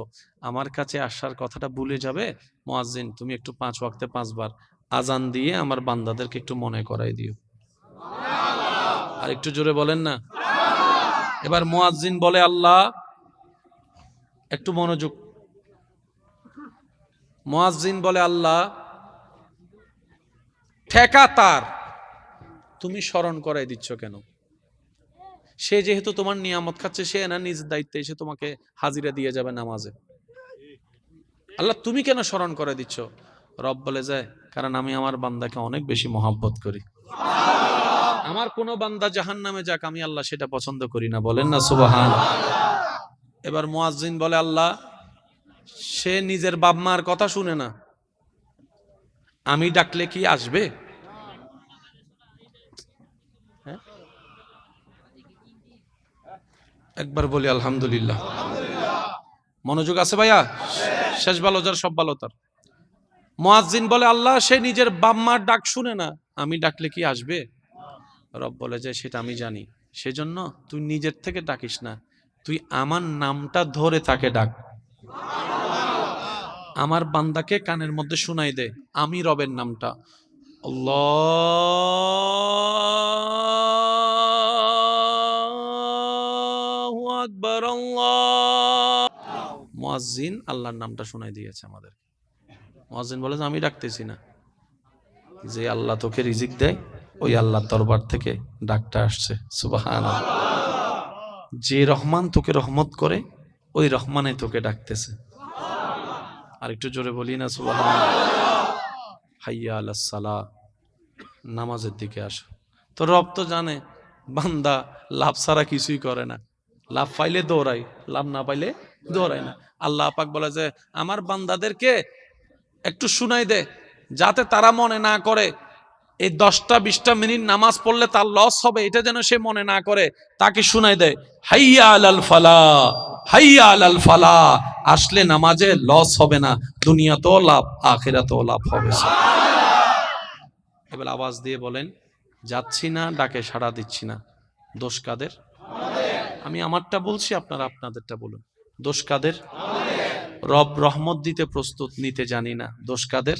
আমার কাছে আসার কথাটা ভুলে যাবে, মুয়াজ্জিন তুমি একটু 5 ওয়াক্তে 5 বার আজান দিয়ে আমার বান্দাদেরকে একটু মনে করাই দিও। আর একটু জোরে বলেন না। এবার মুয়াজ্জিন বলে আল্লাহ, একটু মনোযোগ, মুয়াজ্জিন বলে আল্লাহ ঠেকা তার, তুমি স্মরণ করাই দিচ্ছ কেন? সে যেহেতু তোমার নিয়ামত খাচ্ছে, সে না নিজের দায়িত্বে এসে তোমাকে হাজিরা দিয়ে যাবে নামাজে, আল্লাহ তুমি কেন স্মরণ করে দিচ্ছ? রব বলে যায় কারণ আমি আমার বান্দাকে অনেক বেশি মহব্বত করি। আমার কোন বান্দা জাহান্নামে যাক, আমি আল্লাহ সেটা পছন্দ করি না। বলেন না সুবহানাল্লাহ। এবার মুয়াজ্জিন বলে আল্লাহ সে নিজের বাপ মার কথা শুনে না, আমি ডাকলে কি আসবে? হ্যাঁ? একবার বলি আলহামদুলিল্লাহ। মনোযোগ আছে ভাইয়া? শেষ ভালো যার সব ভালো তার। মুয়াজ্জিন বলে আল্লাহ সে নিজের বাপ মার ডাক শুনে না, আমি ডাকলে কি আসবে? রব বলে যে সেটা আমি জানি, সেজন্য তুই নিজের থেকে ডাকিস না, তুই আমার নামটা ধরে তাকে ডাক, আমার বান্দাকে কানের মধ্যে শুনাই দে আমি রবের নামটা, আল্লাহু আকবার। আল্লাহ। মুয়াজ্জিন আল্লাহর নামটা শুনাই দিয়েছে আমাদের। মুয়াজ্জিন বলে যে আমি ডাকতেছি না, যে আল্লাহ তোকে রিজিক দেয় ওই আল্লাহর দরবার থেকে ডাকটা আসছে। সুবহানাল্লাহ। যে রহমান তোকে রহমত করে ওই রহমানে তোকে ডাকতেছে। আর একটু জোরে বলি না সুবহানাল্লাহ। হাইয়া আলাস সালাহ, নামাজের দিকে আসো। তো রব তো জানে বান্দা লাভ ছাড়া কিছুই করে না, লাভ পাইলে দৌড়াই, লাভ না পাইলে দৌড়ায় না। আল্লাহ পাক বলে যে আমার বান্দাদেরকে একটু শুনাই দে, যাতে তারা মনে না করে এই 10টা 20টা মিনিট নামাজ পড়লে তার লস হবে, এটা যেন সে মনে না করে, তাকে শুনাই দেয় হাইয়া আলাল ফালাহ, হাইয়া আলাল ফালাহ, আসলে নামাজে লস হবে না, দুনিয়াতেও লাভ আখিরাতেও লাভ হবে। এবার আওয়াজ দিয়ে বলেন যাচ্ছি না, ডাকে সাড়া দিচ্ছি না, দোষ কাদের? আমি আমারটা বলছি, আপনারা আপনাদেরটা বলুন। দোষ কাদের? রব রহমত দিতে প্রস্তুত, নিতে জানি না, দোষ কাদের?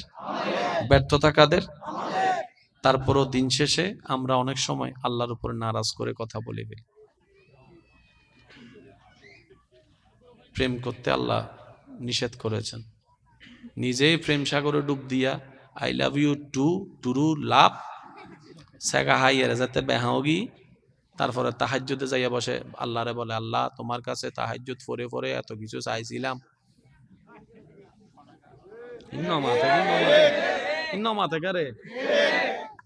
ব্যর্থতা কাদের? তারপরও দিন শেষে আমরা অনেক সময় আল্লাহর উপর নারাজ করে কথা বলে ফেলি। প্রেম করতে আল্লাহ নিষেধ করেছেন, নিজেই প্রেম সাগরে ডুব দিয়া I love you too true love সেগা হাইয়ের যাতে বেহাওগি, তারপরে তাহাজ্জুদে যাইয়া বসে আল্লাহরে বলে আল্লাহ তোমার কাছে তাহাজ্জুদ পড়ে পড়ে এত কিছু চাইছিলাম,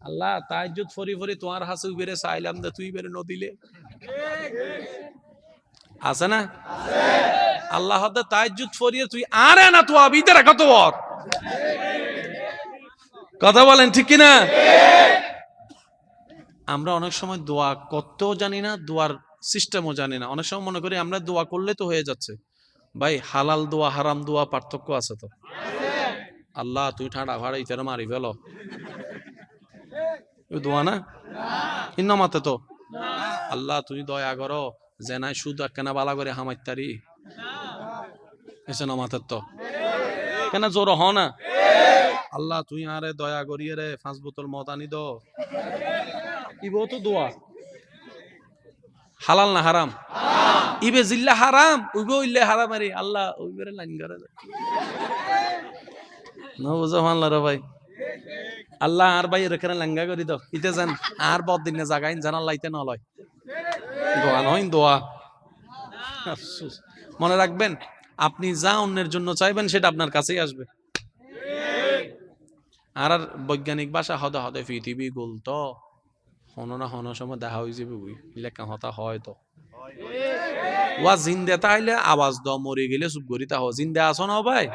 আল্লাহ তাহাজ্জুদ ফরি ফরি তোমার হাসু বেড়ে চাইলাম, তুই বেড়ে নদিলে আছে না? আল্লাহ হতে তাহাজ্জুদ পড়িয়ে তুই আরে না তো আবিতে রাখা তো ওর কথা বলেন ঠিক কিনা? আমরা অনেক সময় দোয়া করতেও জানি না, দোয়ার সিস্টেমও জানি না। অনেক সময় মনে করি আমরা দোয়া করলে তো হয়ে যাচ্ছে। ভাই হালাল দোয়া হারাম দোয়া পার্থক্য আছে তো। আল্লাহ তুই ঠান্ডা ভাড়া ইতারে মারি ফেলো, দোয়া না ইন্নামাতে তো। আল্লাহ তুই দয়া করো জেনাই সুদ কেনা বালা করে হামাইতারি এসে নামাতের তো কেন জোর হ না। আল্লাহ তুই আরে দয়া করিয়ে রে 5 বোতল মদ আনি দো, ইবো তো দোয়া। হালাল না হারাম? ইবে জিল্লা হারাম উইবে উইলে হারাম আরে আল্লাহ উইবেরে লাইন করে না বুঝা মানলা রে ভাই। আল্লাহ আর ভাই এখানে লাঙ্গা করি দাও ইতে যান আর বদ দিনে জাগাইন জান আল্লাহ ইতে নলয় দোয়া নয় দোয়া। আফসোস। মনে রাখবেন আপনি যা অন্যের জন্য চাইবেন সেটা আপনার কাছেই আসবে। আর আর বৈজ্ঞানিক ভাষা হদে হদে পৃথিবী গোল তো হনো না হনো সময় দেখা হয়ে যাবে বুই লেখা হতা হয় তো ওয়া জিন্দা তাইলে আওয়াজ দাও মরে গেলে চুপ করি তা জিন্দা আছো না ভাই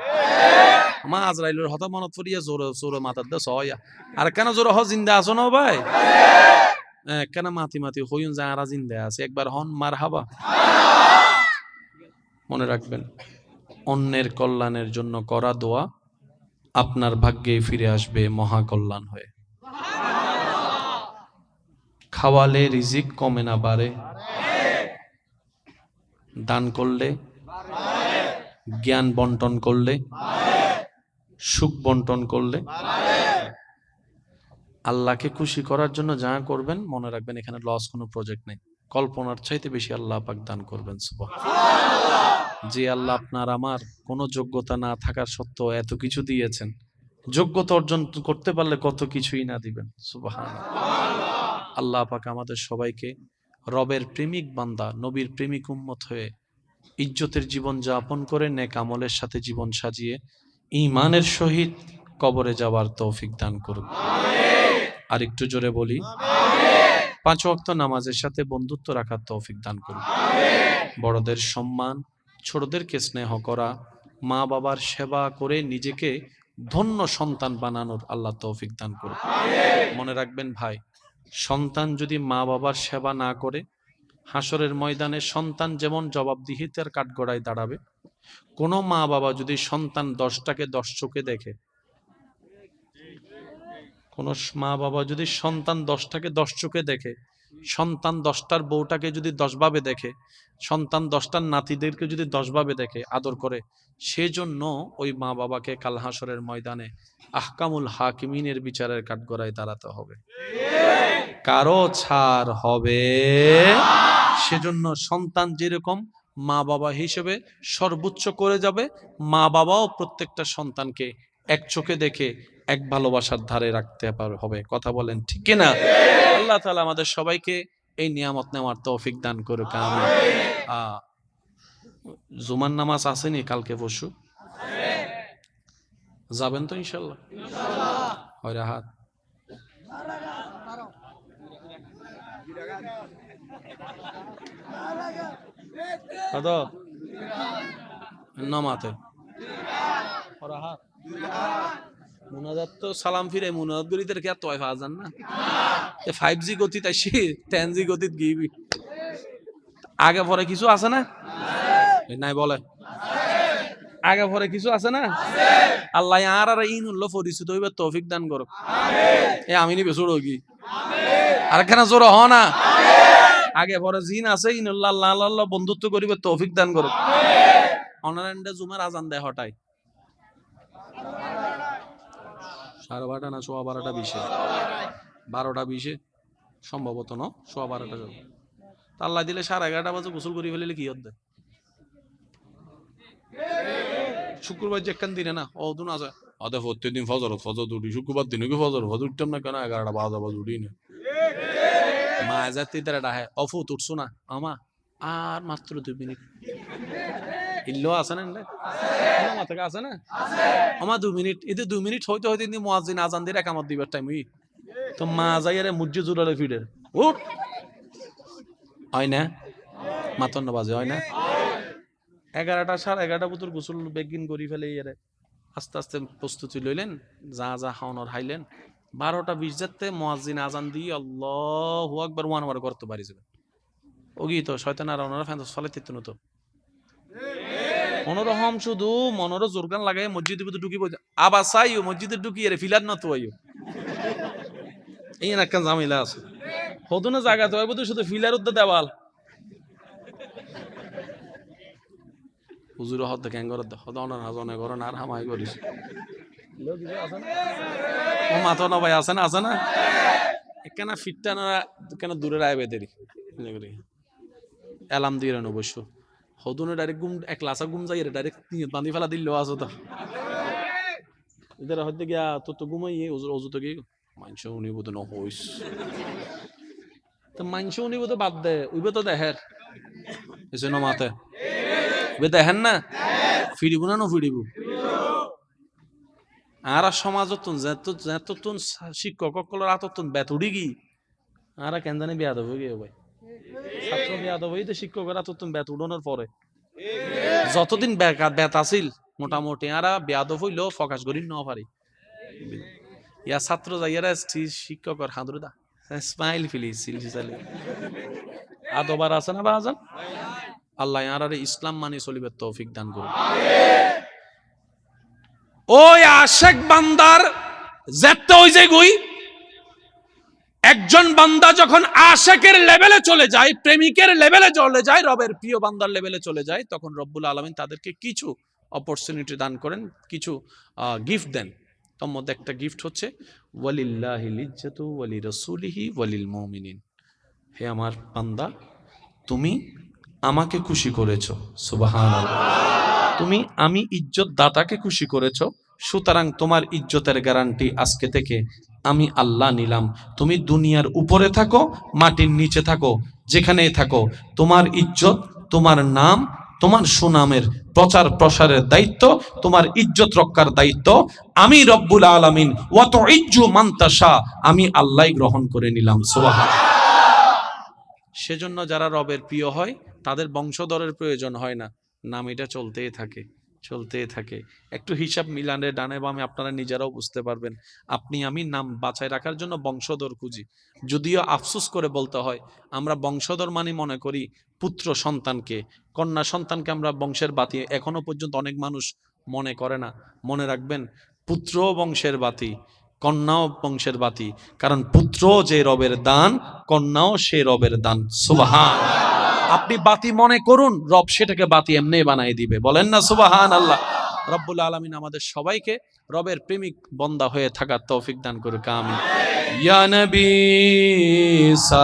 মা আজরাইলের হতা মনত পড়িয়া জোরে জোরে মাথার দে সয়া আর কেন জোরে হ জিন্দা আছো না ভাই কেন মাতি মাতি হইন যারা জিন্দা আছে একবার হন মার হাবা। মনে রাখবেন অন্যের কল্যাণের জন্য করা দোয়া আপনার ভাগ্যে ফিরে আসবে মহা কল্যাণ হয়ে। খাওয়ালে রিজিক কমে না বাড়ে, দান করলে জ্ঞান বন্টন করলে সুখ বন্টন করলে আল্লাহকে খুশি করার জন্য যা করবেন মনে রাখবেন এখানে লস কোনো প্রজেক্ট নেই। কল্পনার চাইতে বেশি আল্লাহ পাক দান করবেন। সুবহানাল্লাহ। যে আল্লাহ আপনার আমার কোনো যোগ্যতা না থাকার সত্ত্বেও এত কিছু দিয়েছেন, যোগ্যতা অর্জন করতে পারলে কত কিছুই না দিবেন। সুবহানাল্লাহ। আল্লাহ পাক আমাদের সবাইকে রবের প্রেমিক বান্দা নবীর প্রেমিক উম্মত হয়ে ইজ্জতের জীবন যাপন করে নেক আমলের সাথে জীবন সাজিয়ে ঈমানের সহিত কবরে যাওয়ার তৌফিক দান করুন। আর একটু জোরে বলি 5 ওয়াক্ত নামাজের সাথে বন্ধুত্ব রাখার তৌফিক দান করুন। বড়দের সম্মান, ছোটদেরকে স্নেহ করা, মা বাবার সেবা করে নিজেকে ধন্য সন্তান বানানোর আল্লাহ তৌফিক দান করুন। মনে রাখবেন ভাই, সন্তান যদি মা বাবার সেবা না করে হাসরের ময়দানে সন্তান যেমন জবাবদিহিতার কাঠগড়ায় দাঁড়াবে, কোনো মা বাবা যদি সন্তান 10টাকে 10 চোখে দেখে, কোন মা বাবা যদি সন্তান 10টাকে 10 চোখে দেখে, সন্তান 10টার বউটাকে যদি 10 ভাবে দেখে, সন্তান 10টার নাতিদেরকে যদি 10 ভাবে দেখে আদর করে, সেজন্য ওই মা বাবাকে কাল হাসরের ময়দানে আহকামুল হাকিমিনের বিচারের কাঠগড়ায় দাঁড়াতে হবে, কারো ছাড় হবে। সেজন্য সন্তান যেরকম মা বাবা হিসেবে সর্বোচ্চ করে যাবে, মা বাবাও প্রত্যেকটা সন্তানকে এক চোখে দেখে এক ভালোবাসার ধারে রাখতে হবে। কথা বলেন ঠিক কিনা? আল্লাহ তাআলা আমাদের সবাইকে এই নিয়ামত নেওয়ার তৌফিক দান করুক। আমিন। জুমার নামাজ আসেনি কালকে পরশু? যাবেন তো ইনশাআল্লাহ? হয় রাহাত কত নামাতে রাহাত মুনাজাত তো সালাম ফিরে মুনাজাত করি তার কি আর তয় পাওয়া যান না 5G গতি তাই 10G গতি গিবি আগে পরে কিছু আছে না নাই বলে আগে পরে কিছু আছে না আল্লাহ আর আর ইন উল্লাহ পরিচিত হইবে তৌফিক দান করুক। আমি নিবে ছোড়ো কি আর কেন জোর হ না আগে পরে জিন আছে ইনুল্লাহ আল্লাহ আল্লাহ বন্ধুত্ব করিবে তৌফিক দান করুক। অনারান্ডে জুমার আজান দেয় হটাই 12:30 না 12:20 12:20 সম্ভবত ন 12:15 যাবে আল্লাহ দিলে 11:30 বাজে গোসল করি ফেলিলে কি হচ্ছে শুক্রবার যে একখান দিনে না ও দুন আছে আদে প্রত্যেকদিন ফজর উঠি শুক্রবার দিনে কি ফজর উঠতাম না কেন 11:00 বাজে উঠি না মা যাতে তারা ডাহে অফুত উঠছো না আমা আর মাত্র 2 মিনিট ইল্লো আছে না আমার থেকে আছে না আমার 2 মিনিট এতে 2 মিনিট হইতে হইতে মুয়াজ্জিন আজান দিয়ে একামত দিবার টাইম হই তো মা যাইয়ারে মুজ্জে জুড়ালে ফিডে উঠ হয় না মাতন্ন বাজে হয় না? 11টা 11:30 বুতুর গোসল বেগিন করি ফেলে এরে আস্তে আস্তে প্রস্তুতি লইলেন, যা যা খাওয়ানোর হাইলেন। 12টা 20 যাতে মুয়াজ্জিন আজান দিয়ে আল্লাহু আকবার ওয়ান ওয়ার করতে পারি যাবে ওগি তো শয়তান আর ওনারা ফ্যান ফলাইতে তো মনোরহম শুধু মনোর জোরগান লাগাই মসজিদে ভিতরে ঢুকি বলছে আবার চাইও মসজিদে ঢুকি এর ফিলার না তো আইও এই একটা ঝামেলা আছে হদুনে জায়গা তো বুঝি শুধু ফিলার উদ্দে দেওয়াল হুজুর হদ ক্যাং করে হদ অনার হাজনে করে না আর হামাই করিস ও মাথা না ভাই আছে না কেন ফিটটা না কেন দূরে রায়বে দেরি অ্যালার্ম দিয়ে রেন অবশ্য হদুনে ডাইরেক্ট ঘুম এক লাসা ঘুম যাই ডাইরেক্ট বান্ধি ফেলা দিল আছে তো এদের হয়তো গিয়া তো ঘুমাই অজু তো গিয়ে মাংস উনিব তো নহইস তো মাংস উনিব তো বাদ দে উইবে তো দেহের এসে ন মাতে উইবে দেখেন না ফিরিব না ফিরিব আর সমাজতন যেতন শিক্ষক সকলের আততন বেতুড়ি কি আর কেন জানি বিয়া দেবো গিয়ে ভাই ছাত্র বিয়া দেবো তো শিক্ষকের আততন বেত উড়ানোর পরে যতদিন বেত আসিল মোটামুটি আর বেয়াদব হইলেও ফকাস করি ন পারি ইয়া ছাত্র যাইয়ারা শিক্ষকের হাঁদুরে দা স্মাইল ফিলিস আদবার আছে না বাজান আল্লাহ আর ইসলাম মানি চলিবে তৌফিক দান করুন ওই আশেক বান্দার যেতে ওই যে গুই একজন বান্দা যখন আশেকের লেভেলে চলে যায় প্রেমিকের লেভেলে চলে যায় রবের প্রিয় বান্দার লেভেলে চলে যায় তখন রব্বুল আলামিন তাদেরকে কিছু অপরচুনিটি দান করেন কিছু গিফট দেন তার মধ্যে একটা গিফট হচ্ছে ওয়ালিল্লাহিল ইজ্জাতু ওয়ালি রাসূলিহি ওয়ালিল মুমিনিন হে আমার বান্দা তুমি আমাকে খুশি করেছো সুবহানাল্লাহ তুমি আমি ইজ্জত দাতাকে খুশি করেছো সুতরাং তোমার ইজ্জতের গ্যারান্টি আজকে থেকে আমি আল্লাহ নিলাম তুমি দুনিয়ার উপরে থাকো মাটির নিচে থাকো যেখানেই থাকো তোমার ইজ্জত তোমার নাম তোমার সুনামের প্রচার প্রসারের দায়িত্ব তোমার ইজ্জত রক্ষার দায়িত্ব আমি রব্বুল আলামিন ওয়া তুইজ্জু মান তাশা আমি আল্লাহই গ্রহণ করে নিলাম সুবহানাল্লাহ সেজন্য যারা রবের প্রিয় হয় তাদের বংশধরের প্রয়োজন হয় না নাম এটা চলতেই থাকে একটু হিসাব মিলানে ডানে বামে আপনারা নিজেরাও বুঝতে পারবেন আপনি আমি নাম বাঁচায় রাখার জন্য বংশধর খুঁজি যদিও আফসোস করে বলতে হয় আমরা বংশধর মানে মনে করি পুত্র সন্তানকে কন্যা সন্তানকে আমরা বংশের বাতি এখনো পর্যন্ত অনেক মানুষ মনে করে না মনে রাখবেন পুত্রও বংশের বাতি কন্যাও বংশের বাতি কারণ পুত্র যে রবের দান কন্যাও সে রবের দান সুবহানাল্লাহ আপনি বাতি মনে করুন রব সেটাকে বাতি এমনি বানাই দিবে বলেন না সুবহানাল্লাহ রব্বুল আলামিন আমাদের সবাইকে রবের প্রেমিক বান্দা হয়ে থাকার তৌফিক দান করুক আমিন ইয়া নবী